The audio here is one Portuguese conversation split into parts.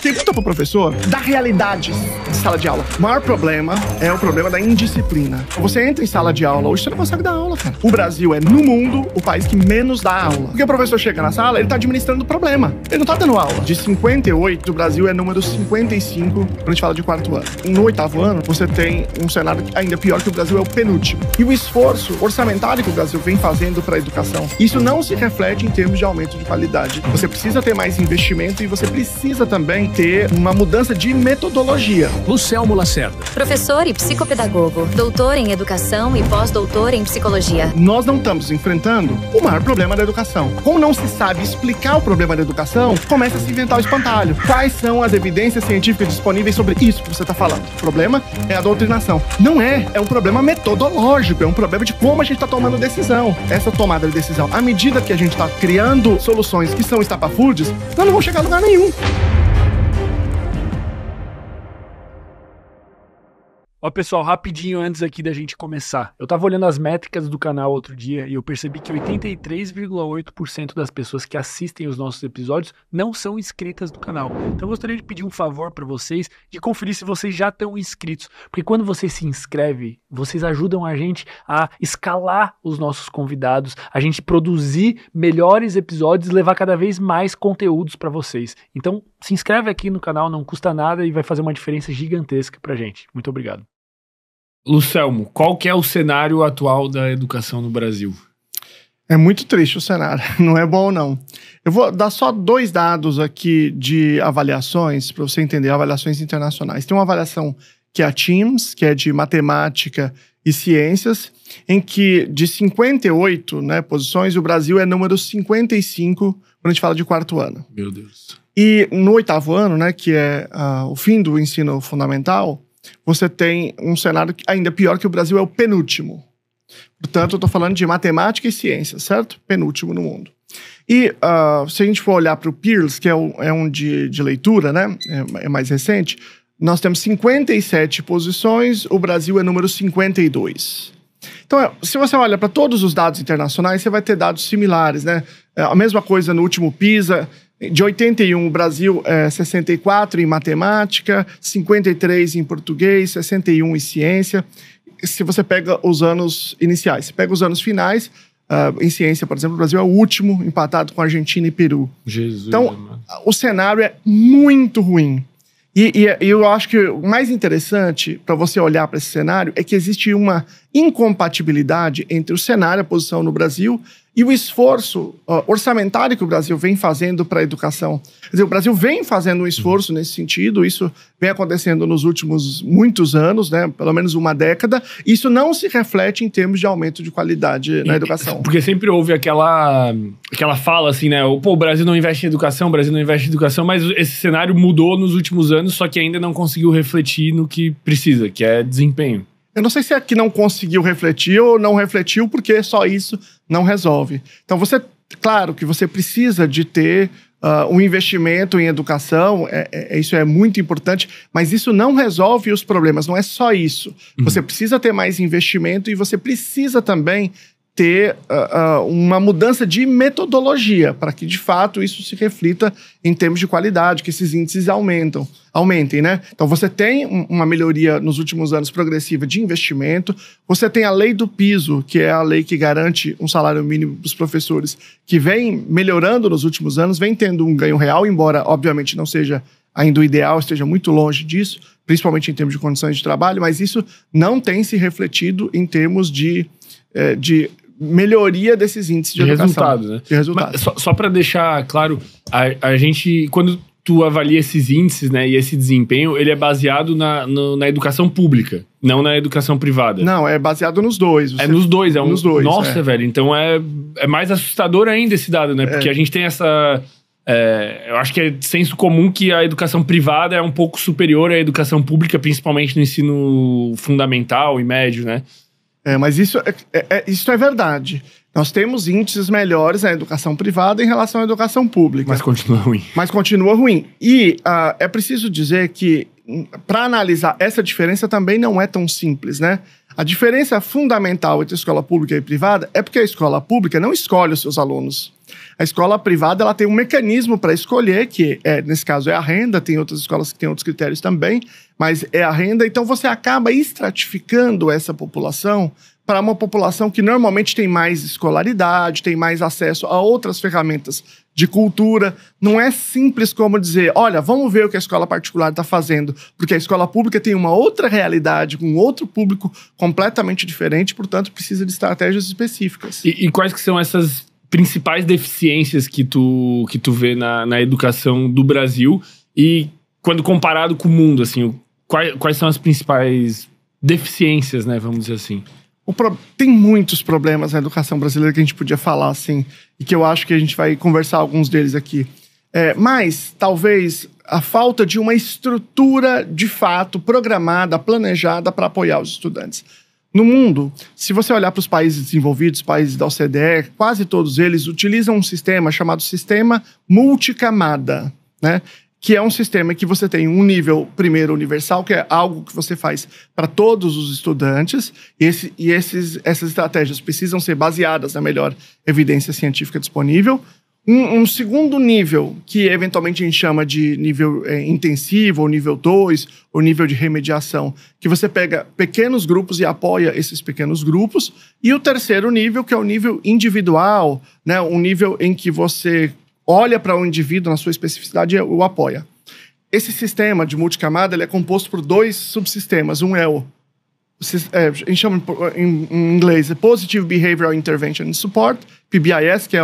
Pergunta pro professor da realidade de sala de aula. O maior problema é o problema da indisciplina. Você entra em sala de aula, hoje você não consegue dar aula, cara. O Brasil é, no mundo, o país que menos dá aula. Porque o professor chega na sala, ele tá administrando o problema. Ele não tá dando aula. De 58, o Brasil é número 55 quando a gente fala de quarto ano. No oitavo ano, você tem um cenário ainda pior, que o Brasil é o penúltimo. E o esforço orçamentário que o Brasil vem fazendo para a educação, isso não se reflete em termos de aumento de qualidade. Você precisa ter mais investimento e você precisa também ter uma mudança de metodologia. Lucelmo Lacerda. Professor e psicopedagogo, doutor em educação e pós-doutor em psicologia. Nós não estamos enfrentando o maior problema da educação. Como não se sabe explicar o problema da educação, começa a se inventar o espantalho. Quais são as evidências científicas disponíveis sobre isso que você está falando? O problema é a doutrinação. Não é um problema metodológico, é um problema de como a gente está tomando decisão. Essa tomada de decisão, à medida que a gente está criando soluções que são estapafúrdias, nós não vamos chegar a lugar nenhum. Ó, pessoal, rapidinho antes aqui da gente começar. Eu tava olhando as métricas do canal outro dia e eu percebi que 83,8% das pessoas que assistem os nossos episódios não são inscritas do canal. Então eu gostaria de pedir um favor para vocês de conferir se vocês já estão inscritos. Porque quando você se inscreve, vocês ajudam a gente a escalar os nossos convidados, a gente produzir melhores episódios e levar cada vez mais conteúdos para vocês. Então se inscreve aqui no canal, não custa nada e vai fazer uma diferença gigantesca pra gente. Muito obrigado. Lucelmo, qual que é o cenário atual da educação no Brasil? É muito triste o cenário, não é bom não. Eu vou dar só 2 dados aqui de avaliações, para você entender, avaliações internacionais. Tem uma avaliação que é a TIMSS, que é de matemática e ciências, em que de 58 posições, o Brasil é número 55 quando a gente fala de quarto ano. Meu Deus. E no oitavo ano, que é o fim do ensino fundamental, você tem um cenário ainda pior, que o Brasil é o penúltimo. Portanto, eu estou falando de matemática e ciência, certo? Penúltimo no mundo. E se a gente for olhar para o Pearls, que é um de leitura, é mais recente, nós temos 57 posições, o Brasil é número 52. Então, se você olha para todos os dados internacionais, você vai ter dados similares, A mesma coisa no último PISA. De 81, o Brasil é 64 em matemática, 53 em português, 61 em ciência. Se você pega os anos iniciais, se pega os anos finais, em ciência, por exemplo, o Brasil é o último, empatado com Argentina e Peru. Jesus, então, mano. O cenário é muito ruim. E eu acho que o mais interessante para você olhar para esse cenário é que existe uma incompatibilidade entre o cenário, a posição no Brasil, e o esforço orçamentário que o Brasil vem fazendo para a educação. Quer dizer, o Brasil vem fazendo um esforço nesse sentido, isso vem acontecendo nos últimos muitos anos, pelo menos uma década, e isso não se reflete em termos de aumento de qualidade na educação. Porque sempre houve aquela fala assim, o Brasil não investe em educação, o Brasil não investe em educação, mas esse cenário mudou nos últimos anos, só que ainda não conseguiu refletir no que precisa, que é desempenho. Eu não sei se é que não conseguiu refletir ou não refletiu, porque só isso não resolve. Então, claro que você precisa de ter um investimento em educação, isso é muito importante, mas isso não resolve os problemas, não é só isso. Você precisa ter mais investimento e você precisa também ter uma mudança de metodologia para que, de fato, isso se reflita em termos de qualidade, que esses índices aumentem, Então, você tem uma melhoria nos últimos anos progressiva de investimento, você tem a lei do piso, que é a lei que garante um salário mínimo para os professores, que vem melhorando nos últimos anos, vem tendo um ganho real, embora, obviamente, não seja ainda o ideal, esteja muito longe disso, principalmente em termos de condições de trabalho, mas isso não tem se refletido em termos de melhoria desses índices de educação. Resultado, De resultado. Só para deixar claro, a gente, quando tu avalia esses índices, e esse desempenho, ele é baseado na educação pública, não na educação privada. Não, é baseado nos dois. Nos dois. Nos dois. Nossa, velho, então é mais assustador ainda esse dado, Porque a gente tem essa... eu acho que é senso comum que a educação privada é um pouco superior à educação pública, principalmente no ensino fundamental e médio, Mas isso é verdade. Nós temos índices melhores na educação privada em relação à educação pública. Mas continua ruim. E é preciso dizer que, para analisar essa diferença, também não é tão simples, A diferença fundamental entre escola pública e privada é porque a escola pública não escolhe os seus alunos. A escola privada ela tem um mecanismo para escolher, que nesse caso é a renda, tem outras escolas que têm outros critérios também, mas é a renda. Então você acaba estratificando essa população para uma população que normalmente tem mais escolaridade, tem mais acesso a outras ferramentas de cultura. Não é simples como dizer, olha, vamos ver o que a escola particular está fazendo, porque a escola pública tem uma outra realidade, com outro público completamente diferente, portanto precisa de estratégias específicas. E quais que são essas principais deficiências que tu vê na educação do Brasil, e quando comparado com o mundo, assim, quais são as principais deficiências, né, vamos dizer assim? Tem muitos problemas na educação brasileira que a gente podia falar, assim, e que eu acho que a gente vai conversar alguns deles aqui. Mas, talvez, a falta de uma estrutura, de fato, programada, planejada para apoiar os estudantes. No mundo, se você olhar para os países desenvolvidos, países da OCDE, quase todos eles utilizam um sistema chamado sistema multicamada, né? Que é um sistema que você tem um nível primeiro universal, que é algo que você faz para todos os estudantes, e essas estratégias precisam ser baseadas na melhor evidência científica disponível. Um segundo nível, que eventualmente a gente chama de nível intensivo, ou nível 2, ou nível de remediação, que você pega pequenos grupos e apoia esses pequenos grupos. E o terceiro nível, que é o nível individual, né? Um nível em que você olha para o indivíduo na sua especificidade e o apoia. Esse sistema de multicamada ele é composto por 2 subsistemas. Um é a gente chama em inglês Positive Behavioral Intervention and Support, PBIS, que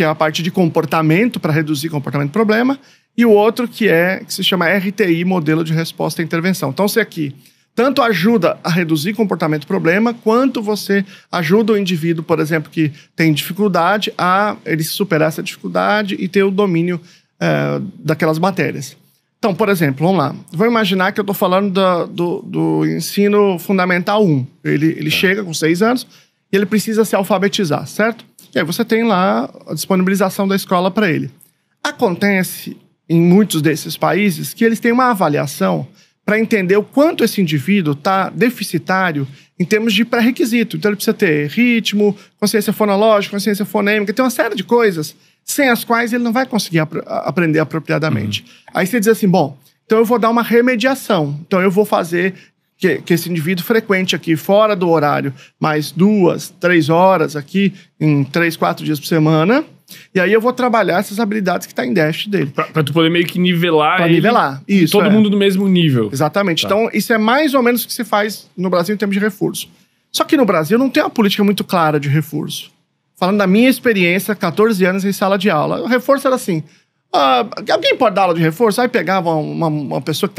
é a parte de comportamento para reduzir comportamento problema, e o outro que se chama RTI, Modelo de Resposta à Intervenção. Então, você aqui tanto ajuda a reduzir comportamento problema, quanto você ajuda o indivíduo, por exemplo, que tem dificuldade, a ele superar essa dificuldade e ter o domínio daquelas matérias. Então, por exemplo, vamos lá. Vou imaginar que eu estou falando do ensino fundamental 1. Ele chega com 6 anos e ele precisa se alfabetizar, certo? E aí você tem lá a disponibilização da escola para ele. Acontece em muitos desses países que eles têm uma avaliação para entender o quanto esse indivíduo está deficitário em termos de pré-requisito. Então ele precisa ter ritmo, consciência fonológica, consciência fonêmica, tem uma série de coisas sem as quais ele não vai conseguir aprender apropriadamente. Aí você diz assim, bom, então eu vou dar uma remediação. Então eu vou fazer que esse indivíduo frequente aqui fora do horário mais 2, 3 horas aqui em 3, 4 dias por semana. E aí eu vou trabalhar essas habilidades que tá em déficit dele. Pra tu poder meio que nivelar pra nivelar, isso. Todo mundo no mesmo nível. Exatamente. Tá. Então, isso é mais ou menos o que se faz no Brasil em termos de reforço. Só que no Brasil não tem uma política muito clara de reforço. Falando da minha experiência, 14 anos em sala de aula, o reforço era assim, alguém pode dar aula de reforço? Aí pegava uma pessoa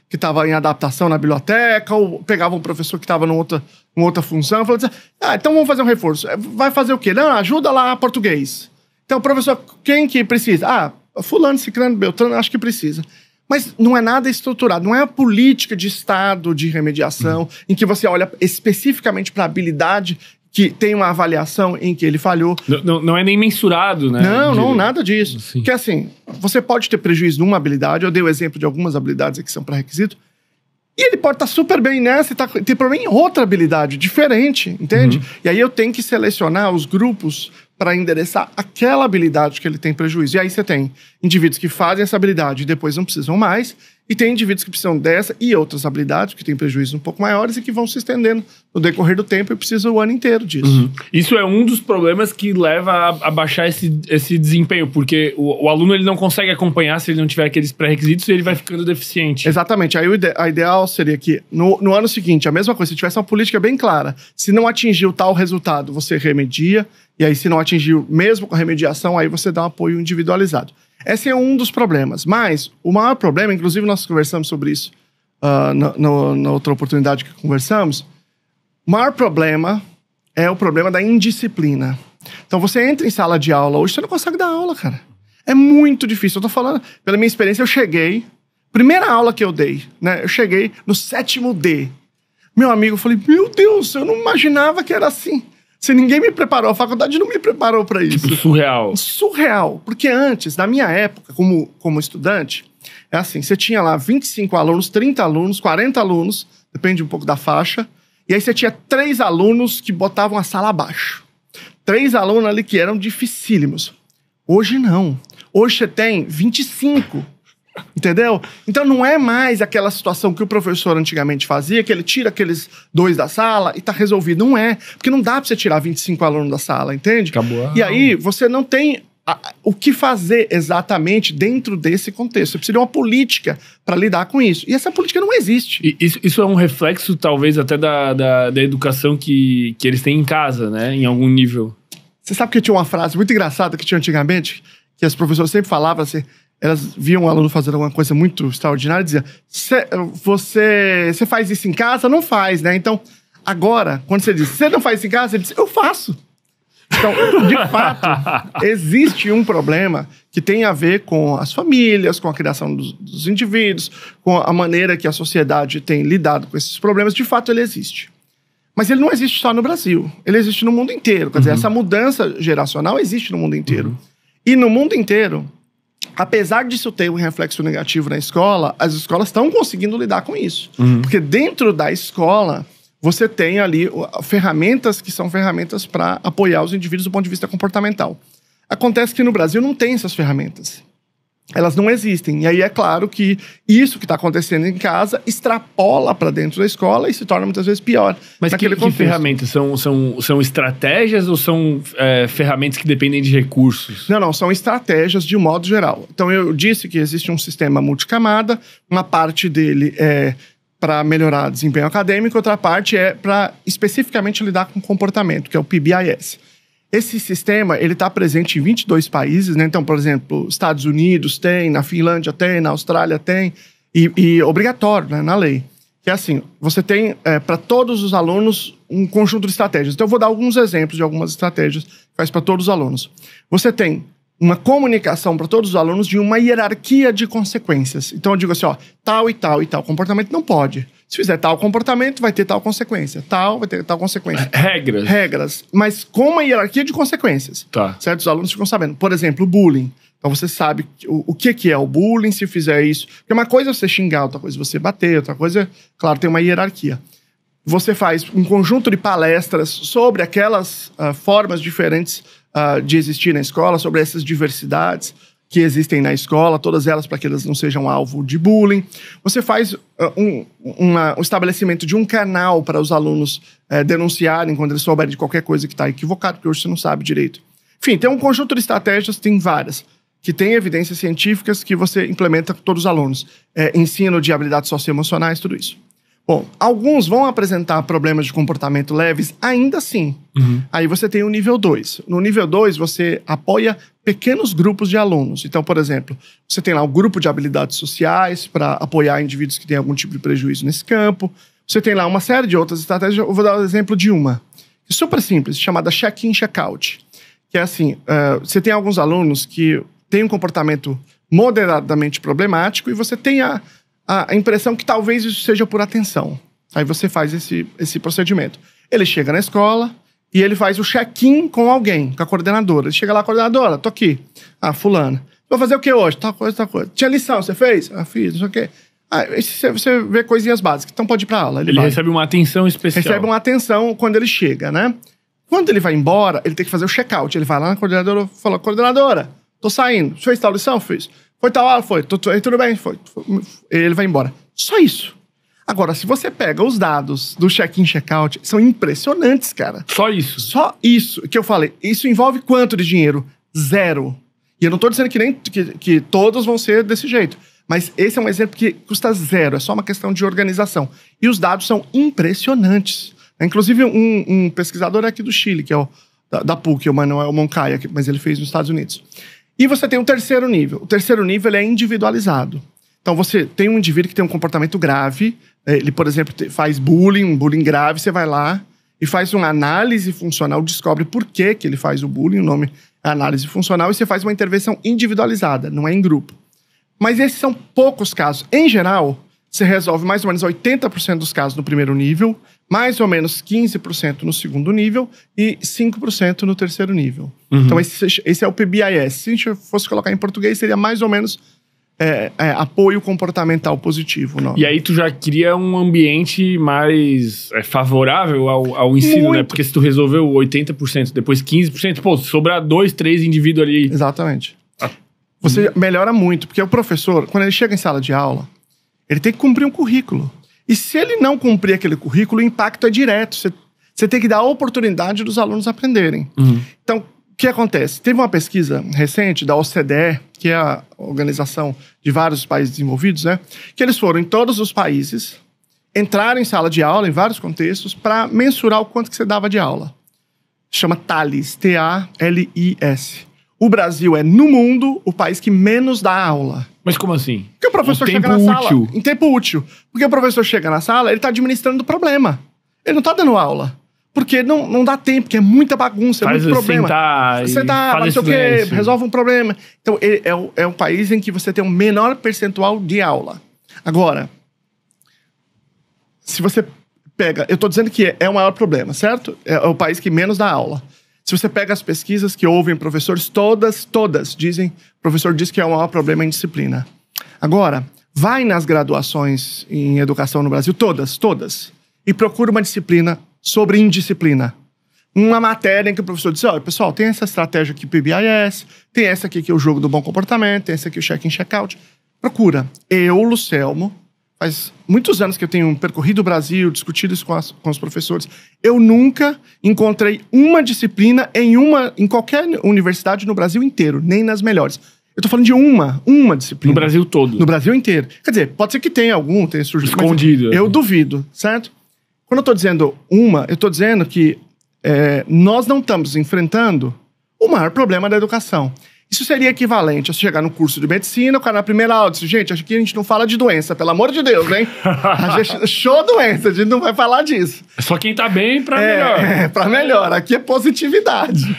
que tava em adaptação na biblioteca, ou pegava um professor que estava numa outra função, e falava assim, então vamos fazer um reforço. Vai fazer o quê? Não, ajuda lá português. Então, professor, quem que precisa? Fulano, ciclano, beltrano, acho que precisa. Mas não é nada estruturado, não é a política de Estado de remediação, em que você olha especificamente para a habilidade, que tem uma avaliação em que ele falhou. Não é nem mensurado, né? Não, nada disso. Sim. Porque assim, você pode ter prejuízo numa habilidade, eu dei o exemplo de algumas habilidades que são pré-requisito, e ele pode estar super bem nessa e ter problema em outra habilidade, diferente, entende? E aí eu tenho que selecionar os grupos para endereçar aquela habilidade que ele tem prejuízo. E aí você tem indivíduos que fazem essa habilidade e depois não precisam mais, e tem indivíduos que precisam dessa e outras habilidades que têm prejuízos um pouco maiores e que vão se estendendo no decorrer do tempo e precisam o ano inteiro disso. Isso é um dos problemas que leva a baixar esse desempenho, porque o aluno ele não consegue acompanhar se ele não tiver aqueles pré-requisitos e ele vai ficando deficiente. Exatamente. Aí a ideal seria que no ano seguinte, a mesma coisa, se tivesse uma política bem clara, se não atingiu tal resultado, você remedia, e aí se não atingiu mesmo com a remediação, aí você dá um apoio individualizado. Esse é um dos problemas, mas o maior problema, inclusive nós conversamos sobre isso na outra oportunidade que conversamos, o maior problema é o problema da indisciplina. Então você entra em sala de aula hoje, você não consegue dar aula, cara. É muito difícil. Eu tô falando, pela minha experiência, eu cheguei, primeira aula que eu dei, né? Eu cheguei no 7º D. Meu amigo, eu falei, meu Deus, eu não imaginava que era assim. Se ninguém me preparou, a faculdade não me preparou para isso. Tipo, surreal. Surreal. Porque antes, na minha época, como estudante, é assim, você tinha lá 25 alunos, 30 alunos, 40 alunos, depende um pouco da faixa, e aí você tinha 3 alunos que botavam a sala abaixo. 3 alunos ali que eram dificílimos. Hoje não. Hoje você tem 25. Entendeu? Então não é mais aquela situação que o professor antigamente fazia, que ele tira aqueles 2 da sala e tá resolvido. Não é. Porque não dá pra você tirar 25 alunos da sala, entende? Acabou. E aí você não tem o que fazer exatamente dentro desse contexto. Você precisa de uma política para lidar com isso. E essa política não existe. E isso é um reflexo, talvez, até da educação que eles têm em casa, né? Em algum nível. Você sabe que tinha uma frase muito engraçada que tinha antigamente, que as professoras sempre falavam assim, elas viam um aluno fazendo alguma coisa muito extraordinária e diziam, você faz isso em casa? Não faz, né? Então, agora, quando você diz, você não faz isso em casa? Ele diz, eu faço. Então, de fato, existe um problema que tem a ver com as famílias, com a criação dos indivíduos, com a maneira que a sociedade tem lidado com esses problemas. De fato, ele existe. Mas ele não existe só no Brasil. Ele existe no mundo inteiro. Quer dizer, essa mudança geracional existe no mundo inteiro. E no mundo inteiro, apesar disso ter um reflexo negativo na escola, as escolas estão conseguindo lidar com isso. Porque dentro da escola, você tem ali ferramentas que são ferramentas para apoiar os indivíduos do ponto de vista comportamental. Acontece que no Brasil não tem essas ferramentas. Elas não existem. E aí é claro que isso que está acontecendo em casa extrapola para dentro da escola e se torna muitas vezes pior. Mas que ferramentas? São estratégias ou são ferramentas que dependem de recursos? Não, são estratégias de um modo geral. Então eu disse que existe um sistema multicamada, uma parte dele é para melhorar desempenho acadêmico, outra parte é para especificamente lidar com comportamento, que é o PBIS. Esse sistema, ele está presente em 22 países, né? Então, por exemplo, Estados Unidos tem, na Finlândia tem, na Austrália tem, e obrigatório, né, na lei. Que é assim, você tem para todos os alunos um conjunto de estratégias. Então, eu vou dar alguns exemplos de algumas estratégias que faz para todos os alunos. Você tem uma comunicação para todos os alunos de uma hierarquia de consequências. Então, eu digo assim, ó, tal e tal e tal comportamento não pode. Se fizer tal comportamento, vai ter tal consequência. Tal, vai ter tal consequência. Regras, mas com uma hierarquia de consequências. Tá. Certo? Os alunos ficam sabendo. Por exemplo, o bullying. Então, você sabe o que é o bullying, se fizer isso. Porque uma coisa é você xingar, outra coisa é você bater, outra coisa, claro, tem uma hierarquia. Você faz um conjunto de palestras sobre aquelas formas diferentes de existir na escola, sobre essas diversidades que existem na escola, todas elas para que elas não sejam alvo de bullying. Você faz um estabelecimento de um canal para os alunos denunciarem quando eles souberem de qualquer coisa que está equivocado, porque hoje você não sabe direito. Enfim, tem um conjunto de estratégias, tem várias, que tem evidências científicas que você implementa com todos os alunos. Ensino de habilidades socioemocionais, tudo isso. Bom, alguns vão apresentar problemas de comportamento leves ainda assim. Aí você tem o nível 2. No nível 2, você apoia pequenos grupos de alunos. Então, por exemplo, você tem lá um grupo de habilidades sociais para apoiar indivíduos que têm algum tipo de prejuízo nesse campo. Você tem lá uma série de outras estratégias. Eu vou dar o exemplo de uma. Super simples, chamada check-in, check-out. Que é assim, você tem alguns alunos que têm um comportamento moderadamente problemático e você tem a impressão que talvez isso seja por atenção. Aí você faz esse procedimento. Ele chega na escola e ele faz o check-in com alguém, com a coordenadora. Ele chega lá, coordenadora, tô aqui. Fulana. Vou fazer o que hoje? Tal coisa, tal coisa. Tinha lição, você fez? Fiz, não sei o quê. Você vê coisinhas básicas. Então pode ir pra aula. Ele recebe uma atenção especial. Recebe uma atenção quando ele chega, né? Quando ele vai embora, ele tem que fazer o check-out. Ele vai lá na coordenadora e fala, coordenadora, tô saindo. Fez tal lição? Fiz. Foi tal aula? Foi. Tudo bem? Foi. Ele vai embora. Só isso. Agora, se você pega os dados do check-in, check-out, são impressionantes, cara. Só isso? Só isso que eu falei. Isso envolve quanto de dinheiro? 0. E eu não tô dizendo que todos vão ser desse jeito. Mas esse é um exemplo que custa 0. É só uma questão de organização. E os dados são impressionantes. Inclusive, um pesquisador aqui do Chile, que é da PUC, o Manuel Moncaia, mas ele fez nos Estados Unidos. E você tem um terceiro nível. O terceiro nível ele é individualizado. Então, você tem um indivíduo que tem um comportamento grave. Ele, por exemplo, faz bullying, um bullying grave. Você vai lá e faz uma análise funcional, descobre por que ele faz o bullying. O nome é análise funcional. E você faz uma intervenção individualizada, não é em grupo. Mas esses são poucos casos. Em geral, você resolve mais ou menos 80% dos casos no primeiro nível, mais ou menos 15% no segundo nível e 5% no terceiro nível. Então, esse é o PBIS. Se a gente fosse colocar em português, seria mais ou menos apoio comportamental positivo. Não. E aí tu já cria um ambiente mais favorável ao ensino, Muito. né? Porque se tu resolveu 80%, depois 15%, pô, sobrar 2, 3 indivíduos ali. Exatamente. Você melhora muito, porque o professor, quando ele chega em sala de aula, ele tem que cumprir um currículo. E se ele não cumprir aquele currículo, o impacto é direto. Você tem que dar a oportunidade dos alunos aprenderem. Então, o que acontece? Teve uma pesquisa recente da OCDE, que é a organização de vários países desenvolvidos, né? Que eles foram em todos os países, entraram em sala de aula, em vários contextos, para mensurar o quanto que você dava de aula. Chama TALIS, T-A-L-I-S. O Brasil é, no mundo, o país que menos dá aula. Mas como assim? Porque o professor chega na sala... Em tempo útil. Porque o professor chega na sala, ele está administrando o problema. Ele não está dando aula. Porque não dá tempo, porque é muita bagunça, é muito problema. Sentar, não sei o quê, resolve um problema. Então, é um país em que você tem um menor percentual de aula. Agora, se você pega... Eu estou dizendo que é o maior problema, certo? É o país que menos dá aula. Se você pega as pesquisas que ouvem professores, todas dizem... O professor diz que é o maior problema em disciplina. Agora, vai nas graduações em educação no Brasil, todas, e procura uma disciplina sobre indisciplina. Uma matéria em que o professor diz, olha, pessoal, tem essa estratégia aqui para o BIS, tem essa aqui que é o jogo do bom comportamento, tem essa aqui o check-in, check-out. Procura. Eu, Lucelmo, faz muitos anos que eu tenho percorrido o Brasil, discutido isso com os professores, eu nunca encontrei uma disciplina em qualquer universidade no Brasil inteiro, nem nas melhores. Eu tô falando de uma disciplina. No Brasil todo. No Brasil inteiro. Quer dizer, pode ser que tenha algum, tenha surgido. Escondido. Eu duvido, certo? Quando eu tô dizendo eu tô dizendo que nós não estamos enfrentando o maior problema da educação. Isso seria equivalente a chegar no curso de medicina, o cara na primeira aula disse, gente, acho que a gente não fala de doença, pelo amor de Deus, hein? A gente, show doença, a gente não vai falar disso. É só quem tá bem pra melhor. Pra melhor. Aqui é positividade.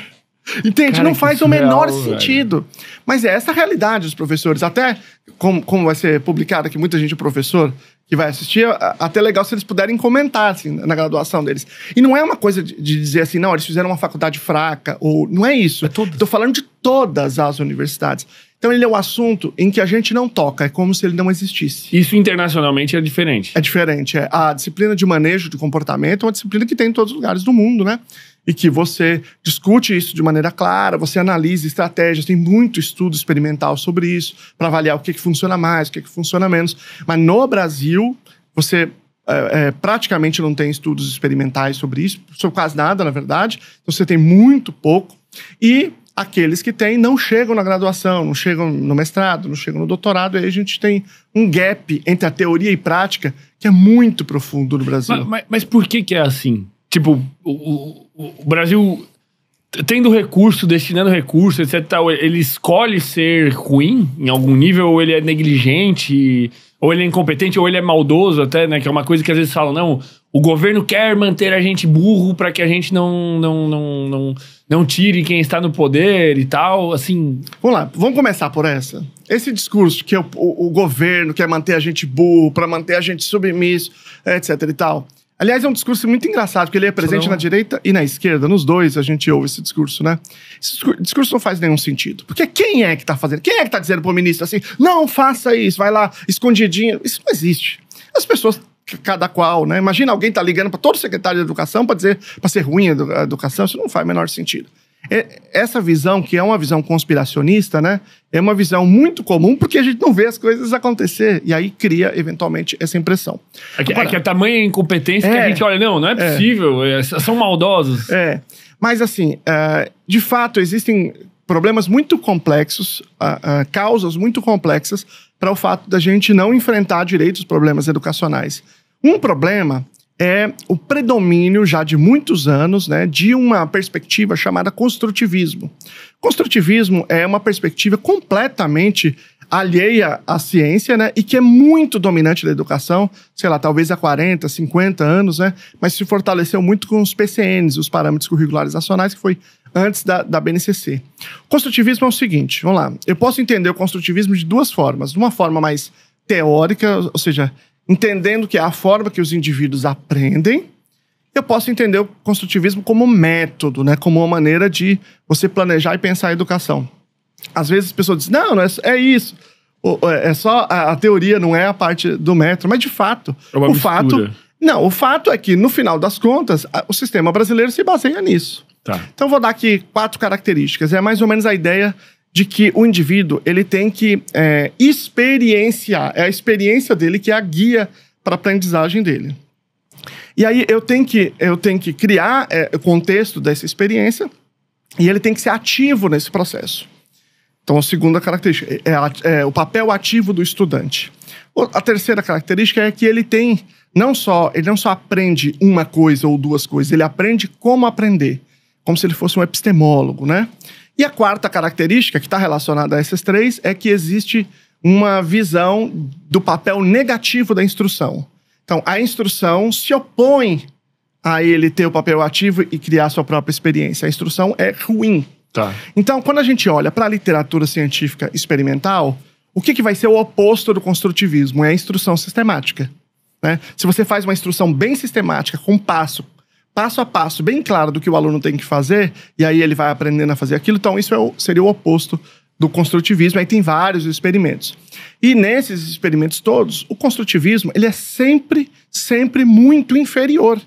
Entende? Cara, não faz o menor sentido. Mas é essa a realidade dos professores. Até, como vai ser publicado aqui, muita gente, o professor que vai assistir, até legal se eles puderem comentar, assim, na graduação deles. E não é uma coisa de dizer assim, não, eles fizeram uma faculdade fraca, ou... Não é isso. Tô falando de todas as universidades. Então, ele é um assunto em que a gente não toca, é como se ele não existisse. Isso internacionalmente é diferente. É diferente. A disciplina de manejo de comportamento é uma disciplina que tem em todos os lugares do mundo, né? E que você discute isso de maneira clara, você analisa estratégias, tem muito estudo experimental sobre isso, para avaliar o que funciona mais, o que funciona menos. Mas no Brasil, você praticamente não tem estudos experimentais sobre isso, sobre quase nada, na verdade. Então você tem muito pouco. E aqueles que têm não chegam na graduação, não chegam no mestrado, não chegam no doutorado. E aí a gente tem um gap entre a teoria e prática que é muito profundo no Brasil. Mas por que é assim? Tipo, o Brasil, tendo recurso, destinando recurso, etc., ele escolhe ser ruim em algum nível, ou ele é negligente, ou ele é incompetente, ou ele é maldoso até, né? Que é uma coisa que às vezes falam, não, o governo quer manter a gente burro para que a gente não tire quem está no poder e tal, assim... Vamos lá, vamos começar por essa. Esse discurso que o governo quer manter a gente burro, para manter a gente submisso, etc e tal... Aliás, é um discurso muito engraçado, porque ele é presente na direita e na esquerda. Nos dois a gente ouve esse discurso, né? Esse discurso não faz nenhum sentido. Porque quem é que tá fazendo? Quem é que tá dizendo pro ministro assim, não faça isso, vai lá, escondidinho? Isso não existe. As pessoas, cada qual, né? Imagina alguém tá ligando para todo secretário de educação para dizer, para ser ruim a educação, isso não faz o menor sentido. Essa visão, que é uma visão conspiracionista, né? É uma visão muito comum porque a gente não vê as coisas acontecer. E aí cria, eventualmente, essa impressão. Agora, que a tamanha incompetência que a gente olha, não é possível, são maldosos. Mas assim, de fato, existem problemas muito complexos, causas muito complexas para o fato da gente não enfrentar direito os problemas educacionais. Um problema é o predomínio, já de muitos anos, né, de uma perspectiva chamada construtivismo. Construtivismo é uma perspectiva completamente alheia à ciência, né, e que é muito dominante da educação, sei lá, talvez há 40, 50 anos, né, mas se fortaleceu muito com os PCNs, os Parâmetros Curriculares Nacionais, que foi antes da BNCC. O construtivismo é o seguinte, vamos lá, eu posso entender o construtivismo de duas formas. De uma forma mais teórica, ou seja, entendendo que é a forma que os indivíduos aprendem, eu posso entender o construtivismo como método, né? Como uma maneira de você planejar e pensar a educação. Às vezes as pessoas dizem, não é isso. É só a teoria, não é a parte do método. Mas, de fato, é uma mistura. O fato é que, no final das contas, o sistema brasileiro se baseia nisso. Tá. Então, vou dar aqui 4 características. É mais ou menos a ideia de que o indivíduo ele tem que experienciar. É a experiência dele que é a guia para a aprendizagem dele. E aí, eu tenho que criar o contexto dessa experiência e ele tem que ser ativo nesse processo. Então, a segunda característica é o papel ativo do estudante. A terceira característica é que ele não só aprende uma coisa ou 2 coisas, ele aprende como aprender, como se ele fosse um epistemólogo, né? E a quarta característica, que está relacionada a essas 3, é que existe uma visão do papel negativo da instrução. Então, a instrução se opõe a ele ter o papel ativo e criar sua própria experiência. A instrução é ruim. Tá. Então, quando a gente olha para a literatura científica experimental, o que vai ser o oposto do construtivismo? É a instrução sistemática, né? Se você faz uma instrução bem sistemática, com passo a passo, bem claro do que o aluno tem que fazer, e aí ele vai aprendendo a fazer aquilo, então isso seria o oposto do construtivismo. Aí tem vários experimentos. E nesses experimentos todos, o construtivismo ele é sempre muito inferior,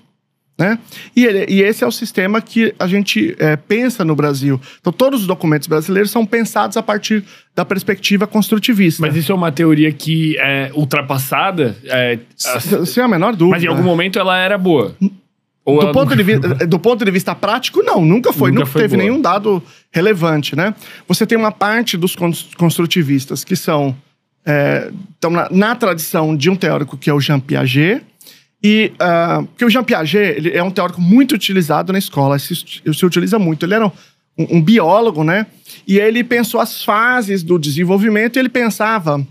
né? E esse é o sistema que a gente pensa no Brasil. Então, todos os documentos brasileiros são pensados a partir da perspectiva construtivista. Mas isso é uma teoria que é ultrapassada? Sem a menor dúvida. Mas em algum momento ela era boa? Do ponto de vista prático, não. Nunca teve nenhum dado relevante, né? Você tem uma parte dos construtivistas que são na tradição de um teórico que é o Jean Piaget. Porque o Jean Piaget ele é um teórico muito utilizado na escola, se utiliza muito. Ele era um biólogo, né? E ele pensou as fases do desenvolvimento, e ele pensava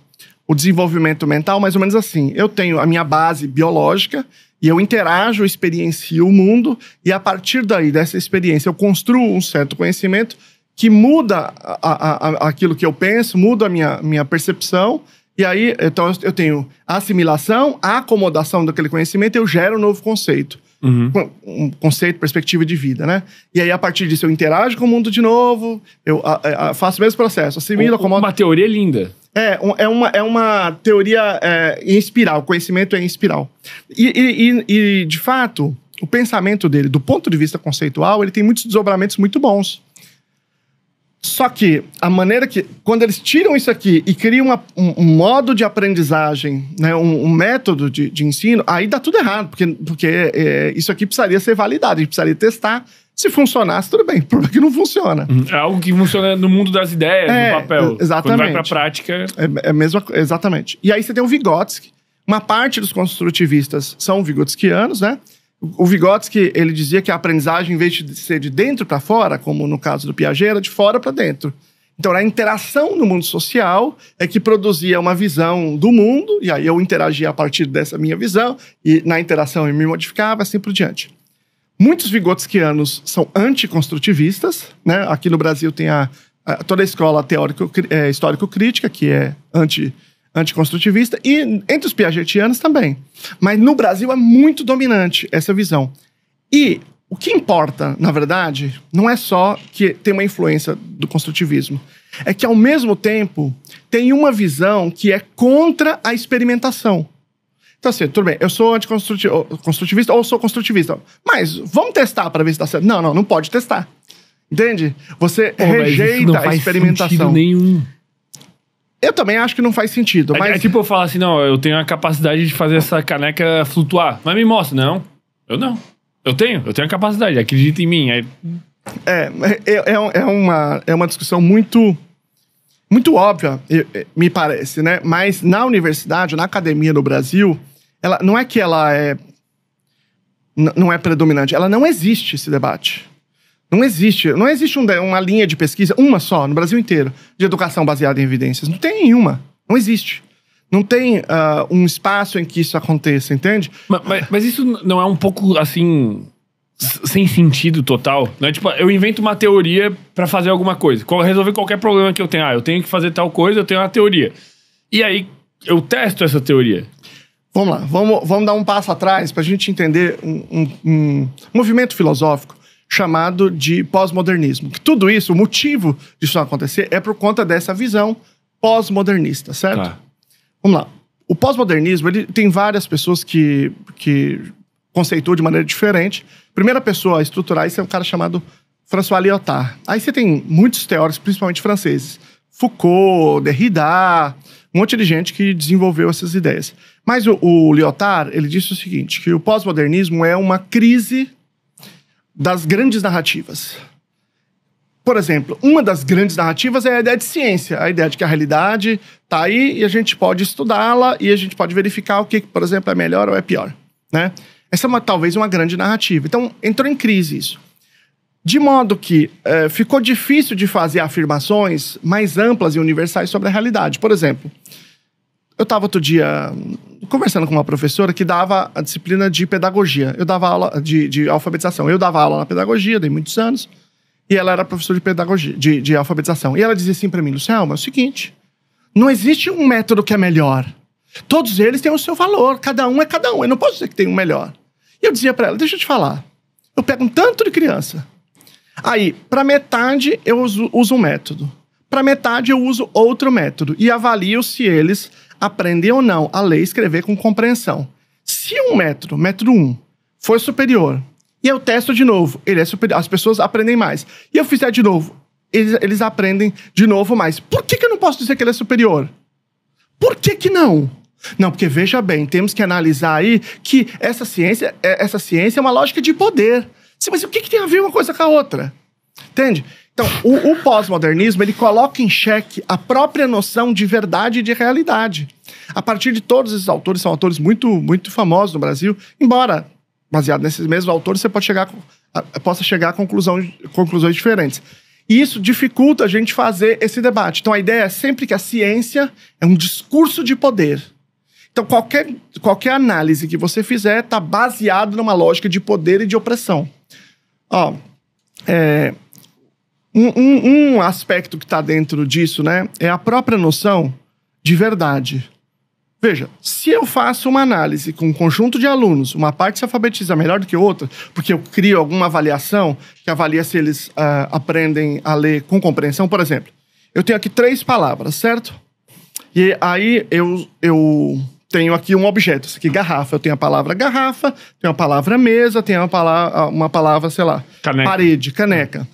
o desenvolvimento mental mais ou menos assim. Eu tenho a minha base biológica, e eu interajo, experiencio o mundo, e a partir daí, dessa experiência, eu construo um certo conhecimento que muda aquilo que eu penso, muda a minha percepção. E aí, então, eu tenho a assimilação, a acomodação daquele conhecimento, eu gero um novo conceito. Uhum. Um conceito, perspectiva de vida, né? E aí, a partir disso, eu interajo com o mundo de novo, eu faço o mesmo processo, assimilo, acomodo. Uma teoria linda. É uma teoria em espiral, o conhecimento é em espiral. E, de fato, o pensamento dele, do ponto de vista conceitual, ele tem muitos desdobramentos muito bons. Só que a maneira que... Quando eles tiram isso aqui e criam um modo de aprendizagem, né, um método de ensino, aí dá tudo errado, porque isso aqui precisaria ser validado, a gente precisaria testar. Se funcionasse, tudo bem. O problema é que não funciona. É algo que funciona no mundo das ideias, no papel. Exatamente. Quando vai pra prática... Exatamente. E aí você tem o Vygotsky. Uma parte dos construtivistas são vygotskianos, né? O Vygotsky, ele dizia que a aprendizagem, em vez de ser de dentro para fora, como no caso do Piaget, era de fora para dentro. Então, a interação no mundo social é que produzia uma visão do mundo, e aí eu interagia a partir dessa minha visão, e na interação eu me modificava, assim por diante. Muitos vygotskianos são anticonstrutivistas, né? Aqui no Brasil tem toda a escola histórico-crítica, que é anticonstrutivista, e entre os piagetianos também. Mas no Brasil é muito dominante essa visão. E o que importa, na verdade, não é só que tem uma influência do construtivismo, é que, ao mesmo tempo, tem uma visão que é contra a experimentação. Então, assim, tudo bem, eu sou anticonstrutivista ou sou construtivista, mas vamos testar para ver se dá certo. Não pode testar. Entende? Você rejeita a experimentação. Não faz sentido nenhum. Eu também acho que não faz sentido, mas... É tipo eu falar assim, não, eu tenho a capacidade de fazer essa caneca flutuar, mas me mostra. Não, eu não. Eu tenho a capacidade, acredita em mim. Aí... É uma discussão muito óbvia, me parece, né? Mas na universidade, na academia no Brasil, não é que ela não é predominante, ela não existe esse debate. Não existe uma linha de pesquisa, uma só, no Brasil inteiro, de educação baseada em evidências. Não tem nenhuma. Não existe. Não tem um espaço em que isso aconteça, entende? Mas isso não é um pouco, assim, sem sentido total? Não é tipo, eu invento uma teoria pra fazer alguma coisa. Resolver qualquer problema que eu tenho. Eu tenho que fazer tal coisa, eu tenho uma teoria. E aí, eu testo essa teoria. Vamos lá. Vamos dar um passo atrás pra gente entender um movimento filosófico chamado de pós-modernismo. Que tudo isso, o motivo disso acontecer é por conta dessa visão pós-modernista, certo? Tá. Vamos lá. O pós-modernismo, ele tem várias pessoas que conceituam de maneira diferente. Primeira pessoa a estruturar isso é um cara chamado François Lyotard. Aí você tem muitos teóricos, principalmente franceses. Foucault, Derrida, um monte de gente que desenvolveu essas ideias. Mas o Lyotard, ele disse o seguinte, que o pós-modernismo é uma crise das grandes narrativas. Por exemplo, uma das grandes narrativas é a ideia de ciência, a ideia de que a realidade está aí e a gente pode estudá-la e a gente pode verificar o que, por exemplo, é melhor ou é pior, né? Essa é talvez uma grande narrativa. Então, entrou em crise isso. De modo que ficou difícil de fazer afirmações mais amplas e universais sobre a realidade. Por exemplo, eu estava outro dia conversando com uma professora que dava a disciplina de pedagogia. Eu dava aula de alfabetização. Eu dava aula na pedagogia, dei muitos anos. E ela era professora de pedagogia, de alfabetização. E ela dizia assim pra mim, Luciano, é o seguinte, não existe um método que é melhor. Todos eles têm o seu valor, cada um é cada um. Eu não posso dizer que tem um melhor. E eu dizia pra ela, deixa eu te falar, eu pego um tanto de criança. Aí, pra metade eu uso um método. Pra metade eu uso outro método. E avalio se eles aprendem ou não a ler e escrever com compreensão. Se um método 1, for superior, e eu testo de novo, ele é superior, as pessoas aprendem mais. E eu fizer de novo, eles aprendem de novo mais. Por que eu não posso dizer que ele é superior? Por que não? Não, porque veja bem, temos que analisar aí que essa ciência é uma lógica de poder. Sim, mas o que tem a ver uma coisa com a outra? Entende? Então, o pós-modernismo, ele coloca em xeque a própria noção de verdade e de realidade. A partir de todos esses autores, são autores muito, muito famosos no Brasil, embora, baseado nesses mesmos autores, você possa chegar a conclusões diferentes. E isso dificulta a gente fazer esse debate. Então, a ideia é sempre que a ciência é um discurso de poder. Então, qualquer análise que você fizer está baseado numa lógica de poder e de opressão. Um aspecto que está dentro disso, né, é a própria noção de verdade. Veja, se eu faço uma análise com um conjunto de alunos, uma parte se alfabetiza melhor do que outra, porque eu crio alguma avaliação que avalia se eles aprendem a ler com compreensão, por exemplo. Eu tenho aqui 3 palavras, certo? E aí eu tenho aqui um objeto, isso aqui, garrafa. Eu tenho a palavra garrafa, tenho a palavra mesa, tenho uma palavra, sei lá, caneca. Parede, caneca.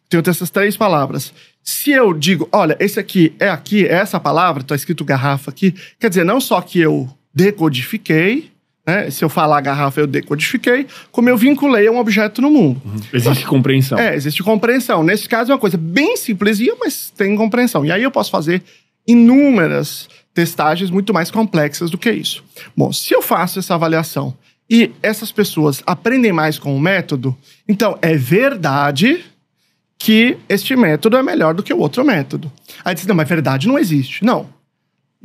Tenho essas 3 palavras. Se eu digo, olha, esse aqui é essa palavra, tá escrito garrafa aqui, quer dizer, não só que eu decodifiquei, né? Se eu falar garrafa, eu decodifiquei, como eu vinculei a um objeto no mundo. Existe compreensão. Existe compreensão. Nesse caso é uma coisa bem simplesinha, mas tem compreensão. E aí eu posso fazer inúmeras testagens muito mais complexas do que isso. Bom, se eu faço essa avaliação e essas pessoas aprendem mais com o método, então é verdade que este método é melhor do que o outro método. Aí diz, não, mas verdade não existe. Não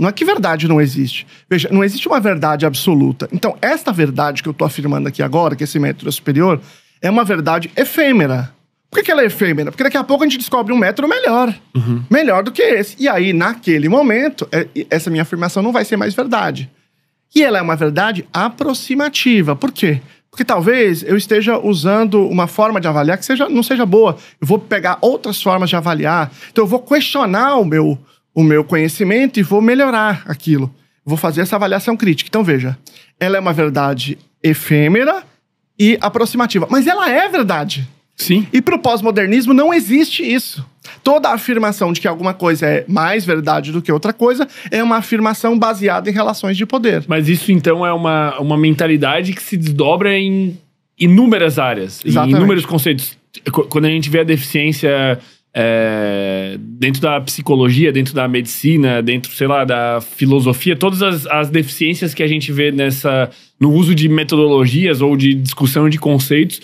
é que verdade não existe. Veja, não existe uma verdade absoluta. Então, esta verdade que eu estou afirmando aqui agora, que esse método é superior, é uma verdade efêmera. Por que ela é efêmera? Porque daqui a pouco a gente descobre um método melhor. Melhor do que esse. E aí, naquele momento, essa minha afirmação não vai ser mais verdade. E ela é uma verdade aproximativa. Por quê? Porque talvez eu esteja usando uma forma de avaliar que não seja boa. Eu vou pegar outras formas de avaliar. Então eu vou questionar o meu conhecimento e vou melhorar aquilo. Eu vou fazer essa avaliação crítica. Então veja, ela é uma verdade efêmera e aproximativa. Mas ela é verdade. Sim. E para o pós-modernismo não existe isso. Toda a afirmação de que alguma coisa é mais verdade do que outra coisa é uma afirmação baseada em relações de poder. Mas isso, então, é uma mentalidade que se desdobra em inúmeras áreas, em inúmeros conceitos. Quando a gente vê a deficiência dentro da psicologia, dentro da medicina, dentro, sei lá, da filosofia, todas as deficiências que a gente vê no uso de metodologias ou de discussão de conceitos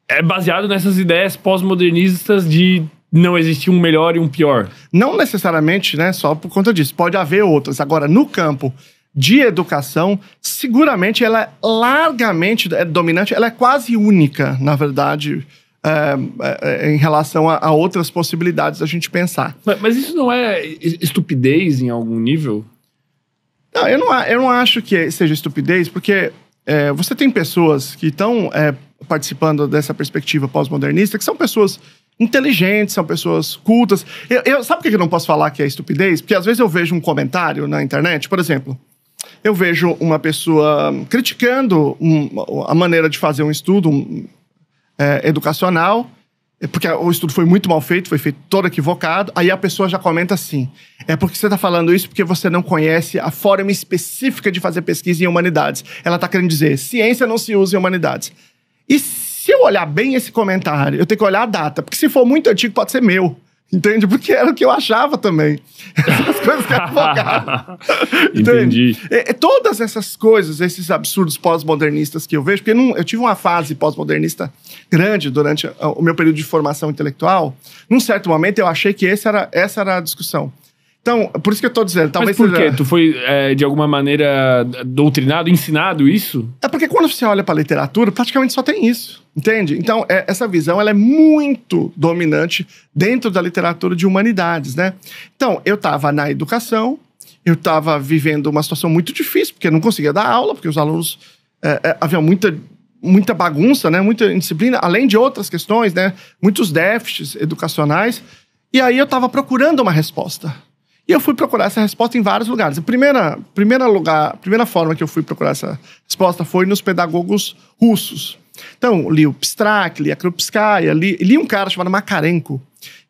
é baseado nessas ideias pós-modernistas de não existir um melhor e um pior. Não necessariamente, né, só por conta disso. Pode haver outras. Agora, no campo de educação, seguramente ela é largamente dominante, ela é quase única, na verdade, em relação a outras possibilidades da gente pensar. Mas isso não é estupidez em algum nível? Não, eu não acho que seja estupidez, porque você tem pessoas que estão participando dessa perspectiva pós-modernista, que são pessoas inteligentes, são pessoas cultas. Sabe por que eu não posso falar que é estupidez? Porque às vezes eu vejo um comentário na internet, por exemplo, eu vejo uma pessoa criticando a maneira de fazer um estudo educacional, porque o estudo foi muito mal feito, foi feito todo equivocado, aí a pessoa já comenta assim, é porque você está falando isso porque você não conhece a forma específica de fazer pesquisa em humanidades. Ela está querendo dizer, ciência não se usa em humanidades. E se eu olhar bem esse comentário, eu tenho que olhar a data, porque se for muito antigo pode ser meu. Entende? Porque era o que eu achava também. Essas coisas que advogado. Entendi. Todas essas coisas, esses absurdos pós-modernistas que eu vejo, porque eu tive uma fase pós-modernista grande durante o meu período de formação intelectual. Num certo momento eu achei que essa era a discussão. Então, por isso que eu tô dizendo, talvez... Mas por quê? Tu foi, de alguma maneira, doutrinado, ensinado isso? É porque quando você olha pra literatura, praticamente só tem isso, entende? Então, essa visão, ela é muito dominante dentro da literatura de humanidades, né? Então, eu tava na educação, eu tava vivendo uma situação muito difícil, porque eu não conseguia dar aula, porque os alunos... havia muita bagunça, né? Muita indisciplina, além de outras questões, né? Muitos déficits educacionais. E aí eu tava procurando uma resposta. E eu fui procurar essa resposta em vários lugares. A primeira forma que eu fui procurar essa resposta foi nos pedagogos russos. Então, li o Pstrak, li a Krupskaya, li um cara chamado Makarenko,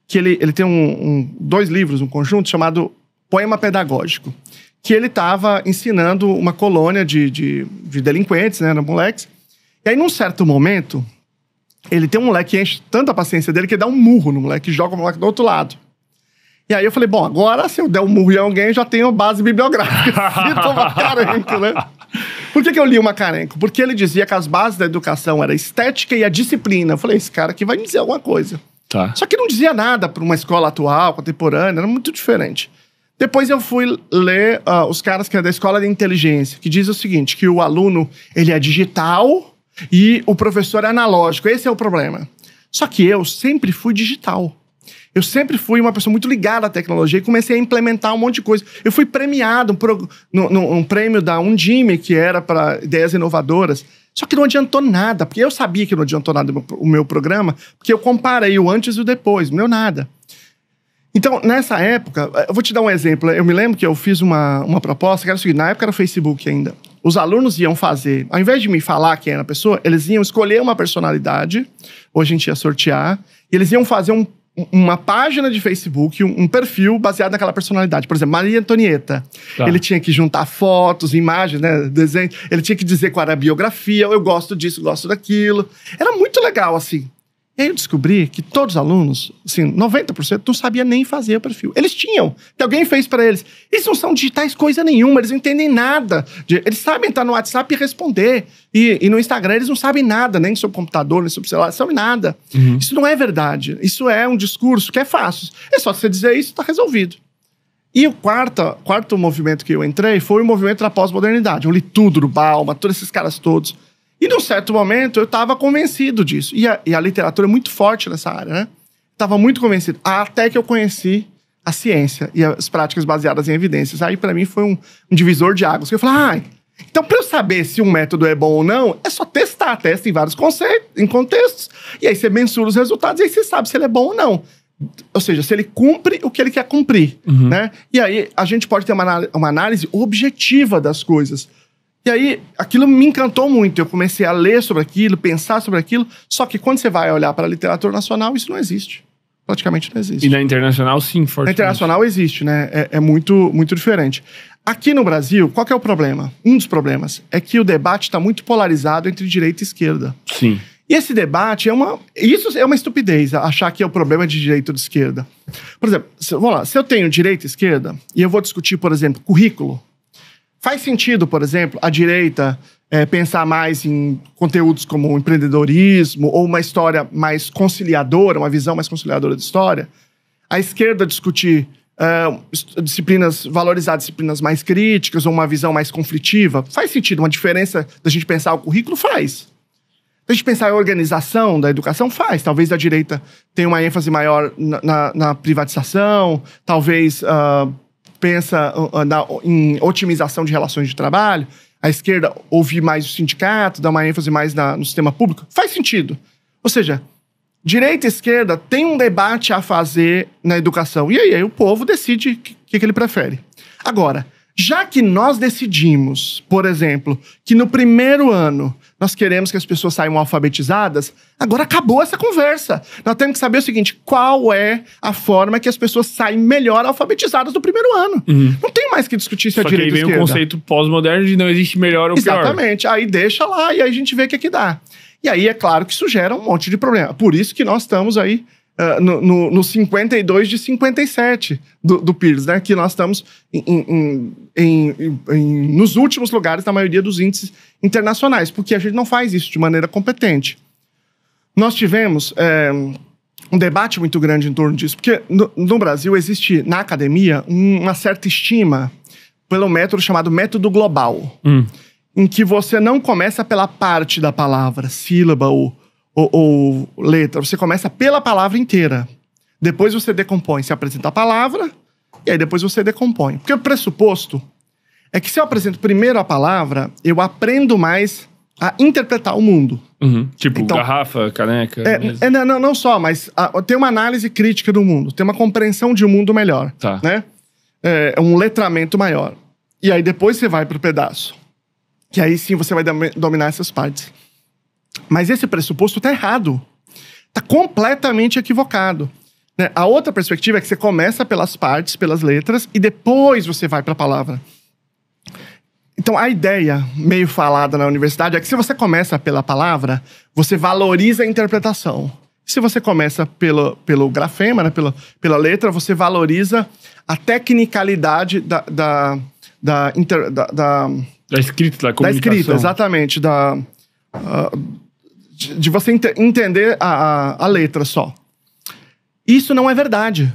que ele tem dois livros, um conjunto chamado Poema Pedagógico, que ele estava ensinando uma colônia de delinquentes, né, moleques. E aí, num certo momento, ele tem um moleque que enche tanta paciência dele que ele dá um murro no moleque, joga o moleque do outro lado. E aí eu falei, bom, agora se eu der um murro em alguém, eu já tenho a base bibliográfica. Cito o Makarenko, né? Por que eu li o Makarenko? Porque ele dizia que as bases da educação eram a estética e a disciplina. Eu falei, esse cara aqui vai me dizer alguma coisa. Tá. Só que não dizia nada para uma escola atual, contemporânea, era muito diferente. Depois eu fui ler os caras que é da escola de inteligência, que diz o seguinte, que o aluno, ele é digital e o professor é analógico. Esse é o problema. Só que eu sempre fui digital. Eu sempre fui uma pessoa muito ligada à tecnologia e comecei a implementar um monte de coisa. Eu fui premiado num prêmio da Undime, que era para ideias inovadoras. Só que não adiantou nada, porque eu sabia que não adiantou nada o meu programa, porque eu comparei o antes e o depois, não deu nada. Então, nessa época, eu vou te dar um exemplo. Eu me lembro que eu fiz uma proposta, que era o seguinte, na época era o Facebook ainda. Os alunos iam fazer, ao invés de me falar quem era a pessoa, eles iam escolher uma personalidade, ou a gente ia sortear, e eles iam fazer uma página de Facebook, um perfil baseado naquela personalidade. Por exemplo, Maria Antonieta. Tá. Ele tinha que juntar fotos, imagens, né, desenho. Ele tinha que dizer qual era a biografia. Eu gosto disso, gosto daquilo. Era muito legal, assim. E aí eu descobri que todos os alunos, assim, 90% não sabia nem fazer o perfil. Eles tinham, que alguém fez pra eles. Eles não são digitais coisa nenhuma, eles não entendem nada. Eles sabem estar no WhatsApp e responder. E no Instagram eles não sabem nada, nem sobre computador, nem sobre celular, não sabem nada. Uhum. Isso não é verdade. Isso é um discurso que é fácil. É só você dizer isso, tá resolvido. E o quarto movimento que eu entrei foi o movimento da pós-modernidade. Eu li tudo do Bauman, todos esses caras todos. E num certo momento eu estava convencido disso. E a literatura é muito forte nessa área, né? Estava muito convencido. Até que eu conheci a ciência e as práticas baseadas em evidências. Aí para mim foi um divisor de águas. Eu falei, então para eu saber se um método é bom ou não, é só testar. Testa em vários contextos. E aí você mensura os resultados e aí você sabe se ele é bom ou não. Ou seja, se ele cumpre o que ele quer cumprir, né? E aí a gente pode ter uma análise objetiva das coisas. E aí, aquilo me encantou muito. Eu comecei a ler sobre aquilo, pensar sobre aquilo. Só que quando você vai olhar para a literatura nacional, isso não existe. Praticamente não existe. E na internacional, sim, fortemente. Na internacional existe, né? É muito, muito diferente. Aqui no Brasil, qual que é o problema? Um dos problemas é que o debate está muito polarizado entre direita e esquerda. Sim. E esse debate isso é uma estupidez, achar que é o problema de direita ou de esquerda. Por exemplo, vamos lá, se eu tenho direita e esquerda, e eu vou discutir, por exemplo, currículo, faz sentido, por exemplo, a direita pensar mais em conteúdos como empreendedorismo ou uma história mais conciliadora, uma visão mais conciliadora da história. A esquerda discutir valorizar disciplinas mais críticas ou uma visão mais conflitiva. Faz sentido, uma diferença da gente pensar o currículo? Faz. Da gente pensar a organização da educação? Faz. Talvez a direita tenha uma ênfase maior na privatização, talvez... pensa em otimização de relações de trabalho, a esquerda ouvir mais o sindicato, dar uma ênfase mais no sistema público, faz sentido. Ou seja, Direita e esquerda tem um debate a fazer na educação. E aí o povo decide o que ele prefere. Agora, já que nós decidimos, por exemplo, que no primeiro ano nós queremos que as pessoas saiam alfabetizadas, agora acabou essa conversa. Nós temos que saber o seguinte, qual é a forma que as pessoas saem melhor alfabetizadas no primeiro ano. Não tem mais que discutir se é direita ou esquerda. Só que aí vem o conceito pós-moderno de não existe melhor ou pior. Exatamente. Aí deixa lá e aí a gente vê o que dá. E aí é claro que isso gera um monte de problema. Por isso que nós estamos aí no 52 de 57 do PIRS, né? Que nós estamos nos últimos lugares na maioria dos índices internacionais, porque a gente não faz isso de maneira competente. Nós tivemos um debate muito grande em torno disso, porque no Brasil existe, na academia, uma certa estima pelo método chamado método global, em que você não começa pela parte da palavra, sílaba ou letra, você começa pela palavra inteira. Depois você decompõe, você apresenta a palavra, e aí depois você decompõe. Porque o pressuposto é que se eu apresento primeiro a palavra, eu aprendo mais a interpretar o mundo. Tipo, então, garrafa, caneca... não só, mas tem uma análise crítica do mundo, tem uma compreensão de um mundo melhor. Tá. Né? Um letramento maior. E aí depois você vai pro pedaço. Que aí sim você vai dominar essas partes. Mas esse pressuposto tá errado. Tá completamente equivocado. Né? A outra perspectiva é que você começa pelas partes, pelas letras, e depois você vai para a palavra. Então, a ideia meio falada na universidade é que se você começa pela palavra, você valoriza a interpretação. Se você começa pelo grafema, né? pela letra, você valoriza a tecnicalidade da escrita, da comunicação. Da escrita, exatamente. De você entender a letra só. Isso não é verdade.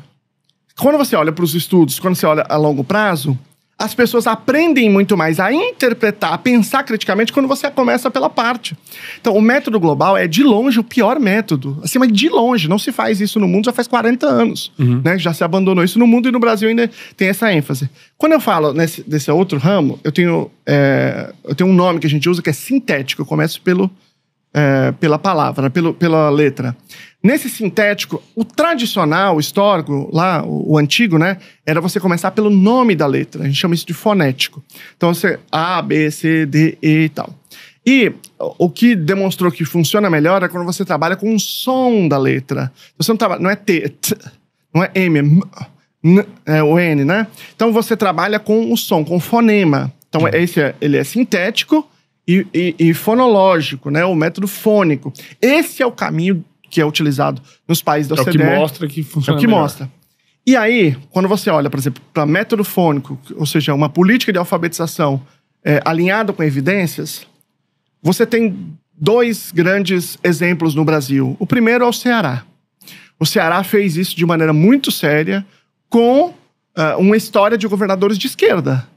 Quando você olha para os estudos, quando você olha a longo prazo, as pessoas aprendem muito mais a interpretar, a pensar criticamente quando você começa pela parte. Então, o método global é, de longe, o pior método. Assim, mas de longe. Não se faz isso no mundo já faz 40 anos. Né? Já se abandonou isso no mundo e no Brasil ainda tem essa ênfase. Quando eu falo desse outro ramo, eu tenho um nome que a gente usa que é sintético. Eu começo pela palavra, né? pela letra. Nesse sintético, o tradicional, o histórico, lá, o antigo, né? Era você começar pelo nome da letra. A gente chama isso de fonético. Então, você A, B, C, D, E e tal. E o que demonstrou que funciona melhor é quando você trabalha com o som da letra. Você não trabalha, não é T, não é M, é o N, né? Então, você trabalha com o som, com o fonema. Então, ele é sintético e fonológico, né? O método fônico. Esse é o caminho que é utilizado nos países da OCDE. É o que mostra que funciona melhor. Mostra. E aí, quando você olha, por exemplo, para método fônico, ou seja, uma política de alfabetização alinhada com evidências, você tem dois grandes exemplos no Brasil. O primeiro é o Ceará. O Ceará fez isso de maneira muito séria com uma história de governadores de esquerda.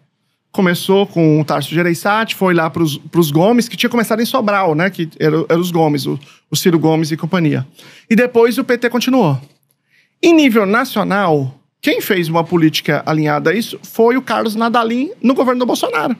Começou com o Tarso Gereissati, foi lá para os Gomes, que tinha começado em Sobral, né? Que eram os Gomes, o Ciro Gomes e companhia. E depois o PT continuou. Em nível nacional, quem fez uma política alinhada a isso foi o Carlos Nadalim no governo do Bolsonaro.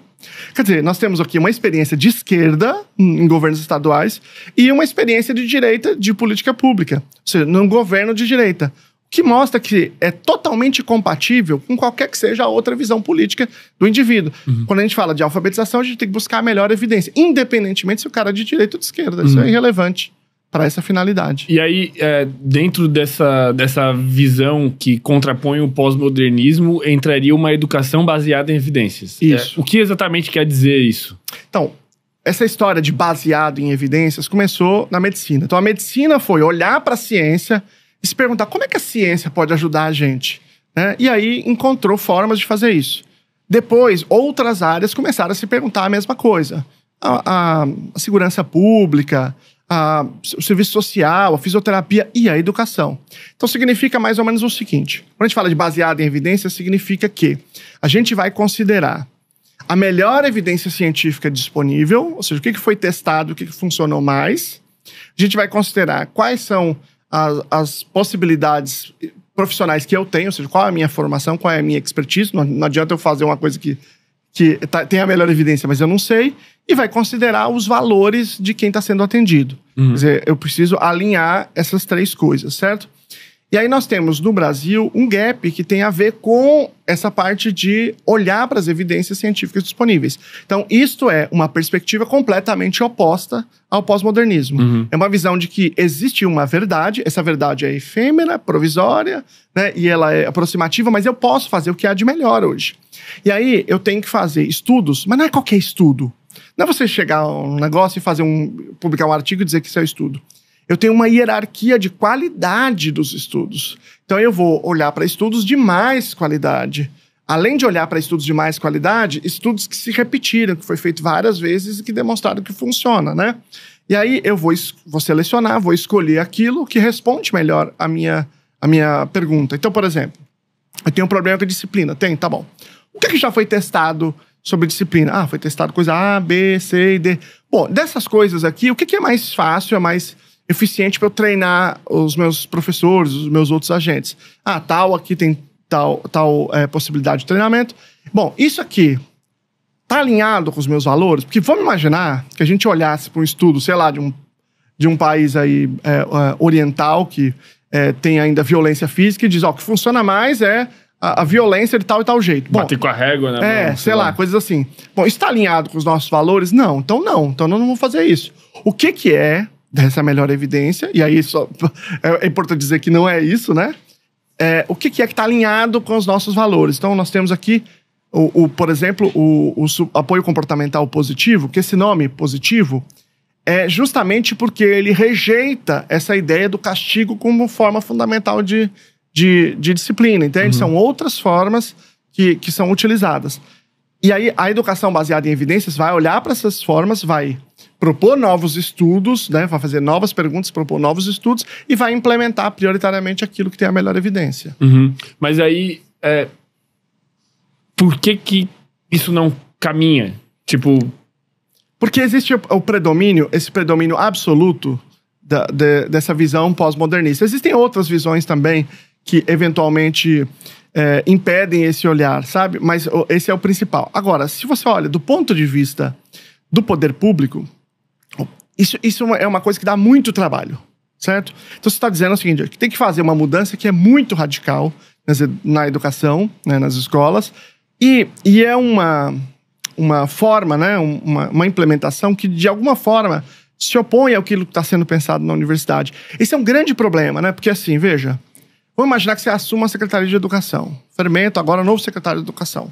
Quer dizer, nós temos aqui uma experiência de esquerda em governos estaduais e uma experiência de direita de política pública, ou seja, num governo de direita. Que mostra que é totalmente compatível com qualquer que seja a outra visão política do indivíduo. Quando a gente fala de alfabetização, a gente tem que buscar a melhor evidência, independentemente se o cara é de direita ou de esquerda. Isso é irrelevante para essa finalidade. E aí, dentro dessa visão que contrapõe o pós-modernismo, entraria uma educação baseada em evidências. Isso. O que exatamente quer dizer isso? Então, essa história de baseado em evidências começou na medicina. Então, a medicina foi olhar para a ciência e se perguntar como é que a ciência pode ajudar a gente, né? E aí encontrou formas de fazer isso. Depois, outras áreas começaram a se perguntar a mesma coisa. A segurança pública, o serviço social, a fisioterapia e a educação. Então significa mais ou menos o seguinte. Quando a gente fala de baseado em evidências, significa que a gente vai considerar a melhor evidência científica disponível, ou seja, o que foi testado, o que funcionou mais. A gente vai considerar quais são as possibilidades profissionais que eu tenho, ou seja, qual é a minha formação, qual é a minha expertise. Não adianta eu fazer uma coisa que que tem a melhor evidência, mas eu não sei, e vai considerar os valores de quem está sendo atendido. Quer dizer, eu preciso alinhar essas 3 coisas, certo? E aí nós temos no Brasil um gap que tem a ver com essa parte de olhar para as evidências científicas disponíveis. Então, isto é uma perspectiva completamente oposta ao pós-modernismo. É uma visão de que existe uma verdade, essa verdade é efêmera, provisória, né, e ela é aproximativa, mas eu posso fazer o que há de melhor hoje. E aí eu tenho que fazer estudos, mas não é qualquer estudo. Não é você chegar a um negócio e publicar um artigo e dizer que isso é estudo. Eu tenho uma hierarquia de qualidade dos estudos. Então, eu vou olhar para estudos de mais qualidade. Além de olhar para estudos de mais qualidade, estudos que se repetiram, que foi feito várias vezes e que demonstraram que funciona, né? E aí, eu vou selecionar, vou escolher aquilo que responde melhor a minha pergunta. Então, por exemplo, eu tenho um problema com a disciplina. Tá bom. O que já foi testado sobre disciplina? Foi testado coisa A, B, C e D. Bom, dessas coisas aqui, o que é mais fácil, é mais eficiente para eu treinar os meus professores, os meus outros agentes? Tal aqui tem tal possibilidade de treinamento. Bom, isso aqui tá alinhado com os meus valores? Porque vamos imaginar que a gente olhasse para um estudo, sei lá, de um país aí oriental que tem ainda violência física e diz, o que funciona mais é a violência de tal e tal jeito. Bom, bater com a régua, né? Sei lá, coisas assim. Bom, isso tá alinhado com os nossos valores? Não. Então não vamos fazer isso. O que é dessa melhor evidência? E aí é importante dizer que não é isso, né? O que é que está alinhado com os nossos valores? Então nós temos aqui, por exemplo, o apoio comportamental positivo, que esse nome positivo é justamente porque ele rejeita essa ideia do castigo como forma fundamental de disciplina, entende? São outras formas que são utilizadas. E aí a educação baseada em evidências vai olhar para essas formas, vai propor novos estudos, né? Vai fazer novas perguntas, propor novos estudos e vai implementar prioritariamente aquilo que tem a melhor evidência. Mas aí, por que isso não caminha? Porque existe esse predomínio absoluto dessa visão pós-modernista. Existem outras visões também que eventualmente impedem esse olhar, sabe? Mas esse é o principal. Agora, se você olha do ponto de vista do poder público, isso é uma coisa que dá muito trabalho, certo? Então você está dizendo o seguinte, que tem que fazer uma mudança que é muito radical na educação, né, nas escolas, e é uma forma, né, uma implementação que de alguma forma se opõe àquilo que está sendo pensado na universidade. Esse é um grande problema, né? Porque assim, veja, vamos imaginar que você assuma a Secretaria de Educação. Fermento agora novo secretário de Educação.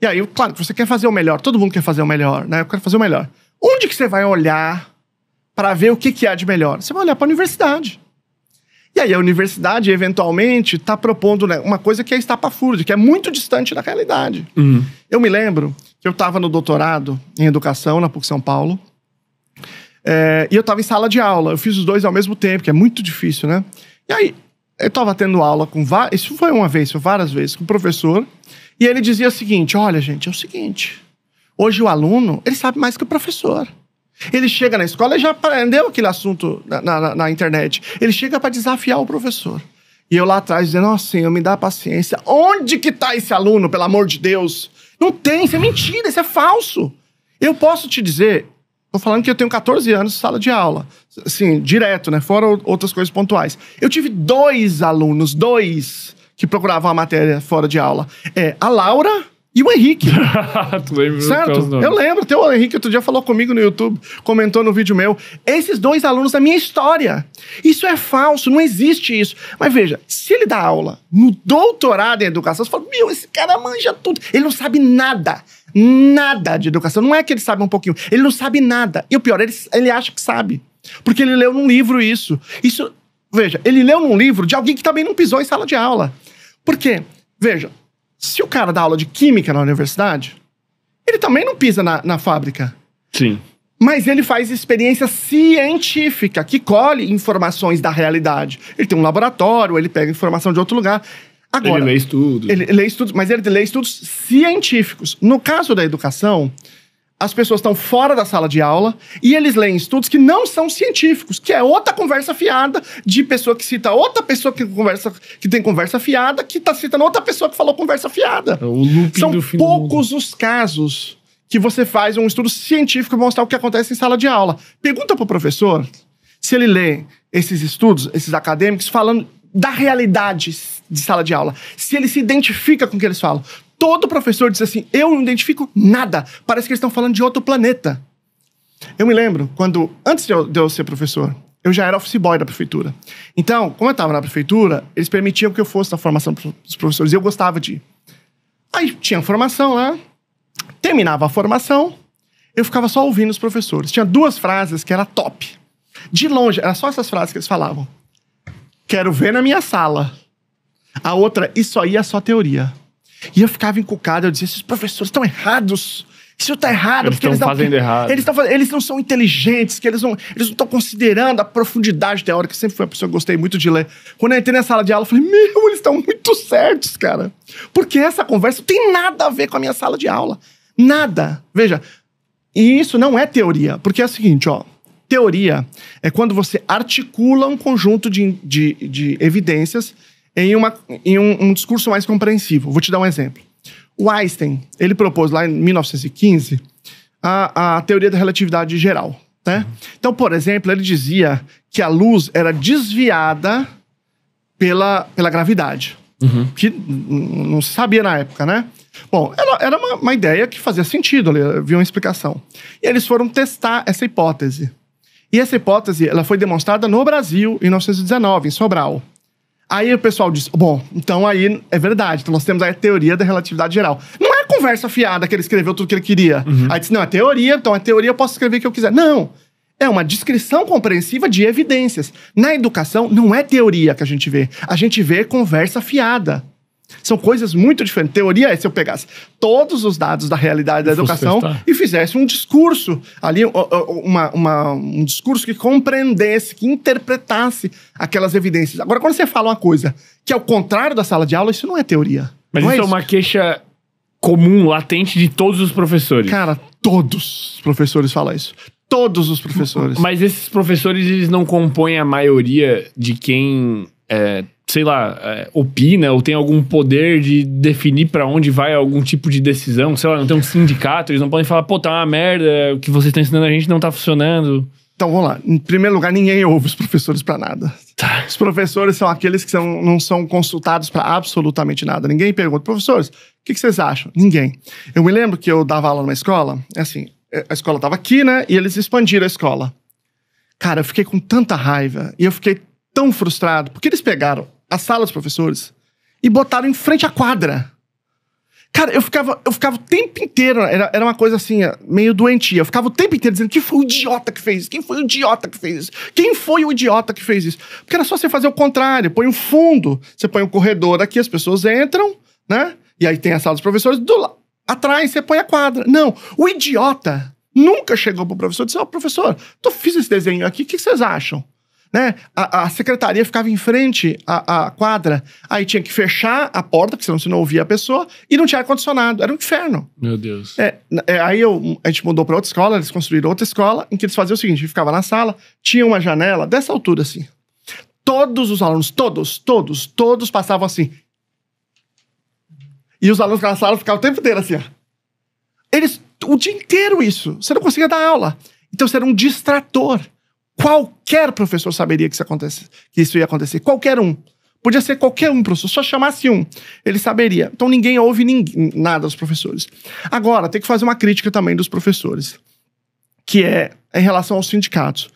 E aí, claro, você quer fazer o melhor, todo mundo quer fazer o melhor, né? Eu quero fazer o melhor. Onde que você vai olhar para ver o que há de melhor? Você vai olhar para a universidade. E aí a universidade, eventualmente, está propondo, né, uma coisa que é estapafúrdia, que é muito distante da realidade. Eu me lembro que eu estava no doutorado em educação na PUC São Paulo, e eu estava em sala de aula. Eu fiz os dois ao mesmo tempo, que é muito difícil, né? E aí, eu estava tendo aula com isso foi uma vez, foi várias vezes, com o professor, e ele dizia o seguinte, olha, gente, é o seguinte, hoje o aluno, ele sabe mais que o professor. Ele chega na escola e já aprendeu aquele assunto na internet. Ele chega para desafiar o professor. E eu lá atrás dizendo, nossa, Senhor, me dá paciência. Onde que tá esse aluno, pelo amor de Deus? Não tem, isso é mentira, isso é falso. Eu posso te dizer, tô falando que eu tenho 14 anos de sala de aula. Assim, direto, né? Fora outras coisas pontuais. Eu tive 2 alunos, que procuravam a matéria fora de aula. A Laura e o Henrique. Tu lembra? Certo? Eu lembro. Até o Henrique outro dia falou comigo no YouTube, comentou no vídeo meu. Esses 2 alunos da minha história. Isso é falso, não existe isso. Mas veja, se ele dá aula no doutorado em educação, você fala, meu, esse cara manja tudo. Ele não sabe nada. Nada de educação. Não é que ele sabe um pouquinho. Ele não sabe nada. E o pior, ele acha que sabe. Porque ele leu num livro isso. Veja, ele leu num livro de alguém que também não pisou em sala de aula. Por quê? Veja, se o cara dá aula de química na universidade, ele também não pisa na fábrica. Sim. Mas ele faz experiência científica, que colhe informações da realidade. Ele tem um laboratório, ele pega informação de outro lugar. Agora, ele lê estudos. Ele lê estudos, mas ele lê estudos científicos. No caso da educação, as pessoas estão fora da sala de aula e eles leem estudos que não são científicos, que é outra conversa fiada de pessoa que cita outra pessoa que tem conversa fiada, que está citando outra pessoa que falou conversa fiada. O looping São do fim poucos os casos que você faz um estudo científico para mostrar o que acontece em sala de aula. Pergunta pro professor se ele lê esses estudos, esses acadêmicos, falando da realidade de sala de aula. Se ele se identifica com o que eles falam. Todo professor diz assim, eu não identifico nada. Parece que eles estão falando de outro planeta. Eu me lembro, antes de eu ser professor, eu já era office boy da prefeitura. Então, como eu estava na prefeitura, eles permitiam que eu fosse na formação dos professores. E eu gostava de ir. Aí tinha formação lá. Terminava a formação, eu ficava só ouvindo os professores. Tinha 2 frases que era top. De longe, era só essas frases que eles falavam. Quero ver na minha sala. A outra, isso aí é só teoria. E eu ficava encucado, eu dizia, esses professores estão errados. Isso tá errado. Eles estão fazendo errado. Eles não são inteligentes, que eles não estão considerando a profundidade teórica. Eu sempre fui uma pessoa que gostei muito de ler. Quando eu entrei na sala de aula, eu falei, eles estão muito certos, cara. Porque essa conversa não tem nada a ver com a minha sala de aula. Nada. Veja, e isso não é teoria. Porque é o seguinte, teoria é quando você articula um conjunto de evidências em um discurso mais compreensivo. Vou te dar um exemplo. O Einstein, ele propôs lá em 1915 a teoria da relatividade geral, né? Então, por exemplo, ele dizia que a luz era desviada pela gravidade, que não se sabia na época, né? Bom, era uma ideia que fazia sentido, havia uma explicação. E eles foram testar essa hipótese. E essa hipótese ela foi demonstrada no Brasil, em 1919, em Sobral. Aí o pessoal disse, bom, então aí é verdade. Então nós temos aí a teoria da relatividade geral. Não é conversa fiada que ele escreveu tudo que ele queria. Aí disse, não, é teoria, então é teoria, eu posso escrever o que eu quiser. Não, é uma descrição compreensiva de evidências. Na educação, não é teoria que a gente vê conversa fiada. São coisas muito diferentes. Teoria é se eu pegasse todos os dados da realidade da educação e fizesse um discurso ali, um discurso que compreendesse, que interpretasse aquelas evidências. Agora, quando você fala uma coisa que é o contrário da sala de aula, isso não é teoria. Mas isso é uma queixa comum, latente de todos os professores. Cara, todos os professores falam isso. Todos os professores. Mas esses professores, eles não compõem a maioria de quem... sei lá, opina ou tem algum poder de definir pra onde vai algum tipo de decisão, sei lá, não tem um sindicato, eles não podem falar, pô, tá uma merda, o que vocês estão ensinando a gente não tá funcionando. Então, vamos lá. Em primeiro lugar, ninguém ouve os professores pra nada. Tá. Os professores são aqueles que não são consultados pra absolutamente nada. Ninguém pergunta, professores, o que vocês acham? Ninguém. Eu me lembro que eu dava aula numa escola, assim, a escola tava aqui, né, e eles expandiram a escola. Cara, eu fiquei com tanta raiva, e eu fiquei tão frustrado, porque eles pegaram a sala dos professores e botaram em frente à quadra. Cara, eu ficava o tempo inteiro, era uma coisa assim, meio doentia. Eu ficava o tempo inteiro dizendo, quem foi o idiota que fez isso? Quem foi o idiota que fez isso? Quem foi o idiota que fez isso? Porque era só você fazer o contrário, põe um fundo, você põe um corredor aqui, as pessoas entram, né? E aí tem a sala dos professores, atrás você põe a quadra. Não, o idiota nunca chegou pro professor e disse, professor, eu fiz esse desenho aqui, o que vocês acham? Né? A secretaria ficava em frente à quadra, aí tinha que fechar a porta, porque senão você não ouvia a pessoa, e não tinha ar-condicionado, era um inferno. Meu Deus. Aí a gente mudou pra outra escola, eles construíram outra escola, em que eles faziam o seguinte, a gente ficava na sala, tinha uma janela dessa altura assim, todos os alunos, todos passavam assim, e os alunos na sala ficavam o tempo inteiro assim, ó. O dia inteiro isso, você não conseguia dar aula, então você era um distrator. Qualquer professor saberia que isso ia acontecer. Qualquer um. Podia ser qualquer um, professor. Só chamasse um. Ele saberia. Então ninguém ouve nada dos professores. Agora, tem que fazer uma crítica também dos professores. Que é em relação aos sindicatos.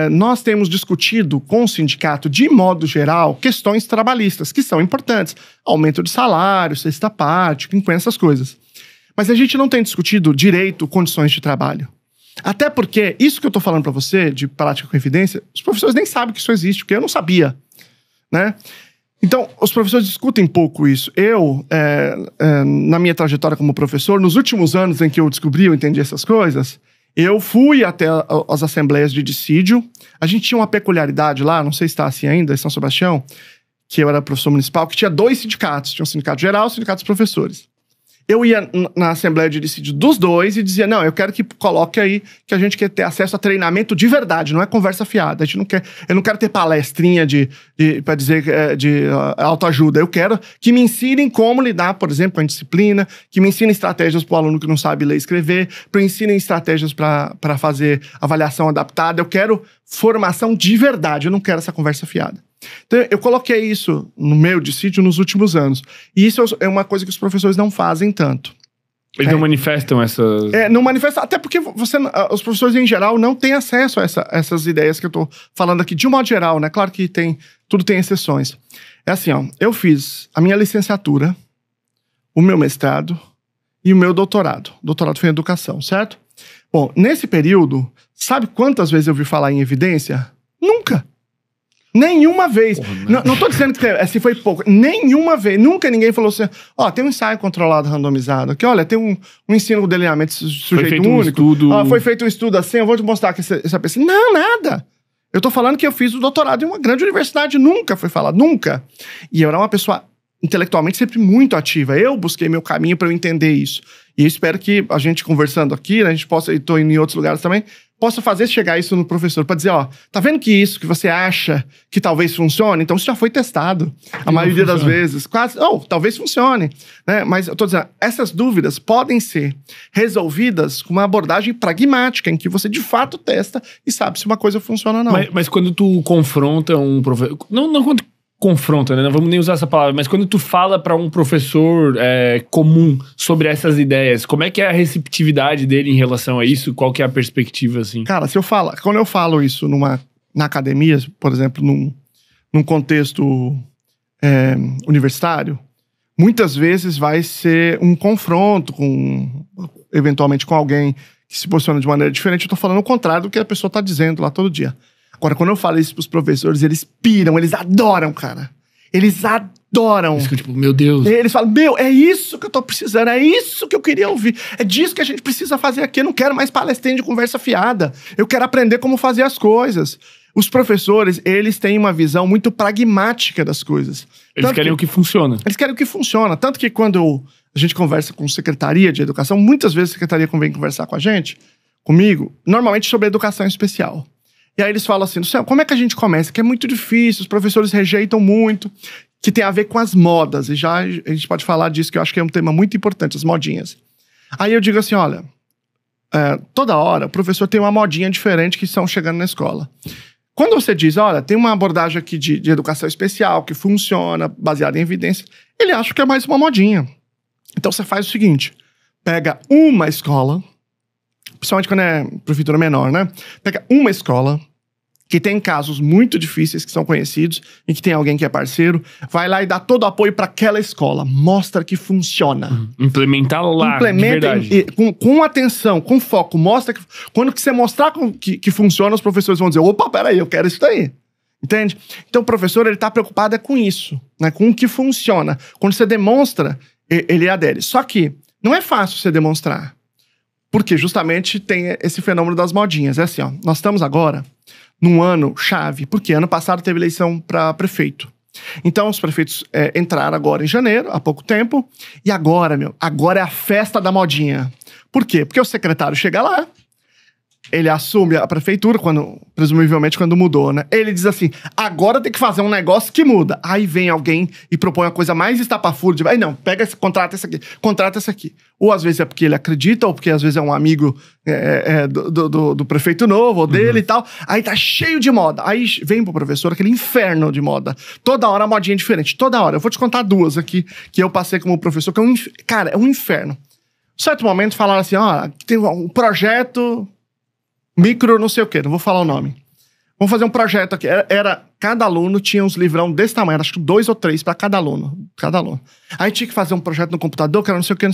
Nós temos discutido com o sindicato, de modo geral, questões trabalhistas, que são importantes. Aumento de salário, sexta parte, essas coisas. Mas a gente não tem discutido direito, condições de trabalho. Até porque, isso que eu tô falando pra você, de prática com evidência, os professores nem sabem que isso existe, porque eu não sabia, né? Então, os professores discutem pouco isso. Eu, na minha trajetória como professor, nos últimos anos em que eu entendi essas coisas, eu fui até as assembleias de dissídio. A gente tinha uma peculiaridade lá, não sei se está assim ainda, em São Sebastião, que eu era professor municipal, que tinha 2 sindicatos. Tinha o sindicato geral e o sindicato dos professores. Eu ia na Assembleia de Dissídio dos dois e dizia, não, eu quero que coloque aí que a gente quer ter acesso a treinamento de verdade, não é conversa fiada. Eu não quero ter palestrinha para dizer de autoajuda. Eu quero que me ensinem como lidar, por exemplo, com a disciplina, que me ensinem estratégias para o aluno que não sabe ler e escrever, que me ensinem estratégias para fazer avaliação adaptada. Eu quero formação de verdade, eu não quero essa conversa fiada. Então, eu coloquei isso no meu dissídio nos últimos anos. E isso é uma coisa que os professores não fazem tanto. Eles não manifestam essas... não manifestam, até porque os professores em geral não têm acesso a essas ideias que eu tô falando aqui, de um modo geral, né? Claro que tudo tem exceções. É assim, ó, eu fiz a minha licenciatura, o meu mestrado e o meu doutorado. O doutorado foi em educação, certo? Bom, nesse período, sabe quantas vezes eu vi falar em evidência? Nunca. Nenhuma vez. Porra, não tô dizendo que assim foi pouco. Nenhuma vez. Nunca ninguém falou assim, tem um ensaio controlado randomizado aqui, olha, tem um ensino com delineamento sujeito único. Foi feito um estudo assim, eu vou te mostrar que essa pessoa... Não, nada. Eu tô falando que eu fiz o doutorado em uma grande universidade, nunca foi falado, nunca. E eu era uma pessoa intelectualmente sempre muito ativa. Eu busquei meu caminho para eu entender isso. E eu espero que a gente conversando aqui, né, a gente possa, e tô indo em outros lugares também, possa fazer chegar isso no professor, para dizer, tá vendo que isso que você acha que talvez funcione? Então isso já foi testado. A maioria das vezes. Quase, talvez funcione. Né? Mas eu tô dizendo, essas dúvidas podem ser resolvidas com uma abordagem pragmática, em que você de fato testa e sabe se uma coisa funciona ou não. Mas quando tu confronta um professor... Não quando confronta, né? Não vamos nem usar essa palavra, mas quando tu fala para um professor comum sobre essas ideias, como é que é a receptividade dele em relação a isso? Qual que é a perspectiva, assim? Cara, quando eu falo isso na academia, por exemplo, num contexto universitário, muitas vezes vai ser um confronto eventualmente com alguém que se posiciona de maneira diferente. Eu tô falando o contrário do que a pessoa tá dizendo lá todo dia. Agora, quando eu falo isso pros professores, eles piram, eles adoram, cara. Eles adoram. Isso que, tipo, meu Deus. Eles falam, é isso que eu tô precisando, é isso que eu queria ouvir. É disso que a gente precisa fazer aqui. Eu não quero mais palestrinha de conversa fiada. Eu quero aprender como fazer as coisas. Os professores, eles têm uma visão muito pragmática das coisas. Eles querem o que funciona. Eles querem o que funciona. Tanto que quando a gente conversa com Secretaria de Educação, muitas vezes a Secretaria vem conversar com a gente, comigo, normalmente sobre educação especial. E aí eles falam assim, Luciano, como é que a gente começa? Que é muito difícil, os professores rejeitam muito, que tem a ver com as modas. E já a gente pode falar disso, que eu acho que é um tema muito importante, as modinhas. Aí eu digo assim, olha, toda hora o professor tem uma modinha diferente que estão chegando na escola. Quando você diz, olha, tem uma abordagem aqui de educação especial que funciona, baseada em evidência, ele acha que é mais uma modinha. Então você faz o seguinte, pega uma escola, principalmente quando é prefeitura menor, né? Pega uma escola que tem casos muito difíceis, que são conhecidos, e que tem alguém que é parceiro, vai lá e dá todo o apoio para aquela escola. Mostra que funciona. Implementar lá, implementa de verdade. Com atenção, com foco. Mostra que... Quando você mostrar que funciona, os professores vão dizer, opa, peraí, eu quero isso daí. Entende? Então o professor, ele tá preocupado com isso, né? Com o que funciona. Quando você demonstra, ele adere. Só que não é fácil você demonstrar. Porque justamente tem esse fenômeno das modinhas. É assim, ó, nós estamos agora num ano chave, porque ano passado teve eleição para prefeito. Então os prefeitos entraram agora em janeiro, há pouco tempo, e agora é a festa da modinha. Por quê? Porque o secretário chega lá, ele assume a prefeitura, presumivelmente quando mudou, né? Ele diz assim, agora tem que fazer um negócio que muda. Aí vem alguém e propõe uma coisa mais estapafúrdia. Aí não, pega esse, contrata esse aqui. Ou às vezes é porque ele acredita, ou porque às vezes é um amigo do prefeito novo, ou dele e tal. Aí tá cheio de moda. Aí vem pro professor aquele inferno de moda. Toda hora a modinha diferente, toda hora. Eu vou te contar duas aqui, que eu passei como professor, que é um inferno. Em certo momento falaram assim, tem um projeto... Micro não sei o quê, não vou falar o nome. Vamos fazer um projeto aqui. Cada aluno tinha uns livrão desse tamanho, acho que 2 ou 3 para cada aluno. Aí tinha que fazer um projeto no computador, que era não sei o quê.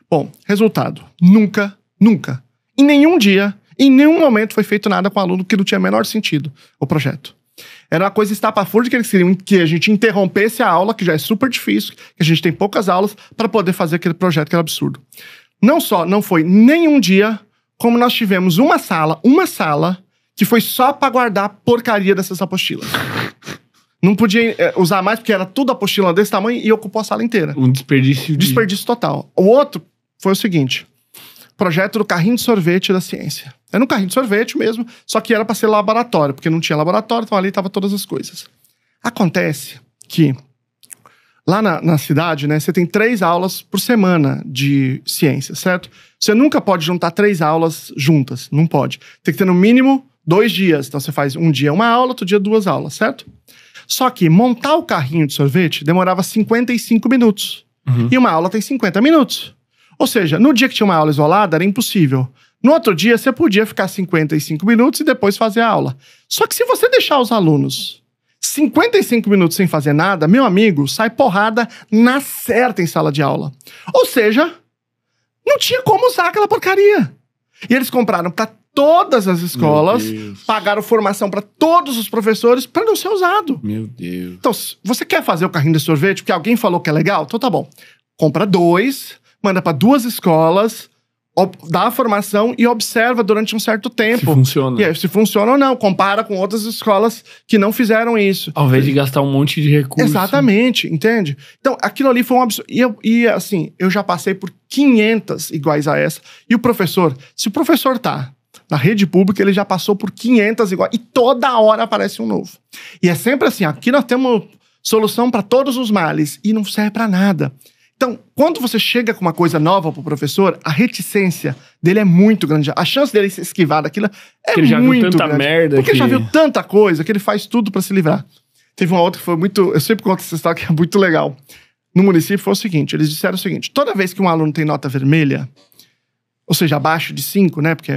Bom, resultado. Nunca, em nenhum dia, em nenhum momento foi feito nada com o aluno que não tinha menor sentido, o projeto. Era uma coisa estapafúrdia que eles queriam que a gente interrompesse a aula, que já é super difícil, que a gente tem poucas aulas, para poder fazer aquele projeto que era absurdo. Não foi nenhum dia... Como nós tivemos uma sala que foi só pra guardar a porcaria dessas apostilas. Não podia usar mais, porque era tudo apostila desse tamanho e ocupou a sala inteira. Um desperdício. Desperdício total. O outro foi o seguinte: projeto do carrinho de sorvete da ciência. Era um carrinho de sorvete mesmo, só que era para ser laboratório, porque não tinha laboratório, então ali estavam todas as coisas. Acontece que lá na cidade, né, você tem 3 aulas por semana de ciência, certo? Você nunca pode juntar 3 aulas juntas, não pode. Tem que ter no mínimo 2 dias. Então você faz um dia uma aula, outro dia 2 aulas, certo? Só que montar o carrinho de sorvete demorava 55 minutos. E uma aula tem 50 minutos. Ou seja, no dia que tinha uma aula isolada, era impossível. No outro dia, você podia ficar 55 minutos e depois fazer a aula. Só que se você deixar os alunos 55 minutos sem fazer nada, meu amigo, sai porrada na certa em sala de aula. Ou seja, não tinha como usar aquela porcaria. E eles compraram para todas as escolas, pagaram formação para todos os professores para não ser usado. Meu Deus. Então, se você quer fazer o carrinho de sorvete porque alguém falou que é legal, então tá bom. Compra 2, manda para 2 escolas, dá a formação e observa durante um certo tempo. Se funciona. E aí, se funciona ou não. Compara com outras escolas que não fizeram isso. Ao invés de gastar um monte de recursos. Exatamente, entende? Então, aquilo ali foi um absurdo. E assim, eu já passei por 500 iguais a essa. E o professor, se o professor tá na rede pública, ele já passou por 500 iguais. E toda hora aparece um novo. E é sempre assim, aqui nós temos solução para todos os males. E não serve para nada. Então, quando você chega com uma coisa nova pro professor, a reticência dele é muito grande. A chance dele se esquivar daquilo é muito grande. Porque ele já viu tanta merda. Porque ele já viu tanta coisa que ele faz tudo pra se livrar. Teve uma outra que foi muito... Eu sempre conto essa história que é muito legal. No município foi o seguinte, eles disseram o seguinte: toda vez que um aluno tem nota vermelha, ou seja, abaixo de 5, né, porque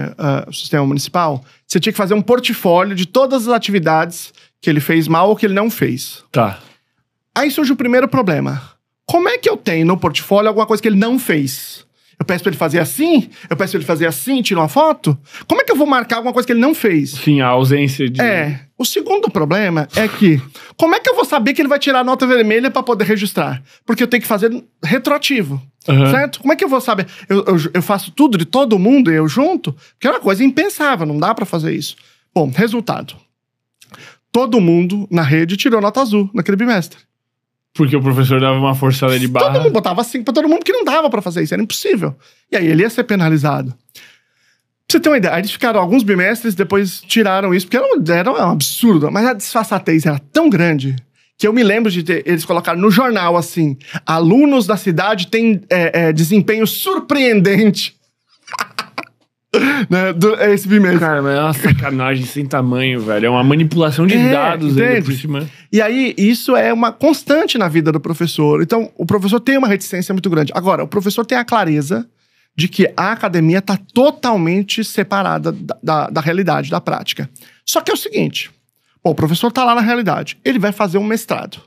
o sistema municipal, você tinha que fazer um portfólio de todas as atividades que ele fez mal ou que ele não fez. Tá. Aí surge o primeiro problema. Como é que eu tenho no portfólio alguma coisa que ele não fez? Eu peço pra ele fazer assim? Eu peço pra ele fazer assim, tira uma foto? Como é que eu vou marcar alguma coisa que ele não fez? Sim, a ausência de... O segundo problema é que... Como é que eu vou saber que ele vai tirar a nota vermelha pra poder registrar? Porque eu tenho que fazer retroativo, certo? Como é que eu vou saber? Eu faço tudo de todo mundo e eu junto? Porque é uma coisa impensável, não dá pra fazer isso. Bom, resultado. Todo mundo na rede tirou nota azul naquele bimestre. Porque o professor dava uma forçada de barra. Todo mundo botava 5 pra todo mundo, porque não dava pra fazer isso, era impossível. E aí ele ia ser penalizado. Pra você ter uma ideia, aí eles ficaram alguns bimestres, depois tiraram isso, porque era um absurdo. Mas a disfarçatez era tão grande que eu me lembro de eles colocaram no jornal assim: alunos da cidade têm desempenho surpreendente. Né, esse bimestre. Cara, mas é uma sacanagem sem tamanho, velho. É uma manipulação de dados aí por cima. E aí, isso é uma constante na vida do professor. Então, o professor tem uma reticência muito grande. Agora, o professor tem a clareza de que a academia está totalmente separada da realidade, da prática. Só que é o seguinte: bom, o professor está lá na realidade. Ele vai fazer um mestrado.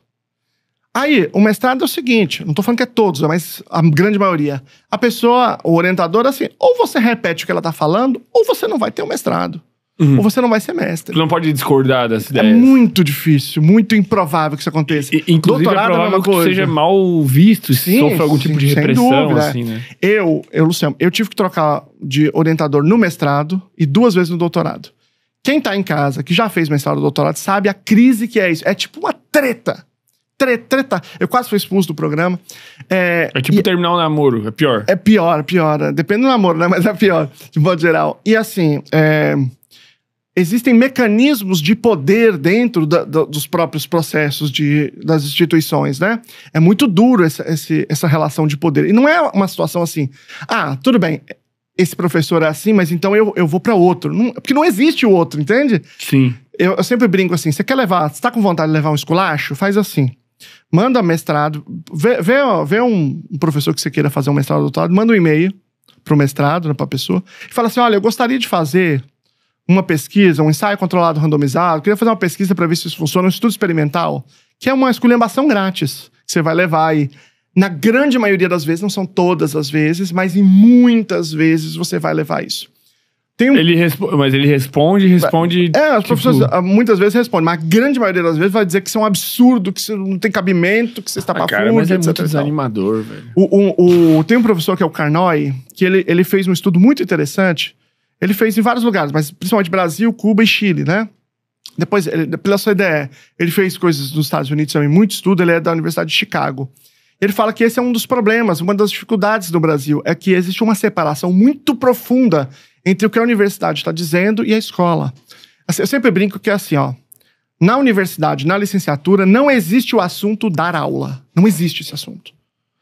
Aí, o mestrado é o seguinte, não tô falando que é todos, mas a grande maioria. A pessoa, o orientador, assim, ou você repete o que ela tá falando, ou você não vai ter o mestrado. Ou você não vai ser mestre. Tu não pode discordar dessa ideia. É muito difícil, muito improvável que isso aconteça. Inclusive, doutorado é provável que seja mal visto, se sofre algum tipo de repressão, assim, né? Luciano, eu tive que trocar de orientador no mestrado e 2 vezes no doutorado. Quem tá em casa, que já fez mestrado ou doutorado, sabe a crise que é isso. É tipo uma treta. Treta. Eu quase fui expulso do programa. É tipo terminar um namoro, é pior. É pior. Depende do namoro, né? Mas é pior, de modo geral. E assim, existem mecanismos de poder dentro dos próprios processos das instituições, né? É muito duro essa relação de poder. E não é uma situação assim, tudo bem, esse professor é assim, mas então eu vou para outro. Porque não existe o outro, entende? Sim. Eu sempre brinco assim, você tá com vontade de levar um esculacho? Faz assim. Manda mestrado, vê um professor que você queira fazer um mestrado ou doutorado, manda um e-mail pro mestrado, né, pra pessoa, e fala assim: olha, eu gostaria de fazer uma pesquisa, um ensaio controlado randomizado, queria fazer uma pesquisa para ver se isso funciona, um estudo experimental, que é uma esculhambação grátis, que você vai levar aí. Na grande maioria das vezes, não são todas as vezes, mas em muitas vezes você vai levar isso. Mas ele responde... Os professores muitas vezes respondem, mas a grande maioria das vezes vai dizer que isso é um absurdo, que isso não tem cabimento, que você está cara, mas é muito desanimador, velho. Tem um professor que é o Carnoy, que ele fez um estudo muito interessante. Ele fez em vários lugares, mas principalmente Brasil, Cuba e Chile, né? Depois, pela sua ideia, ele fez coisas nos Estados Unidos também, muito estudo, ele é da Universidade de Chicago. Ele fala que esse é um dos problemas, uma das dificuldades do Brasil, é que existe uma separação muito profunda entre o que a universidade está dizendo e a escola. Eu sempre brinco que é assim, ó, na universidade, na licenciatura, não existe o assunto dar aula. Não existe esse assunto.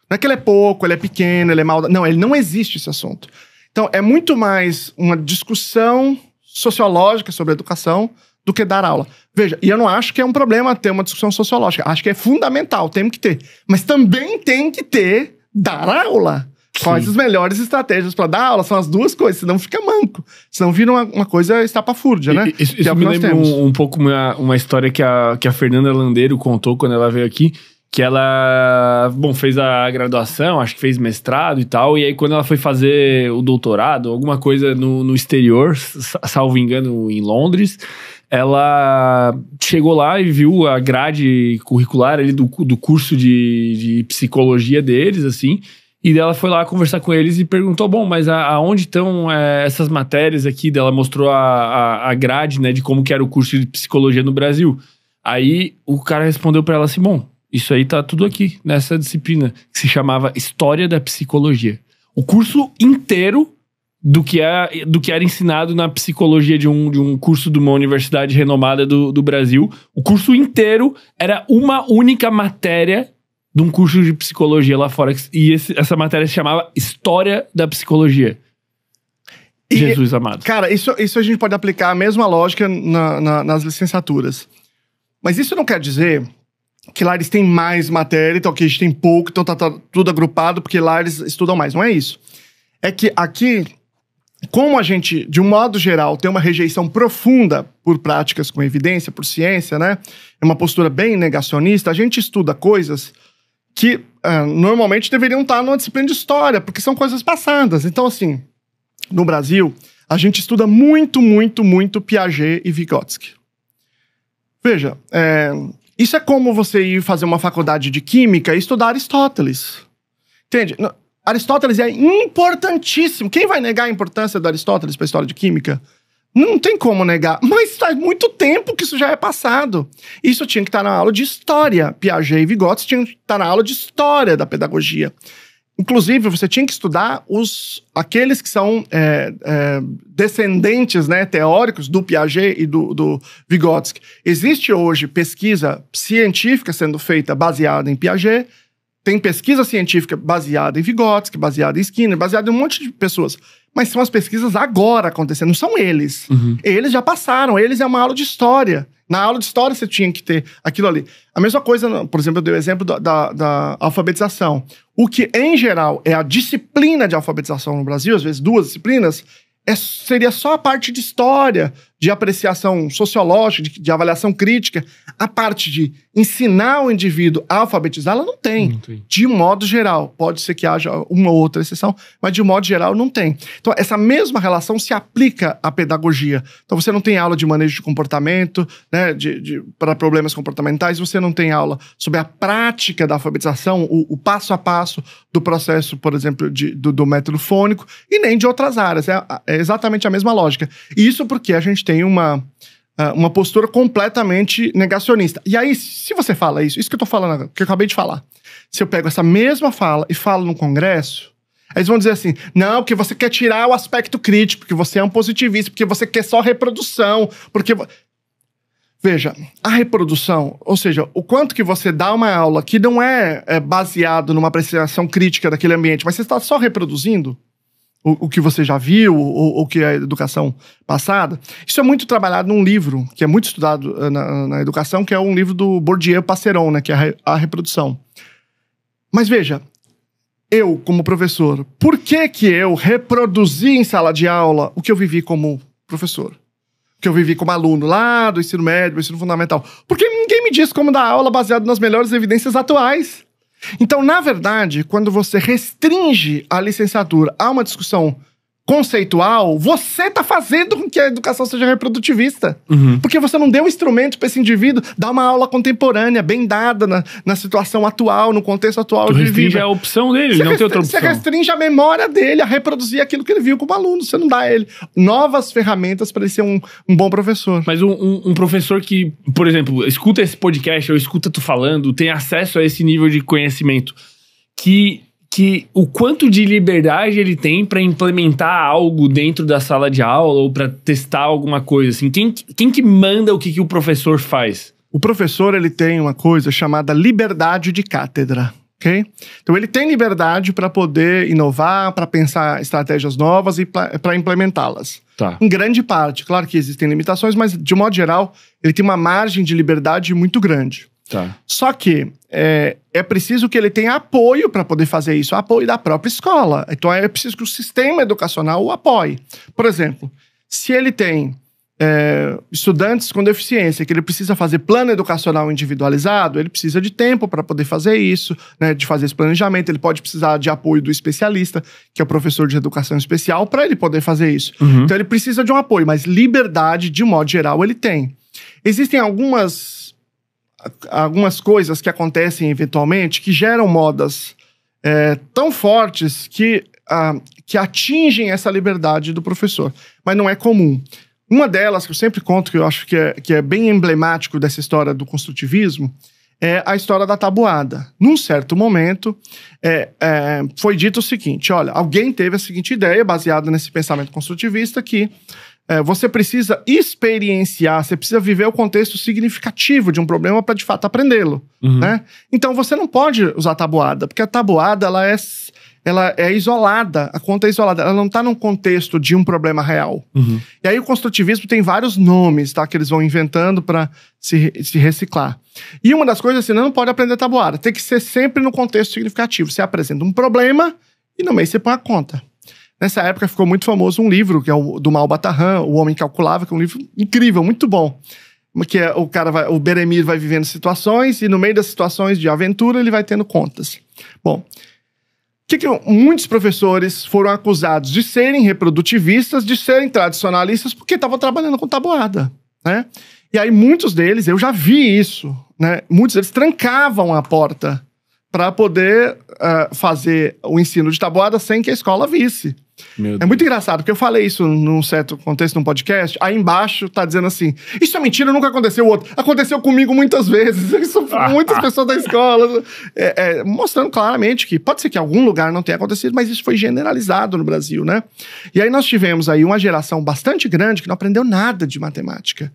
Não é que ele é pouco, ele é pequeno, ele é mal... Não, ele não existe esse assunto. Então, é muito mais uma discussão sociológica sobre educação do que dar aula. Veja, e eu não acho que é um problema ter uma discussão sociológica. Acho que é fundamental, tem que ter. Mas também tem que ter dar aula. Sim. Quais as melhores estratégias para dar aula? São as duas coisas, senão fica manco. Senão vira uma coisa estapafúrdia, né? Isso me lembra um pouco uma história que a Fernanda Landeiro contou quando ela veio aqui, que ela, fez a graduação, acho que fez mestrado e tal, e aí quando ela foi fazer o doutorado, alguma coisa no exterior, salvo engano, em Londres, ela chegou lá e viu a grade curricular ali do curso de psicologia deles, assim, e ela foi lá conversar com eles e perguntou, mas aonde estão essas matérias aqui? Ela mostrou a grade, né, de como que era o curso de psicologia no Brasil. Aí o cara respondeu pra ela assim, isso aí tá tudo aqui, nessa disciplina, que se chamava História da Psicologia. O curso inteiro do que era ensinado na psicologia de um curso de uma universidade renomada do Brasil, o curso inteiro era uma única matéria de um curso de psicologia lá fora. E essa matéria se chamava História da Psicologia. Jesus amado. Cara, isso a gente pode aplicar a mesma lógica nas licenciaturas. Mas isso não quer dizer que lá eles têm mais matéria, então aqui a gente tem pouco, então tá tudo agrupado, porque lá eles estudam mais. Não é isso. É que aqui, como a gente, de um modo geral, tem uma rejeição profunda por práticas com evidência, por ciência, né? É uma postura bem negacionista, a gente estuda coisas que normalmente deveriam estar numa disciplina de história, porque são coisas passadas. Então, assim, no Brasil, a gente estuda muito, muito, muito Piaget e Vygotsky. Veja, isso é como você ir fazer uma faculdade de química e estudar Aristóteles. Entende? Aristóteles é importantíssimo. Quem vai negar a importância do Aristóteles para a história de química? Não tem como negar. Mas faz muito tempo que isso já é passado. Isso tinha que estar na aula de história. Piaget e Vygotsky tinham que estar na aula de história da pedagogia. Inclusive, você tinha que estudar aqueles que são descendentes, né, teóricos do Piaget e do Vygotsky. Existe hoje pesquisa científica sendo feita baseada em Piaget, tem pesquisa científica baseada em Vygotsky, baseada em Skinner, baseada em um monte de pessoas. Mas são as pesquisas agora acontecendo, não são eles. Uhum. Eles já passaram, eles é uma aula de história. Na aula de história você tinha que ter aquilo ali. A mesma coisa, por exemplo, eu dei o exemplo da alfabetização. O que, em geral, é a disciplina de alfabetização no Brasil, às vezes 2 disciplinas, seria só a parte de história, de apreciação sociológica, de avaliação crítica. A parte de ensinar o indivíduo a alfabetizar, ela não tem. De um modo geral. Pode ser que haja uma ou outra exceção, mas de um modo geral não tem. Então, essa mesma relação se aplica à pedagogia. Então, você não tem aula de manejo de comportamento, né, para problemas comportamentais, você não tem aula sobre a prática da alfabetização, o passo a passo do processo, por exemplo, do método fônico, e nem de outras áreas. É exatamente a mesma lógica. E isso porque a gente tem uma postura completamente negacionista. E aí, se você fala isso que eu tô falando, que eu acabei de falar, se eu pego essa mesma fala e falo no Congresso, aí eles vão dizer assim, não, porque você quer tirar o aspecto crítico, porque você é um positivista, porque você quer só reprodução, porque... Veja, a reprodução, ou seja, o quanto que você dá uma aula que não é baseado numa apreciação crítica daquele ambiente, mas você está só reproduzindo o que você já viu, ou que é a educação passada. Isso é muito trabalhado num livro, que é muito estudado na educação, que é um livro do Bourdieu Passeron, né, que é a reprodução. Mas veja, eu, como professor, por que eu reproduzi em sala de aula o que eu vivi como professor? O que eu vivi como aluno lá do ensino médio, do ensino fundamental? Porque ninguém me diz como dar aula baseado nas melhores evidências atuais. Então, na verdade, quando você restringe a licenciatura a uma discussão conceitual, você tá fazendo com que a educação seja reprodutivista. Porque você não deu um instrumento para esse indivíduo dar uma aula contemporânea, bem dada na situação atual, no contexto atual de vida. Você restringe a opção dele, não tem outra opção. Você restringe a memória dele a reproduzir aquilo que ele viu como aluno. Você não dá a ele novas ferramentas para ele ser um bom professor. Mas um professor que, por exemplo, escuta esse podcast ou escuta tu falando, tem acesso a esse nível de conhecimento, que o quanto de liberdade ele tem para implementar algo dentro da sala de aula ou para testar alguma coisa, assim. Quem que manda o que o professor faz? O professor, ele tem uma coisa chamada liberdade de cátedra, ok? Então, ele tem liberdade para poder inovar, para pensar estratégias novas e para implementá-las. Tá. Em grande parte. Claro que existem limitações, mas, de modo geral, ele tem uma margem de liberdade muito grande. Tá. Só que é preciso que ele tenha apoio para poder fazer isso, apoio da própria escola. Então é preciso que o sistema educacional o apoie. Por exemplo, se ele tem estudantes com deficiência, que ele precisa fazer plano educacional individualizado, ele precisa de tempo para poder fazer isso, né, de fazer esse planejamento. Ele pode precisar de apoio do especialista, que é o professor de educação especial, para ele poder fazer isso. Então ele precisa de um apoio, mas liberdade, de modo geral, ele tem. Existem algumas coisas que acontecem eventualmente que geram modas tão fortes que atingem essa liberdade do professor, mas não é comum. Uma delas, que eu sempre conto, que eu acho que é bem emblemático dessa história do construtivismo, é a história da tabuada. Num certo momento, foi dito o seguinte: olha, alguém teve a seguinte ideia, baseada nesse pensamento construtivista, que você precisa experienciar, você precisa viver o contexto significativo de um problema para de fato aprendê-lo, né? Então você não pode usar tabuada, porque a tabuada ela é isolada, a conta é isolada, ela não está num contexto de um problema real. E aí o construtivismo tem vários nomes, tá, que eles vão inventando para se reciclar. E uma das coisas, assim, não pode aprender tabuada, tem que ser sempre no contexto significativo. Você apresenta um problema e no meio você põe a conta. Nessa época ficou muito famoso um livro, que é o do Mal Batarran, O Homem Calculável, que é um livro incrível, muito bom. Que o Beremir vai vivendo situações e no meio das situações de aventura ele vai tendo contas. Bom, muitos professores foram acusados de serem reprodutivistas, de serem tradicionalistas, porque estavam trabalhando com tabuada, né? E aí muitos deles, eu já vi isso, né? Muitos deles trancavam a porta para poder fazer o ensino de tabuada sem que a escola visse. É muito engraçado, porque eu falei isso num certo contexto, num podcast, aí embaixo tá dizendo assim: isso é mentira, nunca aconteceu o outro. Aconteceu comigo muitas vezes, isso muitas pessoas da escola, mostrando claramente que pode ser que em algum lugar não tenha acontecido, mas isso foi generalizado no Brasil, né? E aí nós tivemos aí uma geração bastante grande que não aprendeu nada de matemática.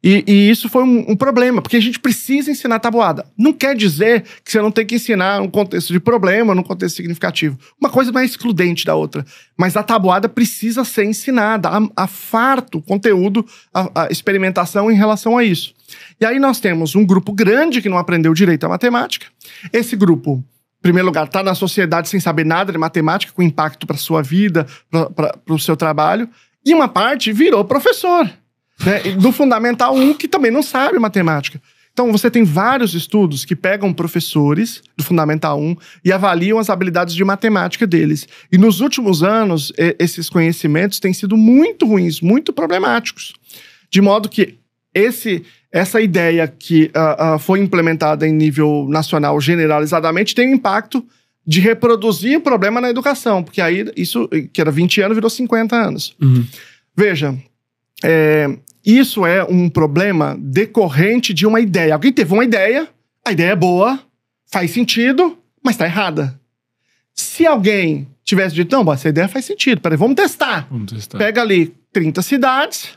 E isso foi um problema, porque a gente precisa ensinar tabuada. Não quer dizer que você não tem que ensinar num contexto de problema, num contexto significativo. Uma coisa não é excludente da outra. Mas a tabuada precisa ser ensinada. Há farto conteúdo, a experimentação em relação a isso. E aí nós temos um grupo grande que não aprendeu direito à matemática. Esse grupo, em primeiro lugar, está na sociedade sem saber nada de matemática, com impacto para a sua vida, para o seu trabalho. E uma parte virou professor, né, do Fundamental 1, que também não sabe matemática. Então, você tem vários estudos que pegam professores do Fundamental 1 e avaliam as habilidades de matemática deles. E nos últimos anos, esses conhecimentos têm sido muito ruins, muito problemáticos. De modo que essa ideia que foi implementada em nível nacional generalizadamente tem um impacto de reproduzir o problema na educação. Porque aí, isso que era 20 anos, virou 50 anos. Veja, isso é um problema decorrente de uma ideia. Alguém teve uma ideia, a ideia é boa, faz sentido, mas está errada. Se alguém tivesse dito, não, essa ideia faz sentido, peraí, vamos testar. Pega ali 30 cidades,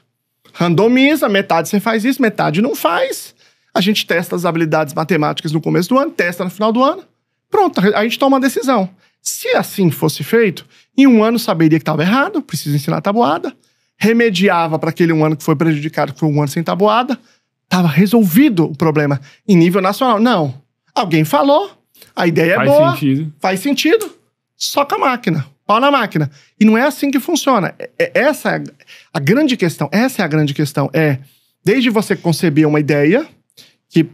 randomiza, metade você faz isso, metade não faz. A gente testa as habilidades matemáticas no começo do ano, testa no final do ano, pronto, a gente toma uma decisão. Se assim fosse feito, em um ano saberia que estava errado, precisa ensinar tabuada, remediava para aquele um ano que foi prejudicado, que foi um ano sem tabuada, estava resolvido o problema em nível nacional. Não. Alguém falou, a ideia é boa, faz sentido, soca a máquina, pau na máquina. E não é assim que funciona. Essa é a grande questão. Essa é a grande questão. Desde você conceber uma ideia, que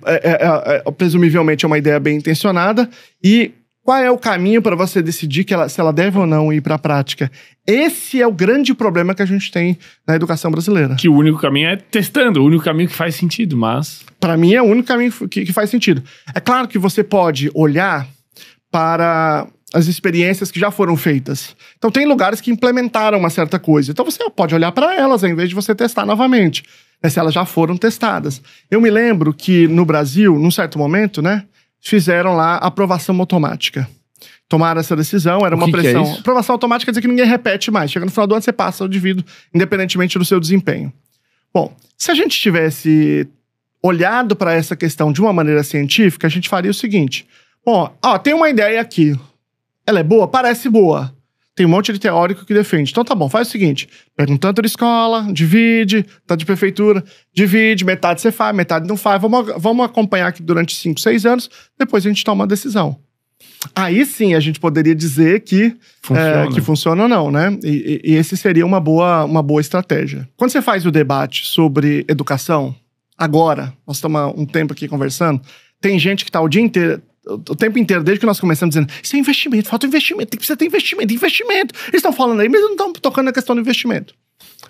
presumivelmente é uma ideia bem intencionada, e Qual é o caminho para você decidir se ela deve ou não ir para a prática? Esse é o grande problema que a gente tem na educação brasileira. Que o único caminho é testando, o único caminho que faz sentido, mas... Para mim é o único caminho que faz sentido. É claro que você pode olhar para as experiências que já foram feitas. Então tem lugares que implementaram uma certa coisa. Então você pode olhar para elas, ao invés de você testar novamente, se elas já foram testadas. Eu me lembro que no Brasil, num certo momento, né, fizeram lá aprovação automática. Tomaram essa decisão, era uma pressão. Que é isso? Aprovação automática quer dizer que ninguém repete mais. Chega no final do ano, você passa o indivíduo, independentemente do seu desempenho. Bom, se a gente tivesse olhado para essa questão de uma maneira científica, a gente faria o seguinte. Bom, tem uma ideia aqui. Ela é boa? Parece boa. Tem um monte de teórico que defende. Então tá bom, faz o seguinte. Pega um tanto de escola, divide, tanto de prefeitura, divide, metade você faz, metade não faz. Vamos acompanhar aqui durante 5, 6 anos, depois a gente toma uma decisão. Aí sim a gente poderia dizer que funciona ou não, né? E esse seria uma boa estratégia. Quando você faz o debate sobre educação, agora, nós estamos há um tempo aqui conversando, tem gente que está o tempo inteiro, desde que nós começamos dizendo, isso é investimento, falta investimento, precisa ter investimento. Eles estão falando aí, mas não estão tocando na questão do investimento.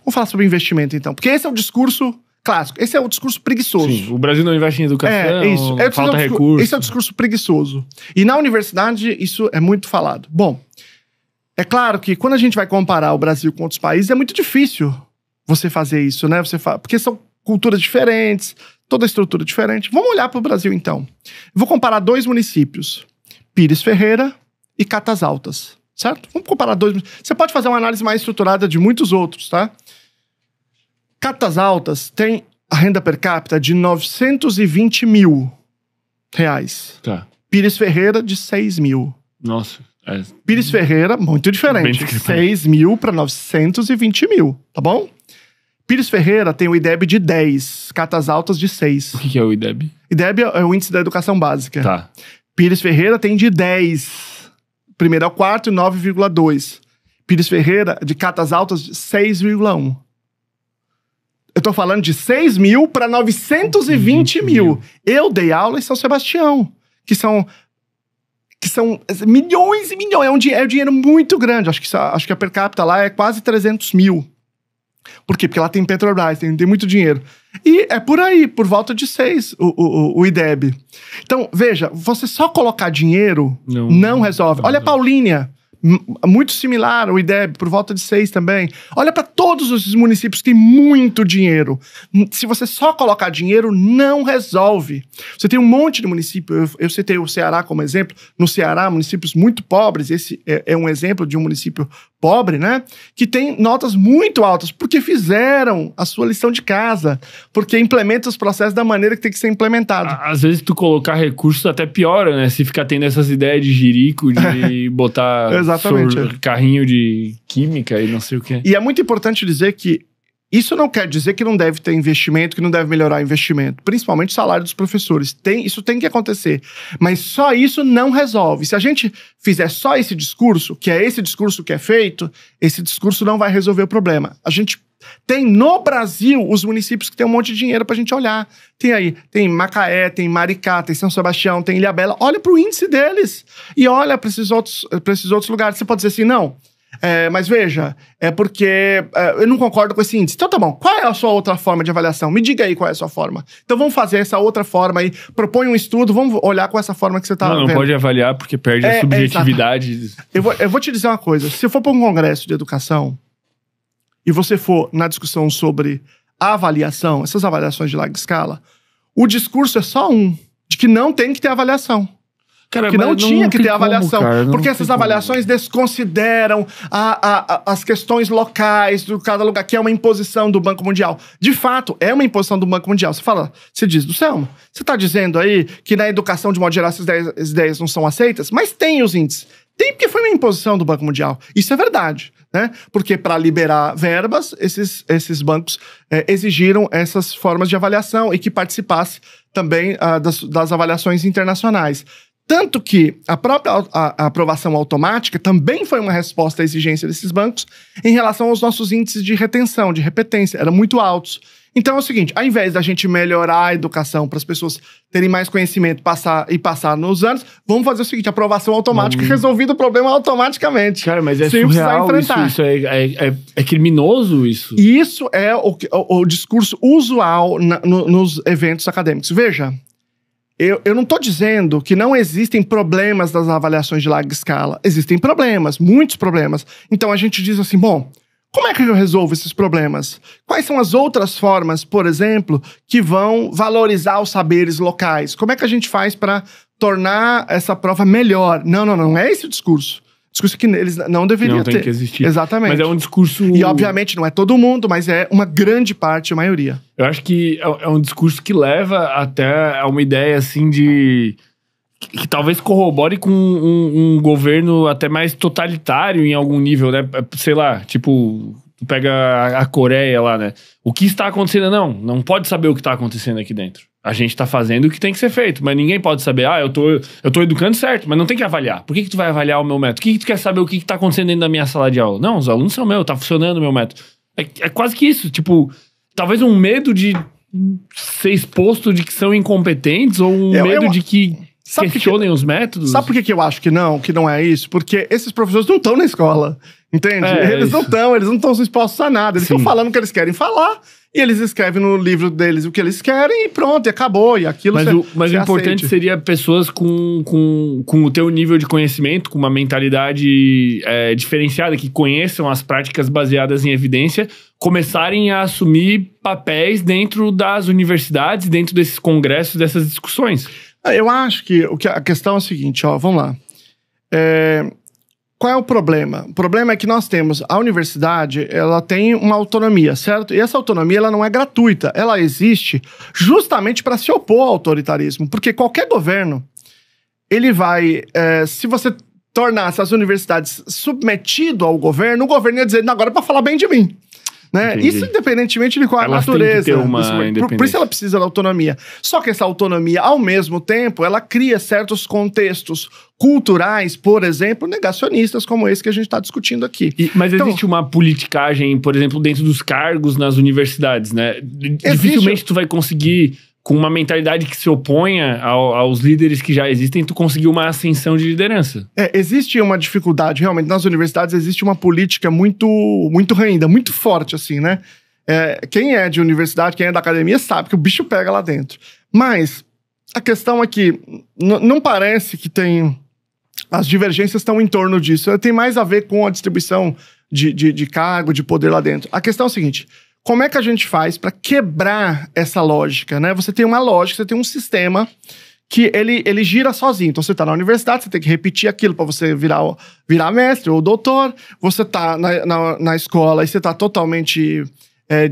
Vamos falar sobre investimento então, porque esse é o discurso clássico, esse é o discurso preguiçoso. Sim, o Brasil não investe em educação, falta recurso. Esse é o discurso preguiçoso. E na universidade isso é muito falado. Bom, é claro que quando a gente vai comparar o Brasil com outros países, é muito difícil você fazer isso, né? Porque são culturas diferentes, toda a estrutura diferente. Vamos olhar para o Brasil, então. Vou comparar 2 municípios, Pires Ferreira e Catas Altas, certo? Vamos comparar 2. Você pode fazer uma análise mais estruturada de muitos outros, tá? Catas Altas tem a renda per capita de R$920 mil. Tá. Pires Ferreira, de 6 mil. Nossa. Pires Ferreira, muito diferente. 6 mil para 920 mil, tá bom? Pires Ferreira tem o IDEB de 10, Catas Altas de 6. O que é o IDEB? IDEB é o Índice da Educação Básica. Tá. Pires Ferreira tem de 10, primeiro ao quarto, 9,2. Pires Ferreira, de Catas Altas, de 6,1. Eu tô falando de 6 mil para 920 mil. Eu dei aula em São Sebastião, que são milhões e milhões. É um dinheiro muito grande. Acho que a per capita lá é quase 300 mil. Por quê? Porque lá tem Petrobras, tem muito dinheiro. E é por aí, por volta de 6, o IDEB. Então, veja, você só colocar dinheiro não resolve. Olha a Paulínia, muito similar ao IDEB, por volta de 6 também. Olha para todos os municípios que têm muito dinheiro. Se você só colocar dinheiro, não resolve. Você tem um monte de municípios, eu citei o Ceará como exemplo. No Ceará, municípios muito pobres, esse é um exemplo de um município pobre, né? Que tem notas muito altas, porque fizeram a sua lição de casa, porque implementa os processos da maneira que tem que ser implementado. Às vezes tu colocar recursos até piora, né? Se ficar tendo essas ideias de jirico, de botar carrinho de química e não sei o quê. E é muito importante dizer que isso não quer dizer que não deve ter investimento, que não deve melhorar o investimento. Principalmente o salário dos professores. Isso tem que acontecer. Mas só isso não resolve. Se a gente fizer só esse discurso, que é esse discurso que é feito, esse discurso não vai resolver o problema. A gente tem no Brasil os municípios que tem um monte de dinheiro pra gente olhar. Tem Macaé, tem Maricá, tem São Sebastião, tem Ilhabela. Olha pro índice deles e olha pra esses outros lugares. Você pode dizer assim, não... mas veja, é porque eu não concordo com esse índice. Então tá bom, qual é a sua outra forma de avaliação? Me diga aí qual é a sua forma. Então vamos fazer essa outra forma aí, propõe um estudo, vamos olhar com essa forma que você tá vendo. Não pode avaliar porque perde a subjetividade. Eu vou te dizer uma coisa, se eu for para um congresso de educação e você for na discussão sobre a avaliação, essas avaliações de larga escala, o discurso é só de que não tem que ter avaliação. Cara, que não tinha que ter avaliação. Cara, porque essas avaliações desconsideram as questões locais de cada lugar, que é uma imposição do Banco Mundial. De fato, é uma imposição do Banco Mundial. Você diz, Selma, você está dizendo aí que na educação, de modo geral, essas ideias não são aceitas? Mas tem os índices. Tem porque foi uma imposição do Banco Mundial. Isso é verdade, né? Porque para liberar verbas, esses bancos exigiram essas formas de avaliação e que participasse também das avaliações internacionais. Tanto que a própria a aprovação automática também foi uma resposta à exigência desses bancos em relação aos nossos índices de retenção, de repetência, eram muito altos. Então é o seguinte, ao invés da gente melhorar a educação para as pessoas terem mais conhecimento passar nos anos, vamos fazer o seguinte, aprovação automática, resolvido o problema automaticamente. Cara, mas é surreal isso é criminoso isso. E isso é o discurso usual nos eventos acadêmicos. Veja, eu não estou dizendo que não existem problemas das avaliações de larga escala. Existem problemas, muitos problemas. Então a gente diz assim, bom, como é que eu resolvo esses problemas? Quais são as outras formas, por exemplo, que vão valorizar os saberes locais? Como é que a gente faz para tornar essa prova melhor? Não é esse o discurso. Discurso que eles não deveriam ter. Não tem que existir. Exatamente. Mas é um discurso... E, obviamente, não é todo mundo, mas é uma grande parte, a maioria. Eu acho que é um discurso que leva até a uma ideia, assim, de... que talvez corrobore com um governo até mais totalitário em algum nível, né? Sei lá, tipo... Tu pega a Coreia lá, né? O que está acontecendo? Não pode saber o que está acontecendo aqui dentro. A gente tá fazendo o que tem que ser feito, mas ninguém pode saber, eu tô educando certo, mas não tem que avaliar. Por que tu vai avaliar o meu método? Por que tu quer saber o que tá acontecendo dentro da minha sala de aula? Não, os alunos são meus, tá funcionando o meu método. É quase que isso, tipo, talvez um medo de ser exposto de que são incompetentes, ou um medo de que questionem os métodos. Sabe por que eu acho que não é isso? Porque esses professores não estão na escola, entende? Eles não estão expostos a nada, eles estão falando o que eles querem falar, e eles escrevem no livro deles o que eles querem e pronto, e acabou, e aquilo Mas o importante seria pessoas com o teu nível de conhecimento, com uma mentalidade diferenciada, que conheçam as práticas baseadas em evidência, começarem a assumir papéis dentro das universidades, dentro desses congressos, dessas discussões. Eu acho que a questão é a seguinte, vamos lá. Qual é o problema? O problema é que nós temos a universidade, ela tem uma autonomia, certo? E essa autonomia, ela não é gratuita. Ela existe justamente para se opor ao autoritarismo. Porque qualquer governo, ele vai... se você tornasse as universidades submetido ao governo, o governo ia dizer, não, agora é para falar bem de mim. Né? Isso independentemente de qual é a natureza. Tem que ter uma independência. Por isso ela precisa da autonomia. Só que essa autonomia, ao mesmo tempo, ela cria certos contextos culturais, por exemplo, negacionistas, como esse que a gente está discutindo aqui. Mas existe uma politicagem, por exemplo, dentro dos cargos nas universidades, né? Dificilmente tu vai conseguir, com uma mentalidade que se oponha aos líderes que já existem, tu conseguir uma ascensão de liderança. Existe uma dificuldade, realmente, nas universidades existe uma política muito ainda, muito forte, assim, né? Quem é de universidade, quem é da academia, sabe que o bicho pega lá dentro. Mas a questão é que não parece que tem... As divergências estão em torno disso. Tem mais a ver com a distribuição de cargo, de poder lá dentro. A questão é a seguinte... Como é que a gente faz para quebrar essa lógica, né? Você tem uma lógica, você tem um sistema que ele gira sozinho. Então, você está na universidade, você tem que repetir aquilo para você virar mestre ou doutor. Você está na escola e você está totalmente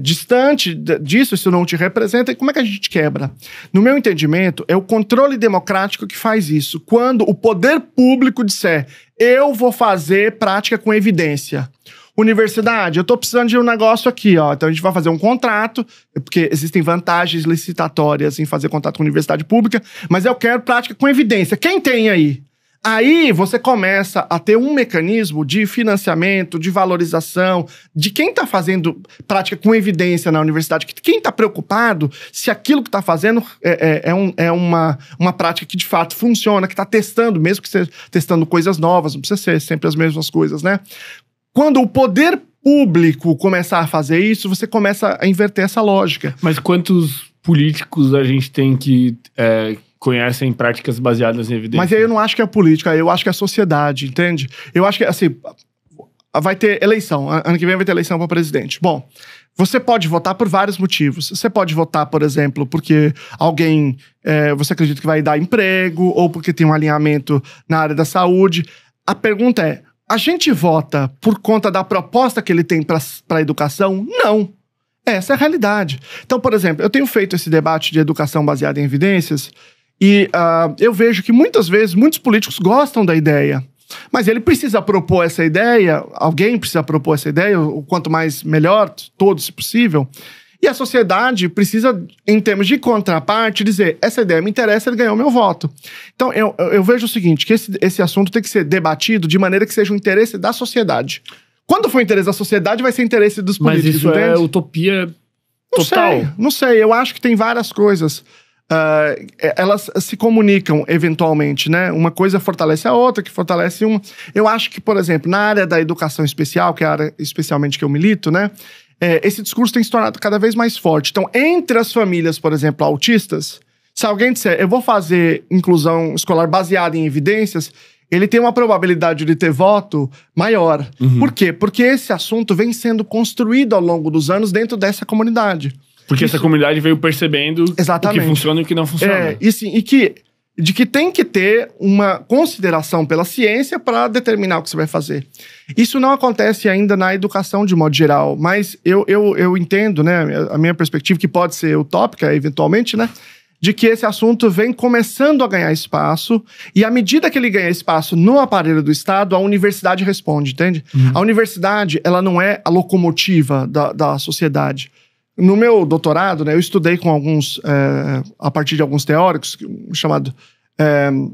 distante disso, isso não te representa. E como é que a gente quebra? No meu entendimento, é o controle democrático que faz isso. Quando o poder público disser, eu vou fazer prática com evidência. Universidade, eu tô precisando de um negócio aqui, então a gente vai fazer um contrato, porque existem vantagens licitatórias em fazer contrato com universidade pública, mas eu quero prática com evidência. Quem tem aí? Aí você começa a ter um mecanismo de financiamento, de valorização, de quem tá fazendo prática com evidência na universidade, quem tá preocupado se aquilo que tá fazendo é uma prática que de fato funciona, que tá testando, mesmo que seja testando coisas novas, não precisa ser sempre as mesmas coisas, né? Quando o poder público começar a fazer isso, você começa a inverter essa lógica. Mas quantos políticos a gente tem que conhecem práticas baseadas em evidência? Mas aí eu não acho que é a política, eu acho que é a sociedade, entende? Eu acho que, assim, vai ter eleição. Ano que vem vai ter eleição para presidente. Bom, você pode votar por vários motivos. Você pode votar, por exemplo, porque alguém, você acredita que vai dar emprego, ou porque tem um alinhamento na área da saúde. A pergunta é, a gente vota por conta da proposta que ele tem para a educação? Não. Essa é a realidade. Então, por exemplo, eu tenho feito esse debate de educação baseada em evidências e eu vejo que muitas vezes muitos políticos gostam da ideia, mas ele precisa propor essa ideia, alguém precisa propor essa ideia, o quanto mais melhor, todos se possível. E a sociedade precisa, em termos de contraparte, dizer, essa ideia me interessa, ele ganhou meu voto. Então, eu vejo o seguinte, que esse assunto tem que ser debatido de maneira que seja o interesse da sociedade. Quando for interesse da sociedade, vai ser interesse dos políticos, mas isso entende? é utopia total. Não sei, eu acho que tem várias coisas. Elas se comunicam eventualmente, né? Uma coisa fortalece a outra, que fortalece uma. Eu acho que, por exemplo, na área da educação especial, que é a área especialmente que eu milito, né? Esse discurso tem se tornado cada vez mais forte. Então, entre as famílias, por exemplo, autistas, se alguém disser, eu vou fazer inclusão escolar baseada em evidências, ele tem uma probabilidade de ter voto maior. Por quê? Porque esse assunto vem sendo construído ao longo dos anos dentro dessa comunidade. Porque essa comunidade veio percebendo Exatamente. o que funciona e o que não funciona. De que tem que ter uma consideração pela ciência para determinar o que você vai fazer. Isso não acontece ainda na educação de modo geral, mas eu entendo, né, a minha perspectiva, que pode ser utópica eventualmente, né, de que esse assunto vem começando a ganhar espaço, e à medida que ele ganha espaço no aparelho do Estado, a universidade responde, entende? A universidade, ela não é a locomotiva da sociedade. No meu doutorado, né, eu estudei com alguns, a partir de alguns teóricos, chamado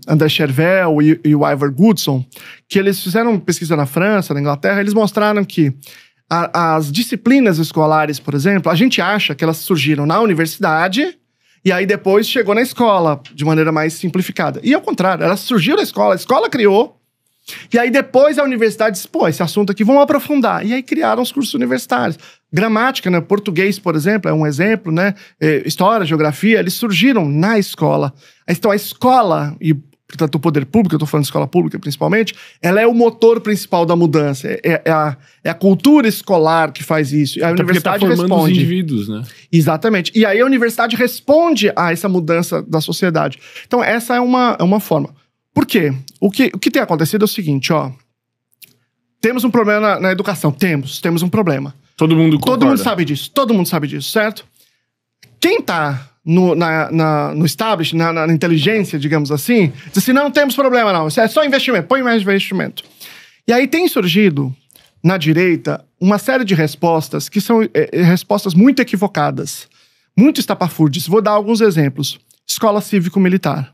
André Chervel e o Ivor Goodson, que eles fizeram pesquisa na França, na Inglaterra, eles mostraram que as disciplinas escolares, por exemplo, a gente acha que elas surgiram na universidade e aí depois chegou na escola, de maneira mais simplificada. E ao contrário, elas surgiram na escola, a escola criou, e aí depois a universidade disse, pô, esse assunto aqui, vamos aprofundar. E aí criaram os cursos universitários. Gramática, né? Português, por exemplo, é um exemplo, né? História, geografia, eles surgiram na escola. Então a escola, e portanto o poder público, eu tô falando de escola pública principalmente, ela é o motor principal da mudança. É a cultura escolar que faz isso. E a universidade tá formando responde. Os indivíduos, né? Exatamente. E aí a universidade responde a essa mudança da sociedade. Então essa é uma forma. Por quê? O que tem acontecido é o seguinte, ó. Temos um problema na educação. Temos um problema. Todo mundo concorda. Todo mundo sabe disso, certo? Quem tá no establishment, na inteligência, digamos assim, diz assim, não temos problema não, isso é só investimento, põe mais investimento. E aí tem surgido, na direita, uma série de respostas que são respostas muito equivocadas, muito estapafúrdias. Vou dar alguns exemplos. Escola cívico-militar.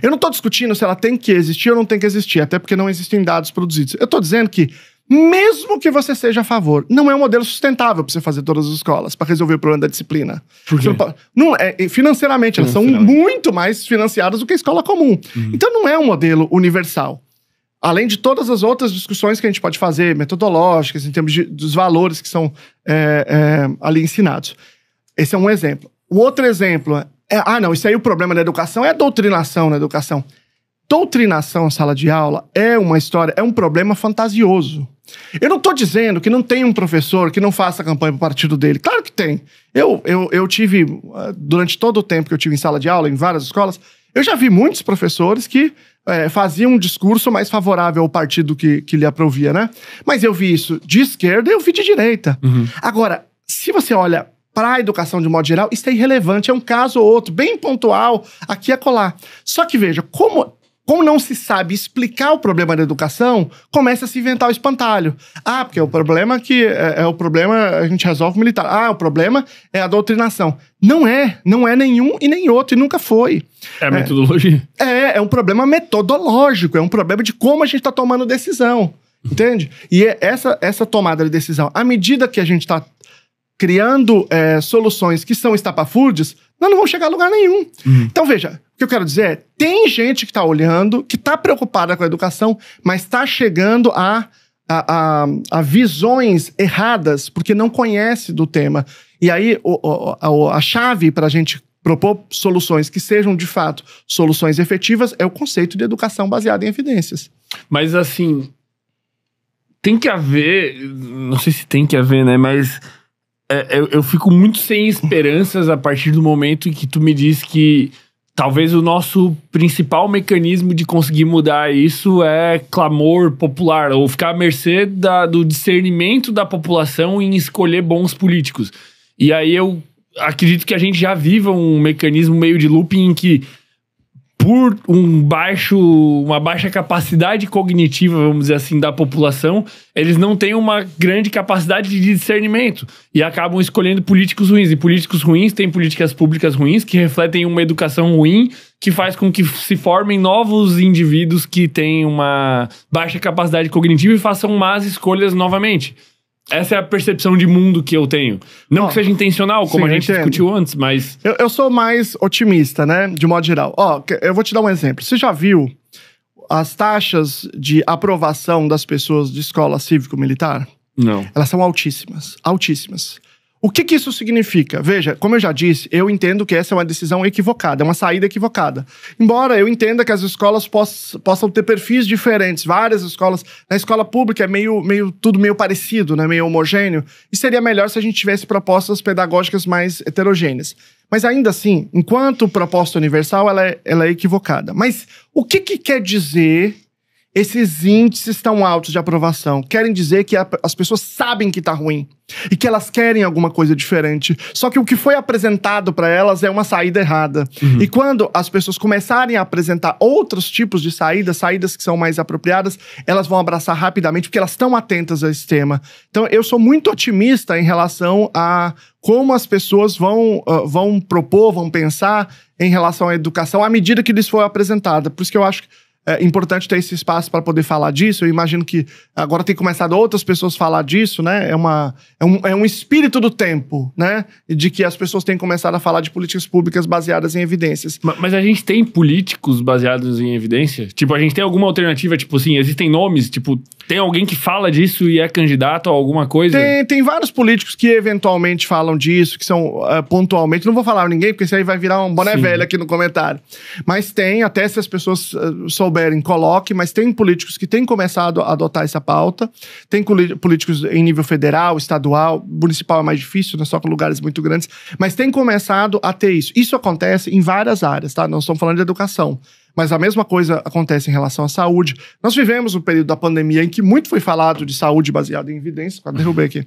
Eu não estou discutindo se ela tem que existir ou não tem que existir, até porque não existem dados produzidos. Eu estou dizendo que, mesmo que você seja a favor, não é um modelo sustentável para você fazer todas as escolas, para resolver o problema da disciplina. Por quê? Financeiramente, elas são muito mais financiadas do que a escola comum. Então não é um modelo universal. Além de todas as outras discussões que a gente pode fazer, metodológicas, em termos dos valores que são ali ensinados. Esse é um exemplo. O outro exemplo não, isso aí o problema da educação é a doutrinação na educação. Doutrinação em sala de aula é uma história, é um problema fantasioso. Eu não tô dizendo que não tem um professor que não faça campanha pro partido dele. Claro que tem. Eu tive, durante todo o tempo que eu tive em sala de aula, em várias escolas, eu já vi muitos professores que faziam um discurso mais favorável ao partido que lhe aprovia, né? Mas eu vi isso de esquerda e eu vi de direita. Agora, se você olha para a educação de modo geral, isso é irrelevante, é um caso ou outro, bem pontual, aqui e acolá. Só que veja, como não se sabe explicar o problema da educação, começa a se inventar o espantalho. Porque o problema o problema a gente resolve militar. O problema é a doutrinação. Não é nenhum e nem outro, e nunca foi. É a metodologia. É um problema metodológico, é um problema de como a gente está tomando decisão, entende? E essa tomada de decisão, à medida que a gente está criando soluções que são estapafúrdias, nós não vamos chegar a lugar nenhum. Então, veja, o que eu quero dizer é, tem gente que está olhando, que está preocupada com a educação, mas está chegando a visões erradas, porque não conhece do tema. E aí, a chave para a gente propor soluções que sejam, de fato, soluções efetivas, é o conceito de educação baseada em evidências. Mas, assim, tem que haver, não sei se tem que haver, né, mas eu fico muito sem esperanças a partir do momento em que tu me diz que talvez o nosso principal mecanismo de conseguir mudar isso é clamor popular, ou ficar à mercê do discernimento da população em escolher bons políticos. E aí eu acredito que a gente já viva um mecanismo meio de looping em que por uma baixa capacidade cognitiva, vamos dizer assim, da população, eles não têm uma grande capacidade de discernimento e acabam escolhendo políticos ruins. E políticos ruins têm políticas públicas ruins que refletem uma educação ruim que faz com que se formem novos indivíduos que têm uma baixa capacidade cognitiva e façam más escolhas novamente. Essa é a percepção de mundo que eu tenho. Não que seja intencional, como a gente discutiu antes, mas... Eu sou mais otimista, né? De modo geral. Eu vou te dar um exemplo. Você já viu as taxas de aprovação das pessoas de escola cívico-militar? Não. Elas são altíssimas. Altíssimas. O que isso significa? Veja, como eu já disse, eu entendo que essa é uma decisão equivocada, é uma saída equivocada. Embora eu entenda que as escolas possam ter perfis diferentes, várias escolas. Na escola pública é tudo meio parecido, né? Meio homogêneo. E seria melhor se a gente tivesse propostas pedagógicas mais heterogêneas. Mas ainda assim, enquanto proposta universal, ela é equivocada. Mas o que quer dizer... Esses índices tão altos de aprovação querem dizer que as pessoas sabem que tá ruim e que elas querem alguma coisa diferente. Só que o que foi apresentado para elas é uma saída errada. E quando as pessoas começarem a apresentar outros tipos de saídas que são mais apropriadas, elas vão abraçar rapidamente porque elas estão atentas a esse tema. Então eu sou muito otimista em relação a como as pessoas vão propor, vão pensar em relação à educação à medida que lhes for apresentada. Por isso que eu acho que é importante ter esse espaço para poder falar disso. Eu imagino que agora tem começado outras pessoas a falar disso, né? É um espírito do tempo, né? De que as pessoas têm começado a falar de políticas públicas baseadas em evidências. Mas a gente tem políticos baseados em evidência? Tipo, a gente tem alguma alternativa? Tipo assim, existem nomes? Tipo, tem alguém que fala disso e é candidato a alguma coisa? Tem vários políticos que eventualmente falam disso, que são pontualmente... Não vou falar ninguém, porque isso aí vai virar um boné velho aqui no comentário. Mas tem, até se as pessoas souberem, coloque, mas tem políticos que têm começado a adotar essa pauta, tem políticos em nível federal, estadual, municipal é mais difícil, né, só com lugares muito grandes, mas tem começado a ter isso. Isso acontece em várias áreas, tá? Nós estamos falando de educação, mas a mesma coisa acontece em relação à saúde. Nós vivemos um período da pandemia em que muito foi falado de saúde baseada em evidências, derrubei aqui,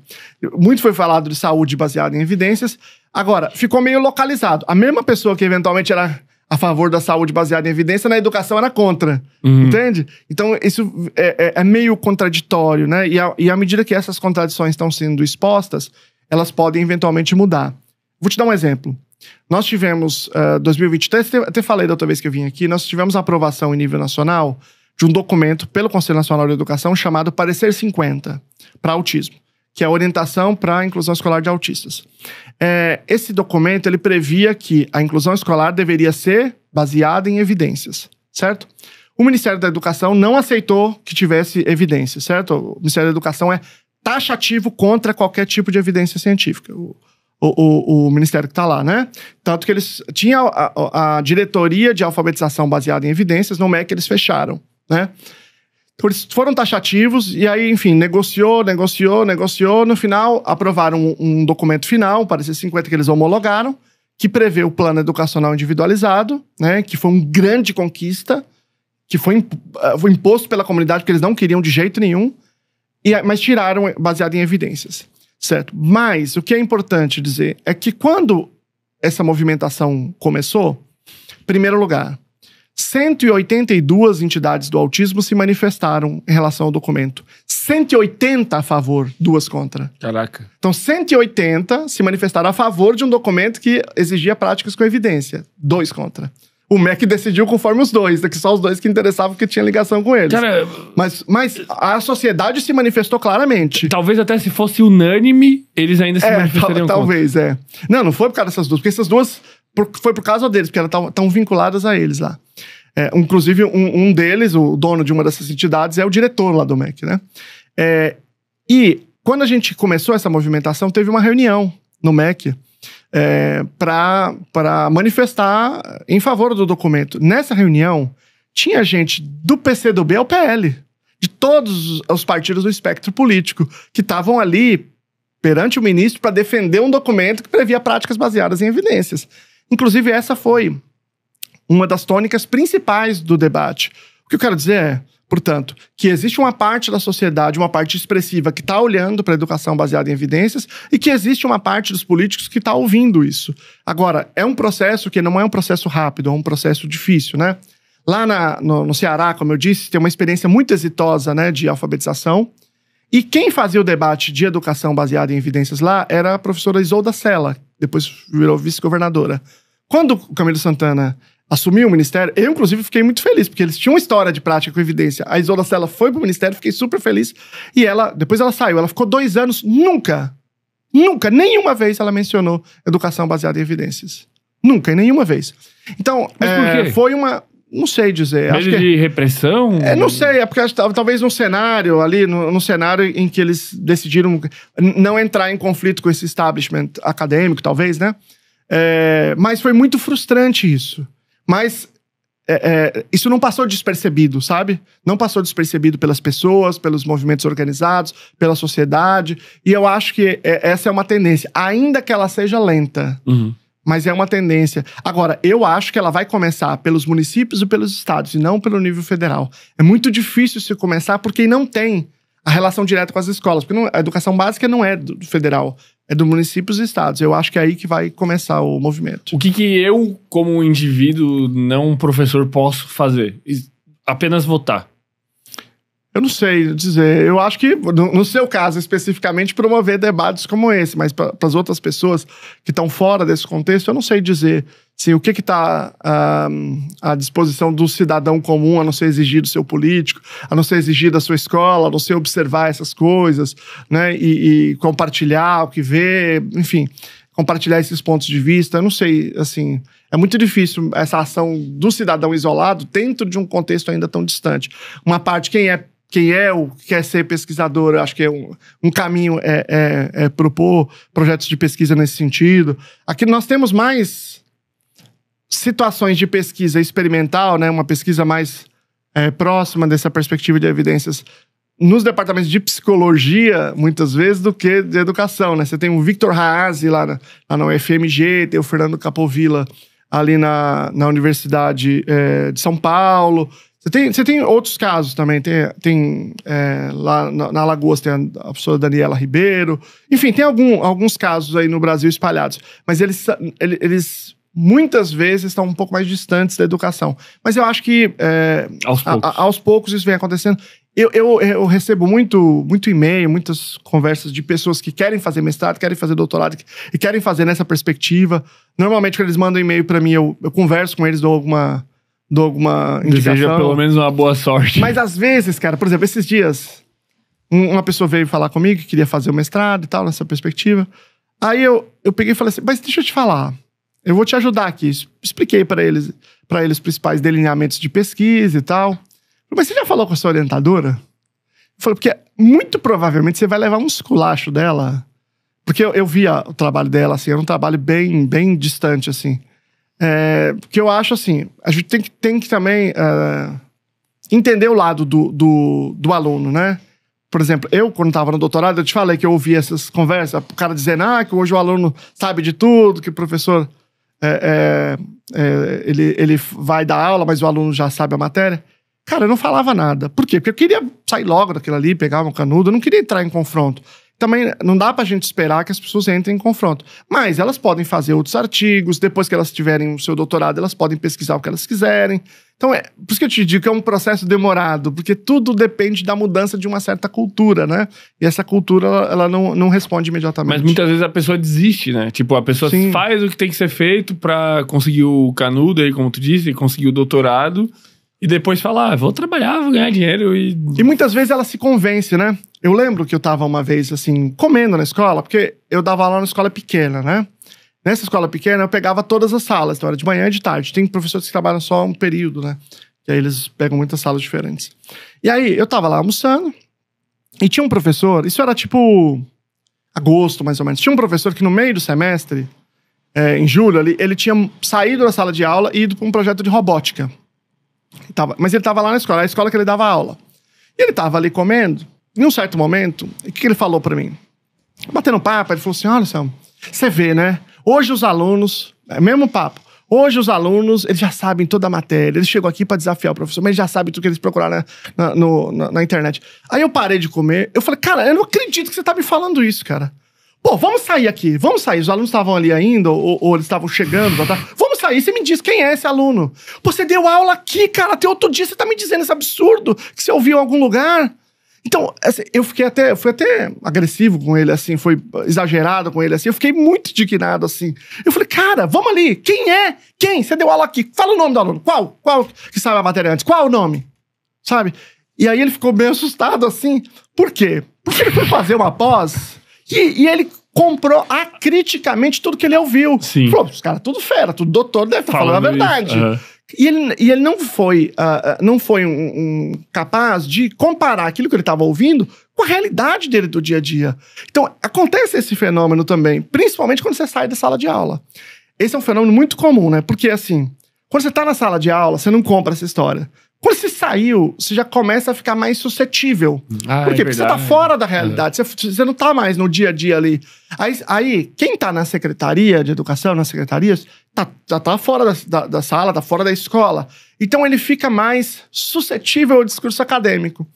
muito foi falado de saúde baseada em evidências, agora, ficou meio localizado. A mesma pessoa que eventualmente era a favor da saúde baseada em evidência, na educação era contra, entende? Então, isso é meio contraditório, né? E à medida que essas contradições estão sendo expostas, elas podem eventualmente mudar. Vou te dar um exemplo. Nós tivemos, 2023, até falei da outra vez que eu vim aqui, nós tivemos a aprovação em nível nacional de um documento pelo Conselho Nacional de Educação chamado Parecer 50 para autismo, que é a orientação para a inclusão escolar de autistas. Esse documento, ele previa que a inclusão escolar deveria ser baseada em evidências, certo? O Ministério da Educação não aceitou que tivesse evidência, certo? O Ministério da Educação é taxativo contra qualquer tipo de evidência científica. O Ministério que está lá, né? Tanto que eles tinham a diretoria de alfabetização baseada em evidências, no MEC eles fecharam, né? Eles foram taxativos e aí, enfim, negociou. No final, aprovaram um documento final, Parecer 50, que eles homologaram, que prevê o plano educacional individualizado, né? Que foi uma grande conquista, que foi imposto pela comunidade, porque eles não queriam de jeito nenhum, mas tiraram baseado em evidências, certo? Mas o que é importante dizer é que quando essa movimentação começou, em primeiro lugar, 182 entidades do autismo se manifestaram em relação ao documento. 180 a favor, 2 contra. Caraca. Então, 180 se manifestaram a favor de um documento que exigia práticas com evidência. 2 contra. O MEC decidiu conforme os dois, que só os dois que interessavam que tinha ligação com eles. Cara, mas a sociedade se manifestou claramente. Talvez até se fosse unânime, eles ainda se manifestariam talvez, contra. Não foi por causa dessas duas, porque essas duas foi por causa deles, porque elas estão vinculadas a eles lá. Inclusive, um deles, o dono de uma dessas entidades, é o diretor lá do MEC, né? E quando a gente começou essa movimentação, teve uma reunião no MEC para manifestar em favor do documento. Nessa reunião, tinha gente do PCdoB ao PL, de todos os partidos do espectro político, que estavam ali perante o ministro para defender um documento que previa práticas baseadas em evidências. Inclusive, essa foi uma das tônicas principais do debate. O que eu quero dizer é, portanto, que existe uma parte da sociedade, uma parte expressiva que está olhando para a educação baseada em evidências e que existe uma parte dos políticos que está ouvindo isso. Agora, é um processo que não é um processo rápido, é um processo difícil, né? Lá no Ceará, como eu disse, tem uma experiência muito exitosa, né, de alfabetização. E quem fazia o debate de educação baseada em evidências lá era a professora Isolda Sela, depois virou vice-governadora. Quando o Camilo Santana assumiu o ministério, eu, inclusive, fiquei muito feliz, porque eles tinham uma história de prática com evidência. A Isolda Sela foi pro ministério, fiquei super feliz. E depois ela saiu. Ela ficou 2 anos, nunca, nenhuma vez ela mencionou educação baseada em evidências. Nunca, nenhuma vez. Então, foi uma... Não sei dizer. Medo de repressão? Não sei, é porque talvez no cenário ali, no cenário em que eles decidiram não entrar em conflito com esse establishment acadêmico, talvez, né? Mas foi muito frustrante isso. Mas isso não passou despercebido, sabe? Não passou despercebido pelas pessoas, pelos movimentos organizados, pela sociedade. E eu acho que essa é uma tendência, ainda que ela seja lenta. Uhum. Mas é uma tendência. Agora, eu acho que ela vai começar pelos municípios e pelos estados, e não pelo nível federal. É muito difícil se começar porque não tem a relação direta com as escolas. Porque a educação básica não é do federal, é do municípios e estados. Eu acho que é aí que vai começar o movimento. O que eu, como um indivíduo, não um professor, posso fazer? Apenas votar. Eu não sei dizer. Eu acho que, no seu caso especificamente, promover debates como esse, mas para as outras pessoas que estão fora desse contexto, eu não sei dizer assim, o que está à disposição do cidadão comum, a não ser exigir do seu político, a não ser exigir da sua escola, a não ser observar essas coisas, né, e compartilhar o que vê, enfim, compartilhar esses pontos de vista. Eu não sei, assim, é muito difícil essa ação do cidadão isolado dentro de um contexto ainda tão distante. Uma parte, quem quer ser pesquisador, acho que um caminho é propor projetos de pesquisa nesse sentido. Aqui nós temos mais situações de pesquisa experimental, né, uma pesquisa mais próxima dessa perspectiva de evidências nos departamentos de psicologia, muitas vezes, do que de educação, né? Você tem o Victor Haase lá na UFMG, tem o Fernando Capovilla ali na Universidade de São Paulo. Você tem outros casos também, tem lá na Alagoas tem a professora Daniela Ribeiro, enfim, tem alguns casos aí no Brasil espalhados, mas eles muitas vezes estão um pouco mais distantes da educação. Mas eu acho que aos poucos isso vem acontecendo. Eu recebo muito e-mail, muitas conversas de pessoas que querem fazer mestrado, querem fazer doutorado e querem fazer nessa perspectiva. Normalmente, quando eles mandam e-mail para mim, eu converso com eles, dou alguma indicação. Deseja pelo menos uma boa sorte. Mas às vezes, cara, por exemplo, esses dias, uma pessoa veio falar comigo que queria fazer o mestrado e tal, nessa perspectiva. Aí eu peguei e falei assim, mas deixa eu te falar, eu vou te ajudar aqui. Expliquei para eles os principais delineamentos de pesquisa e tal. Mas você já falou com a sua orientadora? Eu falei, porque muito provavelmente você vai levar um esculacho dela. Porque eu via o trabalho dela, assim, era um trabalho bem, bem distante, assim. Porque eu acho assim, a gente tem que também entender o lado do aluno, né? Por exemplo, eu, quando estava no doutorado, eu te falei que eu ouvia essas conversas, o cara dizendo que hoje o aluno sabe de tudo, que o professor ele vai dar aula, mas o aluno já sabe a matéria. Cara, eu não falava nada. Por quê? Porque eu queria sair logo daquilo ali, pegar um canudo, eu não queria entrar em confronto. Também não dá pra gente esperar que as pessoas entrem em confronto. Mas elas podem fazer outros artigos, depois que elas tiverem o seu doutorado, elas podem pesquisar o que elas quiserem. Então, por isso que eu te digo que é um processo demorado, porque tudo depende da mudança de uma certa cultura, né? E essa cultura, ela não responde imediatamente. Mas muitas vezes a pessoa desiste, né? Tipo, a pessoa faz o que tem que ser feito pra conseguir o canudo aí, como tu disse, conseguir o doutorado, e depois fala, vou trabalhar, vou ganhar dinheiro e muitas vezes ela se convence, né? Eu lembro que eu tava uma vez, assim, comendo na escola, porque eu dava aula na escola pequena, né? Nessa escola pequena, eu pegava todas as salas, então era de manhã e de tarde. Tem professores que trabalham só um período, né? E aí eles pegam muitas salas diferentes. E aí, eu tava lá almoçando, e tinha um professor, isso era tipo agosto, mais ou menos. Tinha um professor que no meio do semestre, em julho ali, ele tinha saído da sala de aula e ido pra um projeto de robótica. Mas ele tava lá na escola, era a escola que ele dava aula. E ele tava ali comendo. Em um certo momento, o que ele falou pra mim? Batendo papo, ele falou assim, olha, Sam, você vê, né? Hoje os alunos, mesmo papo, Hoje os alunos, eles já sabem toda a matéria, eles chegam aqui para desafiar o professor, mas eles já sabem tudo que eles procuraram na internet. Aí eu parei de comer, eu falei, cara, eu não acredito que você tá me falando isso, cara. Pô, vamos sair aqui, vamos sair. Os alunos estavam ali ainda, ou eles estavam chegando, vamos sair, você me diz quem é esse aluno. Pô, você deu aula aqui, cara, até outro dia você tá me dizendo esse absurdo que você ouviu em algum lugar. Então, assim, fui até agressivo com ele, assim, foi exagerado com ele, assim, eu fiquei muito indignado, assim. Eu falei, cara, vamos ali, quem é? Quem? Você deu aula aqui, fala o nome do aluno, qual que sabe a matéria antes, qual é o nome? Sabe? E aí ele ficou meio assustado, assim, por quê? Porque ele foi fazer uma pós e ele comprou acriticamente tudo que ele ouviu. Sim. Falou, os caras tudo fera, tudo doutor, deve estar falando a verdade. Isso. E ele não foi, capaz de comparar aquilo que ele estava ouvindo com a realidade dele do dia a dia. Então, acontece esse fenômeno também, principalmente quando você sai da sala de aula. Esse é um fenômeno muito comum, né? Porque, assim, quando você está na sala de aula, você não compra essa história. Quando você saiu, você já começa a ficar mais suscetível. Por quê? Porque você tá fora da realidade, você não tá mais no dia a dia ali. Aí quem tá na secretaria de educação, nas secretarias, tá fora da sala, tá fora da escola. Então ele fica mais suscetível ao discurso acadêmico.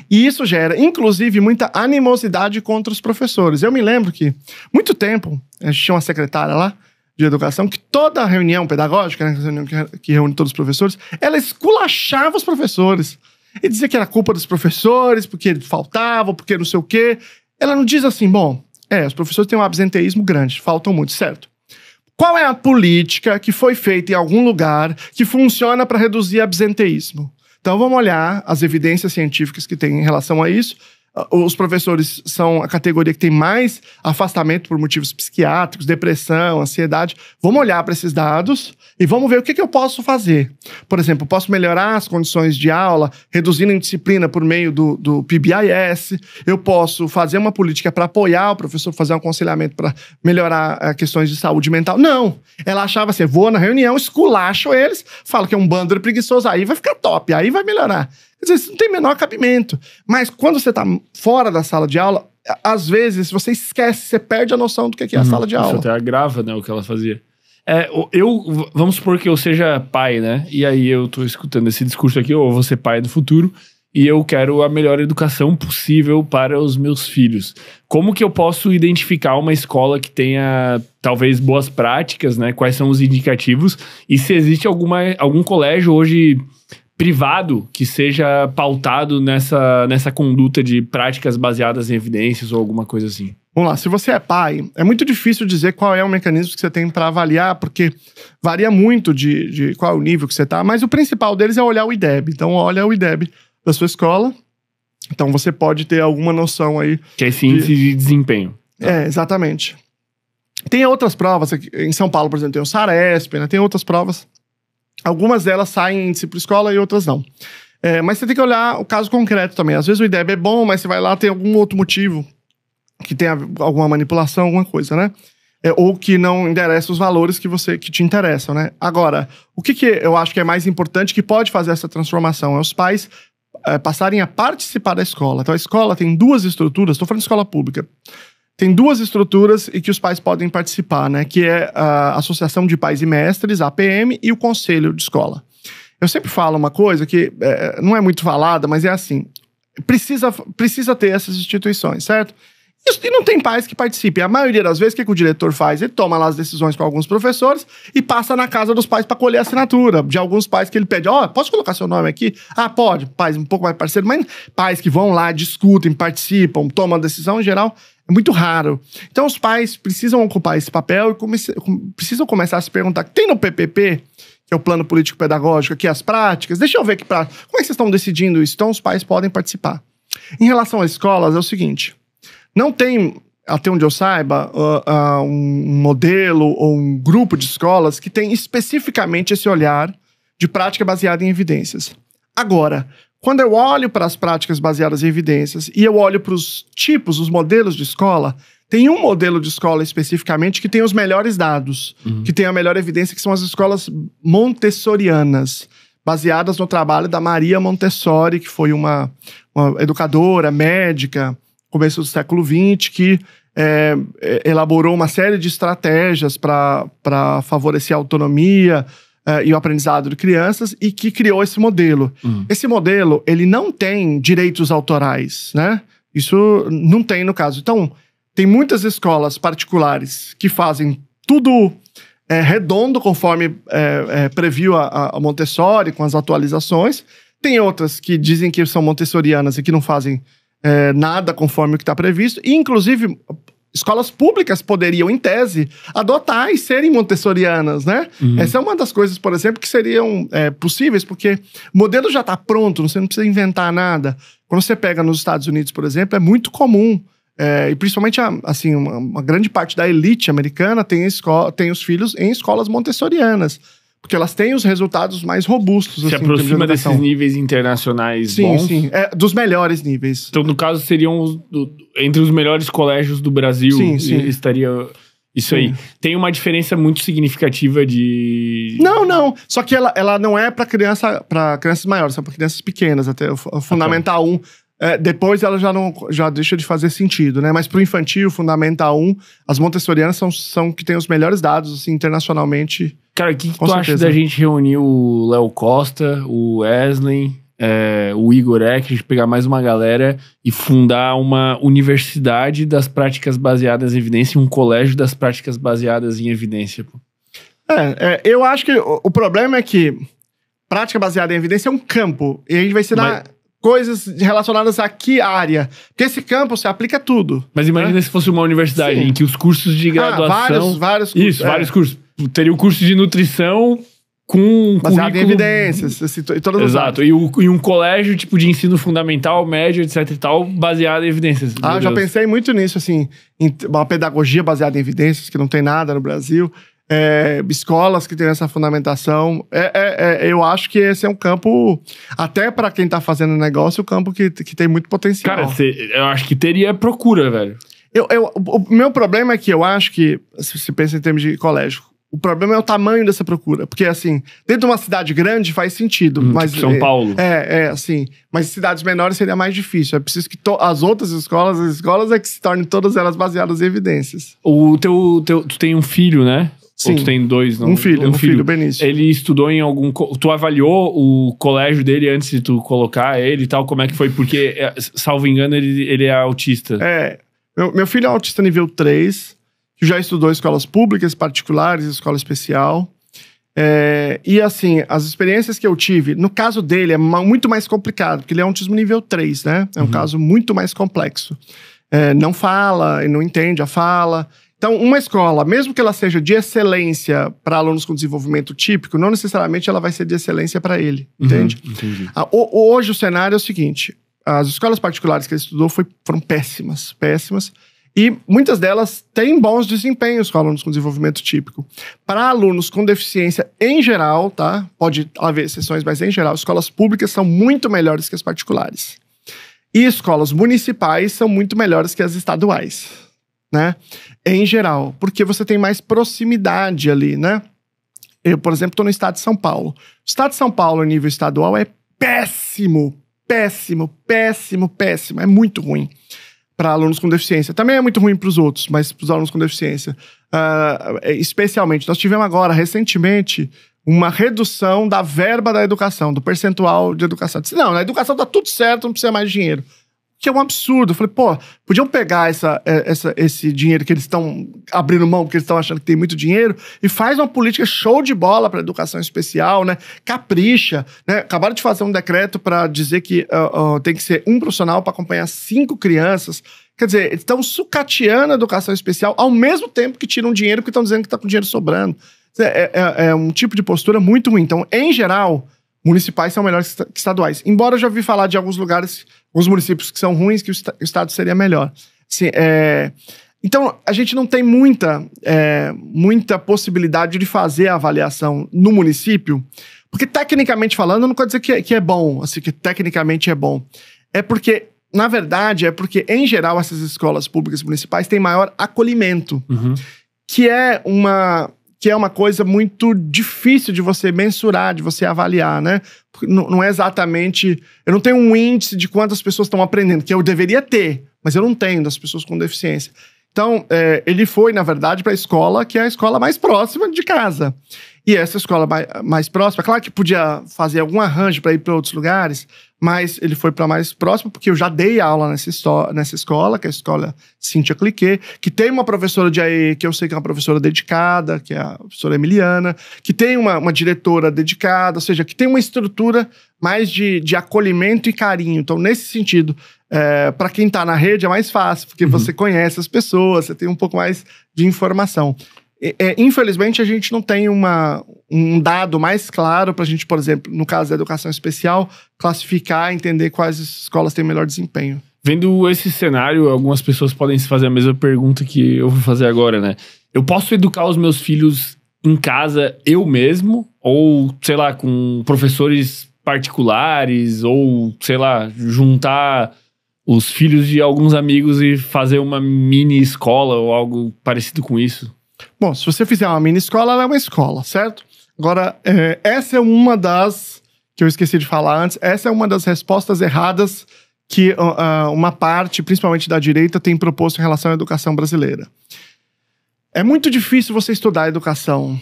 E isso gera, inclusive, muita animosidade contra os professores. Eu me lembro que, muito tempo, a gente tinha uma secretária lá, de educação, que toda reunião pedagógica, né, que reúne todos os professores, ela esculachava os professores. E dizia que era culpa dos professores, porque faltavam, porque não sei o quê. Ela não diz assim, bom, os professores têm um absenteísmo grande, faltam muito, certo? Qual é a política que foi feita em algum lugar que funciona para reduzir absenteísmo? Então vamos olhar as evidências científicas que tem em relação a isso. Os professores são a categoria que tem mais afastamento por motivos psiquiátricos, depressão, ansiedade. Vamos olhar para esses dados e vamos ver o que eu posso fazer. Por exemplo, posso melhorar as condições de aula, reduzindo a indisciplina por meio do PBIS. Eu posso fazer uma política para apoiar o professor, fazer um aconselhamento para melhorar questões de saúde mental. Não. Ela achava assim, vou na reunião, esculacho eles, falo que é um bando de preguiçoso, aí vai ficar top, aí vai melhorar. Quer dizer, isso não tem menor cabimento. Mas quando você está fora da sala de aula, às vezes você esquece, você perde a noção do que é a sala de aula. Isso até agrava, né, o que ela fazia. Vamos supor que eu seja pai, né? E aí eu tô escutando esse discurso aqui, eu vou ser pai do futuro, e eu quero a melhor educação possível para os meus filhos. Como que eu posso identificar uma escola que tenha, talvez, boas práticas, né? Quais são os indicativos? E se existe algum colégio hoje privado que seja pautado nessa conduta de práticas baseadas em evidências ou alguma coisa assim? Vamos lá, se você é pai, é muito difícil dizer qual é o mecanismo que você tem para avaliar, porque varia muito de qual é o nível que você tá, mas o principal deles é olhar o IDEB. Então, olha o IDEB da sua escola, então você pode ter alguma noção aí. Que é esse índice de desempenho. Exatamente. Tem outras provas, aqui, em São Paulo, por exemplo, tem o SARESP, né? Tem outras provas. Algumas delas saem índice para escola e outras não. Mas você tem que olhar o caso concreto também. Às vezes o IDEB é bom, mas você vai lá, tem algum outro motivo que tem alguma manipulação, alguma coisa, né? Ou que não endereça os valores que te interessam, né? Agora, o que eu acho que é mais importante que pode fazer essa transformação é os pais passarem a participar da escola. Então a escola tem duas estruturas, estou falando de escola pública, tem duas estruturas e que os pais podem participar, né? Que é a Associação de Pais e Mestres, a APM, e o Conselho de Escola. Eu sempre falo uma coisa que não é muito falada, mas é assim, precisa ter essas instituições, certo? E não tem pais que participem. A maioria das vezes, o que o diretor faz? Ele toma lá as decisões com alguns professores e passa na casa dos pais para colher a assinatura. De alguns pais que ele pede, posso colocar seu nome aqui? Ah, pode. Pais um pouco mais parceiro, mas pais que vão lá, discutem, participam, tomam a decisão, em geral, é muito raro. Então, os pais precisam ocupar esse papel e precisam começar a se perguntar, tem no PPP, que é o Plano Político Pedagógico, aqui as práticas? Deixa eu ver aqui como é que vocês estão decidindo isso? Então, os pais podem participar. Em relação às escolas, é o seguinte, não tem, até onde eu saiba, um modelo ou um grupo de escolas que tem especificamente esse olhar de prática baseada em evidências. Agora, quando eu olho para as práticas baseadas em evidências e eu olho para os tipos, os modelos de escola, tem um modelo de escola especificamente que tem os melhores dados, que tem a melhor evidência, que são as escolas montessorianas, baseadas no trabalho da Maria Montessori, que foi uma educadora, médica, começo do século XX, que elaborou uma série de estratégias para favorecer a autonomia e o aprendizado de crianças e que criou esse modelo. Esse modelo, ele não tem direitos autorais, né? Isso não tem no caso. Então, tem muitas escolas particulares que fazem tudo redondo, conforme previu a Montessori, com as atualizações. Tem outras que dizem que são montessorianas e que não fazem nada conforme o que está previsto. E, inclusive, escolas públicas poderiam, em tese, adotar e serem montessorianas, né? Essa é uma das coisas, por exemplo, que seriam possíveis, porque o modelo já está pronto, você não precisa inventar nada. Quando você pega nos Estados Unidos, por exemplo, é muito comum, e principalmente, assim, uma grande parte da elite americana tem os filhos em escolas montessorianas, porque elas têm os resultados mais robustos. Se assim, aproxima desses níveis internacionais bons. Sim, dos melhores níveis. Então, no caso, seriam entre os melhores colégios do Brasil. Sim. Estaria isso aí. Tem uma diferença muito significativa de... Não. Só que ela não é para crianças maiores, são para crianças pequenas, até o Fundamental 1. Depois ela já deixa de fazer sentido, né? Mas pro infantil, Fundamental 1, as montessorianas são que têm os melhores dados, assim, internacionalmente. Cara, o que tu acha da gente reunir o Léo Costa, o Wesley, o Igor Eck, a gente pegar mais uma galera e fundar uma universidade das práticas baseadas em evidência, um colégio das práticas baseadas em evidência? Pô. Eu acho que o problema é que prática baseada em evidência é um campo, e a gente vai ensinar coisas relacionadas à área. Porque esse campo se aplica a tudo. Mas imagina se fosse uma universidade em que os cursos de graduação... vários cursos. Isso, vários cursos. Teria o curso de nutrição com baseado em evidências, e todas as Exato. E um colégio tipo de ensino fundamental, médio, etc e tal, baseado em evidências. Já pensei muito nisso, assim, em uma pedagogia baseada em evidências, que não tem nada no Brasil. Escolas que têm essa fundamentação. Eu acho que esse é um campo, até para quem tá fazendo negócio, um campo que tem muito potencial. Cara, eu acho que teria procura, velho. O meu problema é que eu acho que, se pensa em termos de colégio, o problema é o tamanho dessa procura. Porque, assim, dentro de uma cidade grande faz sentido. Mas, tipo São Paulo. Assim. Mas em cidades menores seria mais difícil. É preciso que as outras escolas é que se tornem todas elas baseadas em evidências. Tu tem um filho, né? Sim. Ou tu tem dois? Não? Um filho, Benício. Ele estudou em algum... Tu avaliou o colégio dele antes de tu colocar ele e tal? Como é que foi? Porque, salvo engano, ele é autista. Meu filho é autista nível 3, que já estudou em escolas públicas, particulares, escola especial. E assim, as experiências que eu tive, no caso dele é muito mais complicado, porque ele é autismo nível 3, né? É um caso muito mais complexo. Não fala, não entende a fala. Então, uma escola, mesmo que ela seja de excelência para alunos com desenvolvimento típico, não necessariamente ela vai ser de excelência para ele, entende? Entendi. Hoje o cenário é o seguinte, as escolas particulares que ele estudou foram péssimas, e muitas delas têm bons desempenhos com alunos com desenvolvimento típico. Para alunos com deficiência em geral, tá? Pode haver exceções, mas em geral, escolas públicas são muito melhores que as particulares. E escolas municipais são muito melhores que as estaduais, né? Em geral, porque você tem mais proximidade ali, né? Eu, por exemplo, estou no estado de São Paulo. O estado de São Paulo, a nível estadual, é péssimo. É muito ruim para alunos com deficiência. Também é muito ruim para os outros, mas para os alunos com deficiência. Especialmente, nós tivemos agora, recentemente, uma redução da verba da educação, do percentual de educação. Disse, não, na educação tá tudo certo, não precisa mais de dinheiro. Que é um absurdo. Eu falei, podiam pegar esse dinheiro que eles estão abrindo mão, porque eles estão achando que tem muito dinheiro, e faz uma política show de bola para educação especial, né? Capricha, né? Acabaram de fazer um decreto para dizer que tem que ser um profissional para acompanhar 5 crianças. Quer dizer, eles estão sucateando a educação especial ao mesmo tempo que tiram dinheiro, porque estão dizendo que está com dinheiro sobrando. É um tipo de postura muito ruim. Então, em geral, municipais são melhores que estaduais. Embora eu já ouvi falar de alguns lugares, alguns municípios que são ruins, que o estado seria melhor. Assim, então, a gente não tem muita possibilidade de fazer a avaliação no município, porque tecnicamente falando, eu não quero dizer que é bom, assim, que tecnicamente é bom. Na verdade, em geral, essas escolas públicas municipais têm maior acolhimento, que é uma coisa muito difícil de você mensurar, de você avaliar, né? Não é exatamente... Eu não tenho um índice de quantas pessoas estão aprendendo, que eu deveria ter, mas eu não tenho, das pessoas com deficiência. Então, ele foi, na verdade, para a escola que é a escola mais próxima de casa. E essa escola mais próxima, claro que podia fazer algum arranjo para ir para outros lugares, mas ele foi para mais próximo porque eu já dei aula nessa escola, que é a escola Cíntia Cliquet, que tem uma professora de AE, que eu sei que é uma professora dedicada, que é a professora Emiliana, que tem uma diretora dedicada, ou seja, que tem uma estrutura mais de acolhimento e carinho. Então, nesse sentido, para quem está na rede é mais fácil, porque você conhece as pessoas, você tem um pouco mais de informação. Infelizmente, a gente não tem um dado mais claro para a gente, por exemplo, no caso da educação especial, classificar, entender quais escolas têm melhor desempenho. Vendo esse cenário, algumas pessoas podem se fazer a mesma pergunta que eu vou fazer agora, né? Eu posso educar os meus filhos em casa eu mesmo? Ou, sei lá, com professores particulares? Ou, sei lá, juntar os filhos de alguns amigos e fazer uma mini escola ou algo parecido com isso? Bom, se você fizer uma mini escola, ela é uma escola, certo? Agora, essa é uma das, que eu esqueci de falar antes, essa é uma das respostas erradas que uma parte, principalmente da direita, tem proposto em relação à educação brasileira. É muito difícil você estudar a educação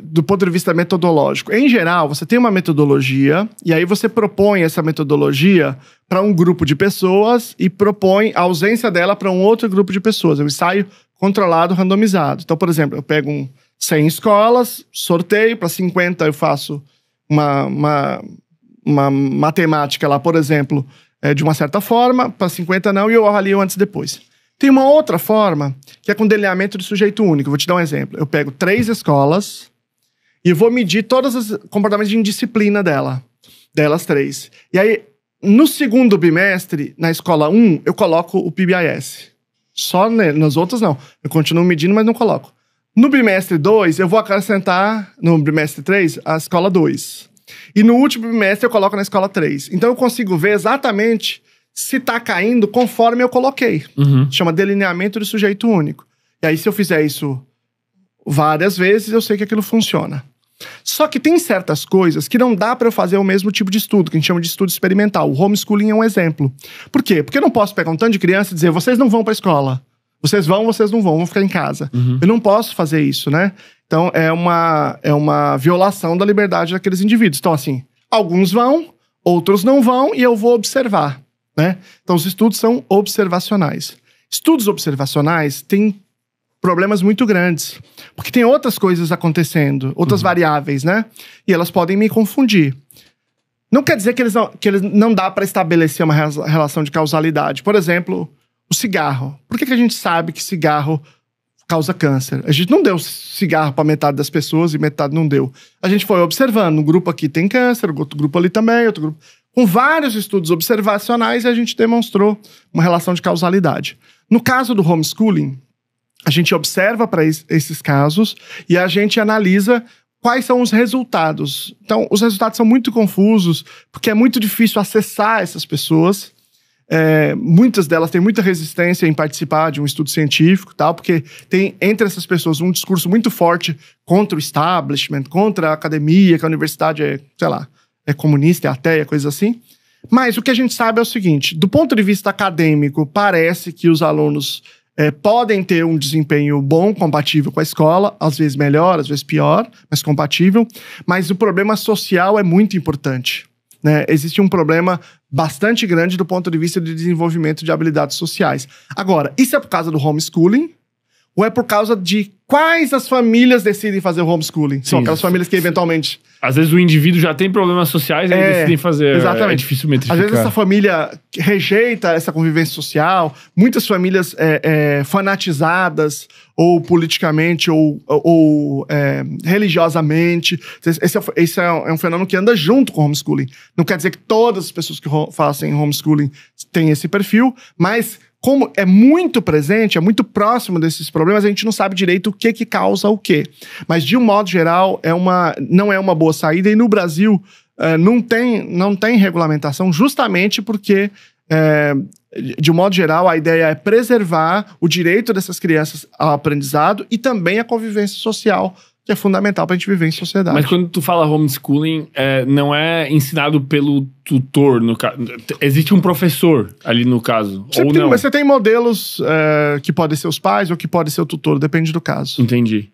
do ponto de vista metodológico. Em geral, você tem uma metodologia e aí você propõe essa metodologia para um grupo de pessoas e propõe a ausência dela para um outro grupo de pessoas. É um ensaio controlado, randomizado. Então, por exemplo, eu pego 100 escolas, sorteio, para 50 eu faço uma matemática lá, por exemplo, de uma certa forma, para 50 não, e eu avalio antes e depois. Tem uma outra forma, que é com delineamento de sujeito único. Vou te dar um exemplo. Eu pego 3 escolas e vou medir todos os comportamentos de indisciplina delas 3. E aí, no segundo bimestre, na escola 1, eu coloco o PBIS. Só nas outras não. Eu continuo medindo, mas não coloco. No bimestre 2, eu vou acrescentar, no bimestre 3, a escola 2. E no último bimestre eu coloco na escola 3. Então eu consigo ver exatamente se tá caindo conforme eu coloquei. Chama delineamento de sujeito único. E aí se eu fizer isso várias vezes, eu sei que aquilo funciona. Só que tem certas coisas que não dá para eu fazer o mesmo tipo de estudo, que a gente chama de estudo experimental. O homeschooling é um exemplo. Por quê? Porque eu não posso pegar um tanto de criança e dizer, vocês não vão para a escola. Vocês vão ficar em casa. Eu não posso fazer isso, né? Então, é uma violação da liberdade daqueles indivíduos. Então, assim, alguns vão, outros não vão, e eu vou observar, né? Então, os estudos são observacionais. Estudos observacionais têm problemas muito grandes, porque tem outras coisas acontecendo, outras variáveis, né? E elas podem me confundir. Não quer dizer que eles não dá para estabelecer uma relação de causalidade. Por exemplo, o cigarro. Por que a gente sabe que cigarro causa câncer? A gente não deu cigarro para metade das pessoas e metade não deu. A gente foi observando, um grupo aqui tem câncer, outro grupo ali também, outro grupo... Com vários estudos observacionais, a gente demonstrou uma relação de causalidade. No caso do homeschooling, a gente observa para esses casos e a gente analisa quais são os resultados. Então, os resultados são muito confusos, porque é muito difícil acessar essas pessoas. Muitas delas têm muita resistência em participar de um estudo científico, tal, porque tem entre essas pessoas um discurso muito forte contra o establishment, contra a academia, que a universidade é comunista, é ateia, coisa assim. Mas o que a gente sabe é o seguinte, do ponto de vista acadêmico, parece que os alunos podem ter um desempenho bom, compatível com a escola, às vezes melhor, às vezes pior, mas compatível. Mas o problema social é muito importante, né? Existe um problema bastante grande do ponto de vista de desenvolvimento de habilidades sociais. Agora, isso é por causa do homeschooling? Ou é por causa de quais as famílias decidem fazer o homeschooling? São aquelas famílias que eventualmente... Às vezes o indivíduo já tem problemas sociais e decidem fazer. Exatamente. É difícil metrificar. Às vezes essa família rejeita essa convivência social. Muitas famílias fanatizadas, ou politicamente, ou religiosamente. Esse é um fenômeno que anda junto com o homeschooling. Não quer dizer que todas as pessoas que fazem homeschooling têm esse perfil, mas... Como é muito presente, é muito próximo desses problemas, a gente não sabe direito o que causa o quê. Mas, de um modo geral, não é uma boa saída. E no Brasil, não tem regulamentação, justamente porque, de um modo geral, a ideia é preservar o direito dessas crianças ao aprendizado e também a convivência social que é fundamental pra gente viver em sociedade. Mas quando tu fala homeschooling, não é ensinado pelo tutor, no caso. Existe um professor ali no caso, ou não? Mas você tem modelos que podem ser os pais ou que pode ser o tutor, depende do caso. Entendi.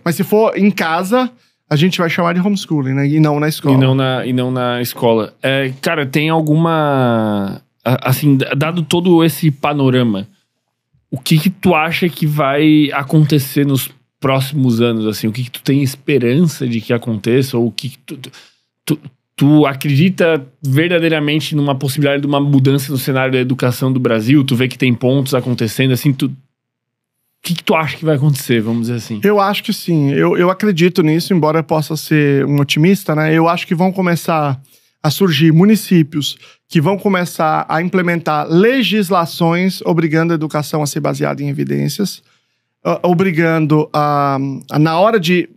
Mas se for em casa, a gente vai chamar de homeschooling, né? E não na escola. E não na escola. Cara, tem alguma... Assim, dado todo esse panorama, o que tu acha que vai acontecer nos próximos anos, assim? O que tu tem esperança de que aconteça? Ou o que tu acredita verdadeiramente numa possibilidade de uma mudança no cenário da educação do Brasil? Tu vê que tem pontos acontecendo, assim, o que tu acha que vai acontecer, vamos dizer assim? Eu acho que sim. Eu acredito nisso, embora eu possa ser um otimista, né? Eu acho que vão começar a surgir municípios que vão começar a implementar legislações obrigando a educação a ser baseada em evidências, obrigando na hora de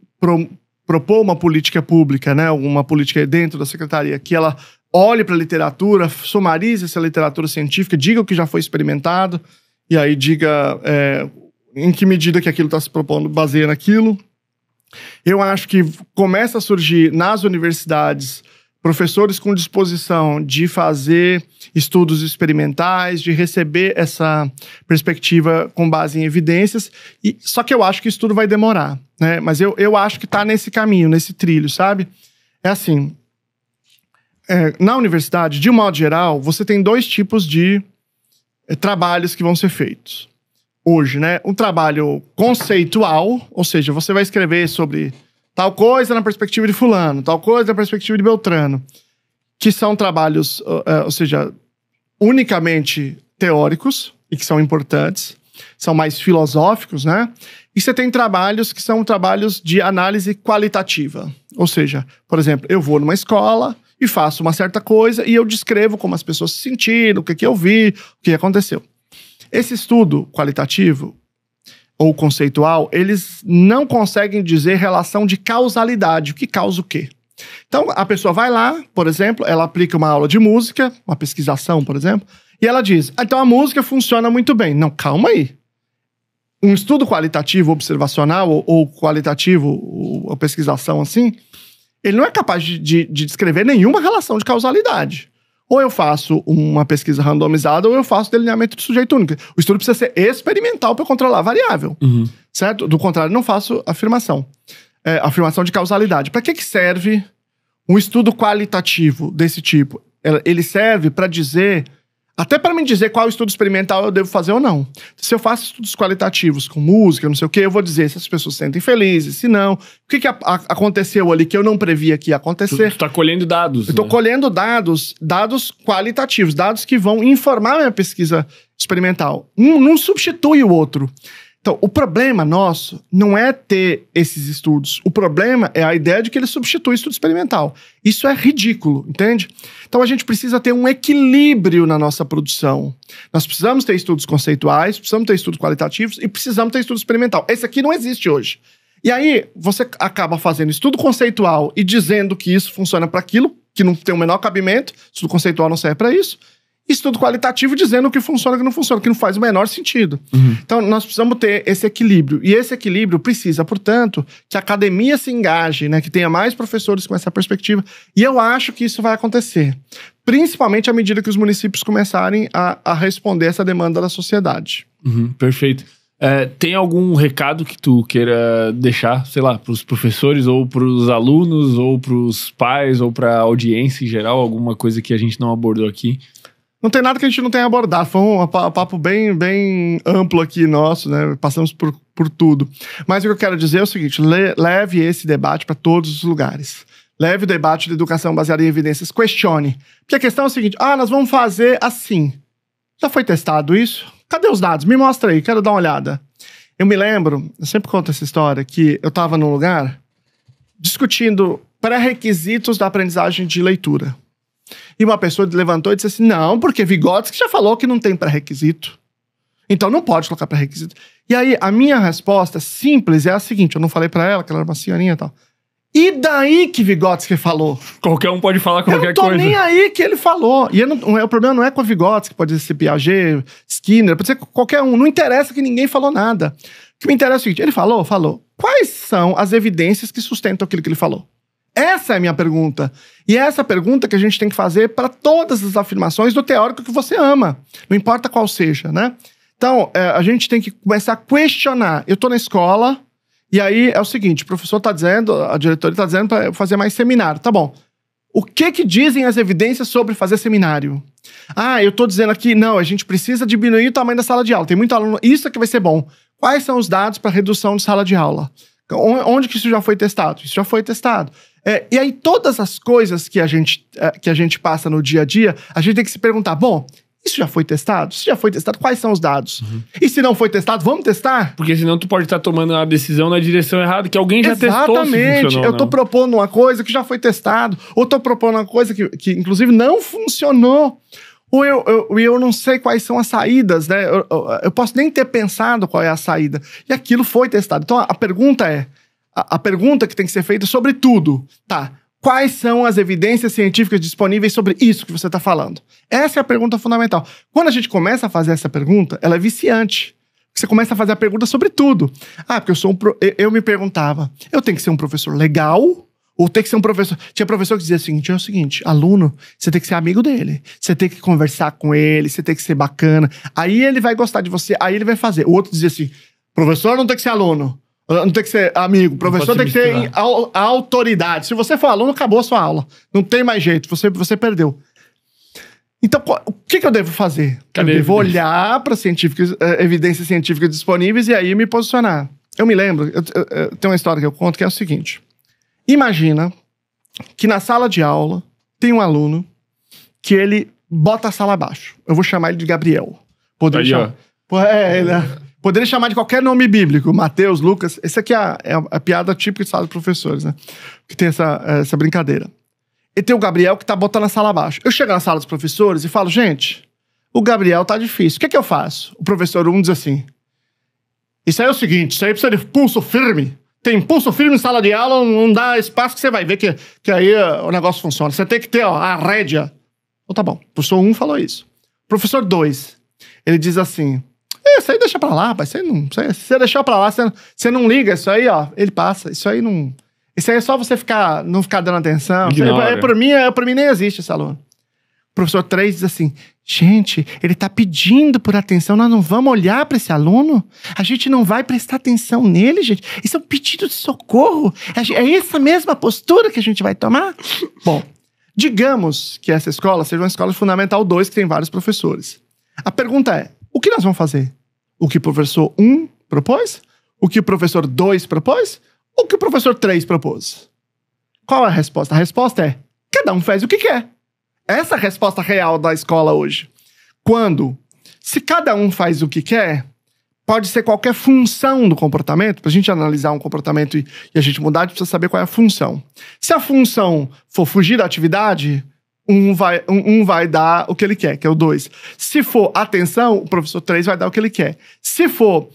propor uma política pública, né, uma política dentro da secretaria, que ela olhe para a literatura, sumarize essa literatura científica, diga o que já foi experimentado, e aí diga em que medida que aquilo está se propondo baseia naquilo. Eu acho que começa a surgir nas universidades professores com disposição de fazer estudos experimentais, de receber essa perspectiva com base em evidências. Só que eu acho que isso tudo vai demorar, né? Mas eu acho que está nesse caminho, nesse trilho, sabe? É assim, na universidade, de um modo geral, você tem 2 tipos de trabalhos que vão ser feitos hoje, né? Um trabalho conceitual, ou seja, você vai escrever sobre tal coisa na perspectiva de fulano, tal coisa na perspectiva de Beltrano, que são trabalhos, ou seja, unicamente teóricos e que são importantes, são mais filosóficos, né? E você tem trabalhos que são trabalhos de análise qualitativa, ou seja, por exemplo, eu vou numa escola e faço uma certa coisa e eu descrevo como as pessoas se sentiram, o que eu vi, o que aconteceu. Esse estudo qualitativo ou conceitual, eles não conseguem dizer relação de causalidade, o que causa o quê. Então, a pessoa vai lá, por exemplo, ela aplica uma aula de música, uma pesquisação, por exemplo, e ela diz, então a música funciona muito bem. Não, calma aí. Um estudo qualitativo, observacional, ou qualitativo, ou pesquisação assim, ele não é capaz de descrever nenhuma relação de causalidade. Ou eu faço uma pesquisa randomizada, ou eu faço delineamento de sujeito único. O estudo precisa ser experimental para controlar a variável. Certo? Do contrário, não faço afirmação. Afirmação de causalidade. Para que serve um estudo qualitativo desse tipo? Ele serve para dizer... Até para me dizer qual estudo experimental eu devo fazer ou não. Se eu faço estudos qualitativos com música, não sei o quê, eu vou dizer se as pessoas se sentem felizes, se não. O que aconteceu ali que eu não previa que ia acontecer. Tu tá colhendo dados. Eu tô colhendo dados qualitativos, dados que vão informar a minha pesquisa experimental. Um não substitui o outro. Então, o problema nosso não é ter esses estudos. O problema é a ideia de que ele substitui o estudo experimental. Isso é ridículo, entende? Então, a gente precisa ter um equilíbrio na nossa produção. Nós precisamos ter estudos conceituais, precisamos ter estudos qualitativos e precisamos ter estudo experimental. Esse aqui não existe hoje. E aí, você acaba fazendo estudo conceitual e dizendo que isso funciona para aquilo, que não tem o menor cabimento, estudo conceitual não serve para isso. Estudo qualitativo dizendo o que funciona e o que não funciona, que não faz o menor sentido. Então, nós precisamos ter esse equilíbrio. E esse equilíbrio precisa, portanto, que a academia se engaje, né? Que tenha mais professores com essa perspectiva. E eu acho que isso vai acontecer. Principalmente à medida que os municípios começarem a responder essa demanda da sociedade. Perfeito. Tem algum recado que tu queira deixar, sei lá, para os professores, ou para os alunos, ou para os pais, ou para a audiência em geral? Alguma coisa que a gente não abordou aqui? Não tem nada que a gente não tenha abordado. Foi um papo bem amplo aqui nosso, né? Passamos por tudo. Mas o que eu quero dizer é o seguinte: leve esse debate para todos os lugares. Leve o debate de educação baseada em evidências. Questione. Porque a questão é o seguinte: nós vamos fazer assim. Já foi testado isso? Cadê os dados? Me mostra aí, quero dar uma olhada. Eu me lembro, eu sempre conto essa história, que eu estava num lugar discutindo pré-requisitos da aprendizagem de leitura. E uma pessoa levantou e disse assim, não, porque Vygotsky já falou que não tem pré-requisito. Então não pode colocar pré-requisito. E aí, a minha resposta simples é a seguinte, eu não falei pra ela, que ela era uma senhorinha e tal. E daí que Vygotsky falou? Qualquer um pode falar qualquer coisa. Eu não tô nem aí que ele falou. E o problema não é com a Vygotsky, pode ser Piaget, Skinner, pode ser qualquer um. Não interessa que ninguém falou nada. O que me interessa é o seguinte, ele falou. quais são as evidências que sustentam aquilo que ele falou? Essa é a minha pergunta. E é essa pergunta que a gente tem que fazer para todas as afirmações do teórico que você ama. Não importa qual seja, né? Então, a gente tem que começar a questionar. Eu tô na escola, e aí é o seguinte, o professor tá dizendo, a diretoria tá dizendo para fazer mais seminário. Tá bom. O que dizem as evidências sobre fazer seminário? Ah, eu tô dizendo aqui, não, a gente precisa diminuir o tamanho da sala de aula. Tem muito aluno, isso aqui vai ser bom. Quais são os dados para redução de sala de aula? Onde que isso já foi testado? Isso já foi testado. E aí, todas as coisas que a gente passa no dia a dia, a gente tem que se perguntar, bom, isso já foi testado? Se já foi testado, quais são os dados? E se não foi testado, vamos testar? Porque senão tu pode estar tomando a decisão na direção errada, que alguém já testou se funcionou. Eu tô propondo uma coisa que já foi testado, ou tô propondo uma coisa que inclusive, não funcionou. Ou eu não sei quais são as saídas, né? Eu posso nem ter pensado qual é a saída. E aquilo foi testado. Então, a pergunta é... A pergunta que tem que ser feita sobre tudo, tá? Quais são as evidências científicas disponíveis sobre isso que você está falando? Essa é a pergunta fundamental. Quando a gente começa a fazer essa pergunta, ela é viciante. Você começa a fazer a pergunta sobre tudo. Ah, porque eu me perguntava, eu tenho que ser um professor legal ou tem que ser um professor... Tinha professor que dizia é o seguinte, aluno, você tem que ser amigo dele, você tem que conversar com ele, você tem que ser bacana, aí ele vai gostar de você, aí ele vai fazer. O outro dizia assim, professor não tem que ser aluno, não tem que ser amigo, professor tem que ter autoridade. Se você for aluno, acabou a sua aula. Não tem mais jeito, você perdeu. Então, o que eu devo fazer? Eu devo olhar para evidências científicas disponíveis e aí me posicionar. Eu me lembro, eu tenho uma história que eu conto que é o seguinte. Imagina que na sala de aula tem um aluno que ele bota a sala abaixo. Eu vou chamar ele de Gabriel. Poderia chamar de qualquer nome bíblico, Mateus, Lucas. Esse aqui é a piada típica de sala de professores, né? Que tem essa brincadeira. E tem o Gabriel que tá botando a sala abaixo. Eu chego na sala dos professores e falo, gente, o Gabriel tá difícil. O que eu faço? O professor 1 diz assim, isso aí é o seguinte, isso aí precisa de pulso firme. Tem pulso firme em sala de aula, não dá espaço que você vai ver que aí o negócio funciona. Você tem que ter a rédea. Então tá bom, o professor 1 falou isso. O professor 2, ele diz assim... Isso aí deixa pra lá, rapaz. Se você deixar pra lá, você não liga. Isso aí, ó, ele passa. Isso aí é só você não ficar dando atenção. Por mim nem existe esse aluno. O professor 3 diz assim, gente, ele tá pedindo por atenção, nós não vamos olhar pra esse aluno? A gente não vai prestar atenção nele, gente? Isso é um pedido de socorro? É essa mesma postura que a gente vai tomar? Bom, digamos que essa escola seja uma escola Fundamental 2 que tem vários professores. A pergunta é, o que nós vamos fazer? O que o professor 1 propôs? O que o professor 2 propôs? Ou o que o professor 3 propôs? Qual é a resposta? A resposta é, cada um faz o que quer. Essa é a resposta real da escola hoje. Se cada um faz o que quer, pode ser qualquer função do comportamento. Pra gente analisar um comportamento e a gente mudar, a gente precisa saber qual é a função. Se a função for fugir da atividade... Um vai dar o que ele quer, que é o 2. Se for atenção, o professor 3 vai dar o que ele quer. Se for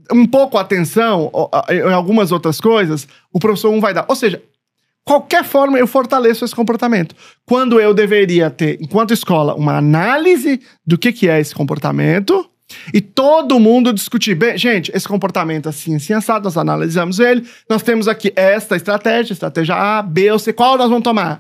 um pouco atenção em algumas outras coisas, o professor 1 vai dar. Ou seja, qualquer forma eu fortaleço esse comportamento. Quando eu deveria ter, enquanto escola, uma análise do que é esse comportamento e todo mundo discutir. Bem, gente, esse comportamento assim assado, nós analisamos ele, nós temos aqui esta estratégia A, B ou C, qual nós vamos tomar?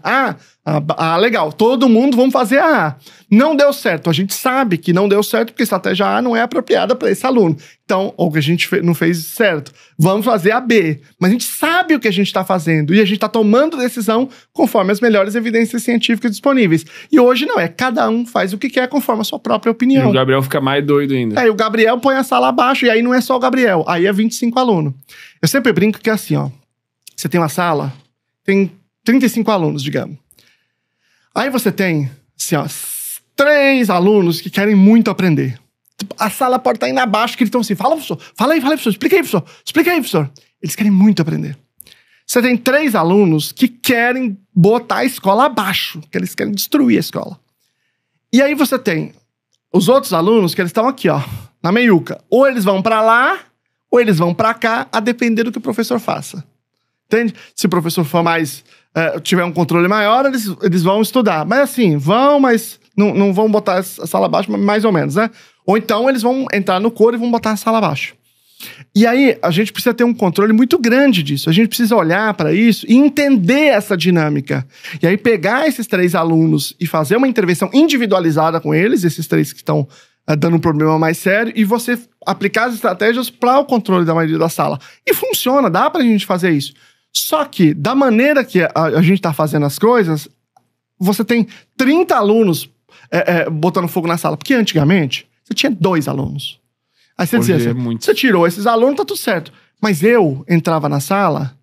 Legal, todo mundo vamos fazer a A. Não deu certo, a gente sabe que não deu certo porque a estratégia A não é apropriada para esse aluno. Então, ou que a gente não fez certo, vamos fazer a B. Mas a gente sabe o que a gente está fazendo e a gente está tomando decisão conforme as melhores evidências científicas disponíveis. E hoje não é, cada um faz o que quer conforme a sua própria opinião. E o Gabriel fica mais doido ainda. E o Gabriel põe a sala abaixo e aí não é só o Gabriel, aí é 25 alunos. Eu sempre brinco que é assim, ó, você tem uma sala, tem 35 alunos, digamos. Aí você tem, assim, ó, 3 alunos que querem muito aprender. A sala pode estar indo abaixo, que eles estão assim, fala, professor, fala aí, professor, explica aí, professor. Eles querem muito aprender. Você tem 3 alunos que querem botar a escola abaixo, que eles querem destruir a escola. E aí você tem os outros alunos que eles estão aqui, ó, na meiuca. Ou eles vão pra lá, ou eles vão pra cá, a depender do que o professor faça. Entende? Se o professor for mais... tiver um controle maior, eles vão estudar. Mas assim, mas não vão botar a sala abaixo, mais ou menos, né? Ou então eles vão entrar no coro e vão botar a sala abaixo. E aí, a gente precisa ter um controle muito grande disso. A gente precisa olhar para isso e entender essa dinâmica. E aí, pegar esses 3 alunos e fazer uma intervenção individualizada com eles, esses 3 que estão dando um problema mais sério, e você aplicar as estratégias para o controle da maioria da sala. E funciona, dá pra gente fazer isso. Só que, da maneira que a gente tá fazendo as coisas, você tem 30 alunos botando fogo na sala. Porque antigamente, você tinha 2 alunos. Aí você dizia assim, você tirou esses alunos, tá tudo certo. Mas eu entrava na sala,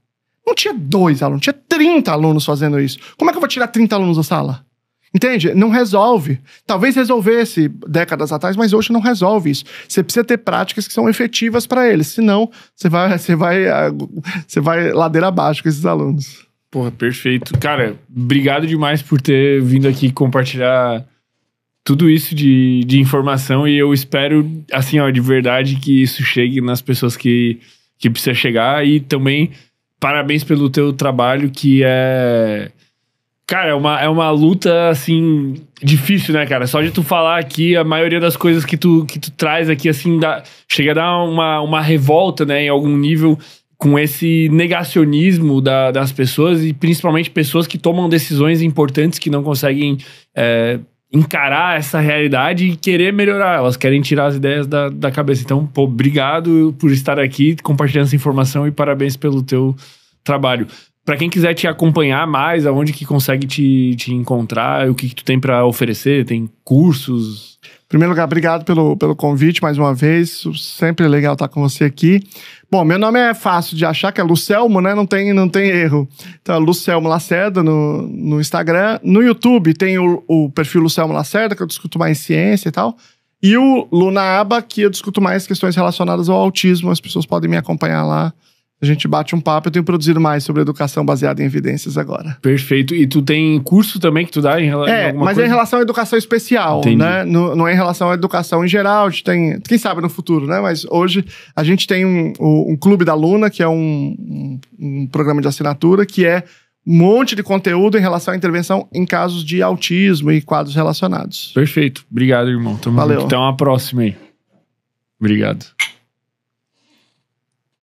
não tinha 2 alunos, tinha 30 alunos fazendo isso. Como é que eu vou tirar 30 alunos da sala? Entende? Não resolve. Talvez resolvesse décadas atrás, mas hoje não resolve isso. Você precisa ter práticas que são efetivas para eles. Senão, você vai ladeira abaixo com esses alunos. Porra, perfeito. Cara, obrigado demais por ter vindo aqui compartilhar tudo isso de informação. E eu espero, assim, ó, de verdade, que isso chegue nas pessoas que precisa chegar. E também, parabéns pelo teu trabalho, que é... Cara, é uma luta, assim, difícil, né, cara? Só de tu falar aqui, a maioria das coisas que tu traz aqui, assim, chega a dar uma revolta, né, em algum nível, com esse negacionismo das pessoas, e principalmente pessoas que tomam decisões importantes que não conseguem encarar essa realidade e querer melhorar. Elas querem tirar as ideias da cabeça. Então, pô, obrigado por estar aqui, compartilhando essa informação, e parabéns pelo teu trabalho. Pra quem quiser te acompanhar mais, aonde que consegue te encontrar, o que tu tem pra oferecer, tem cursos? Em primeiro lugar, obrigado pelo convite mais uma vez, sempre legal estar com você aqui. Bom, meu nome é fácil de achar, que é Lucelmo, né? Não tem erro. Então, Lucelmo Lacerda no Instagram. No YouTube tem o perfil Lucelmo Lacerda, que eu discuto mais ciência e tal. E o Lunaaba, que eu discuto mais questões relacionadas ao autismo. As pessoas podem me acompanhar lá. A gente bate um papo. Eu tenho produzido mais sobre educação baseada em evidências agora. Perfeito. E tu tem curso também que tu dá em relação a alguma mas coisa? É em relação à educação especial, Entendi. né? Não é em relação à educação em geral. A gente tem, quem sabe no futuro, né? Mas hoje a gente tem um Clube da Luna, que é um programa de assinatura, que é um monte de conteúdo em relação à intervenção em casos de autismo e quadros relacionados. Perfeito. Obrigado, irmão. Tamo Valeu. junto. Até uma próxima aí. Obrigado.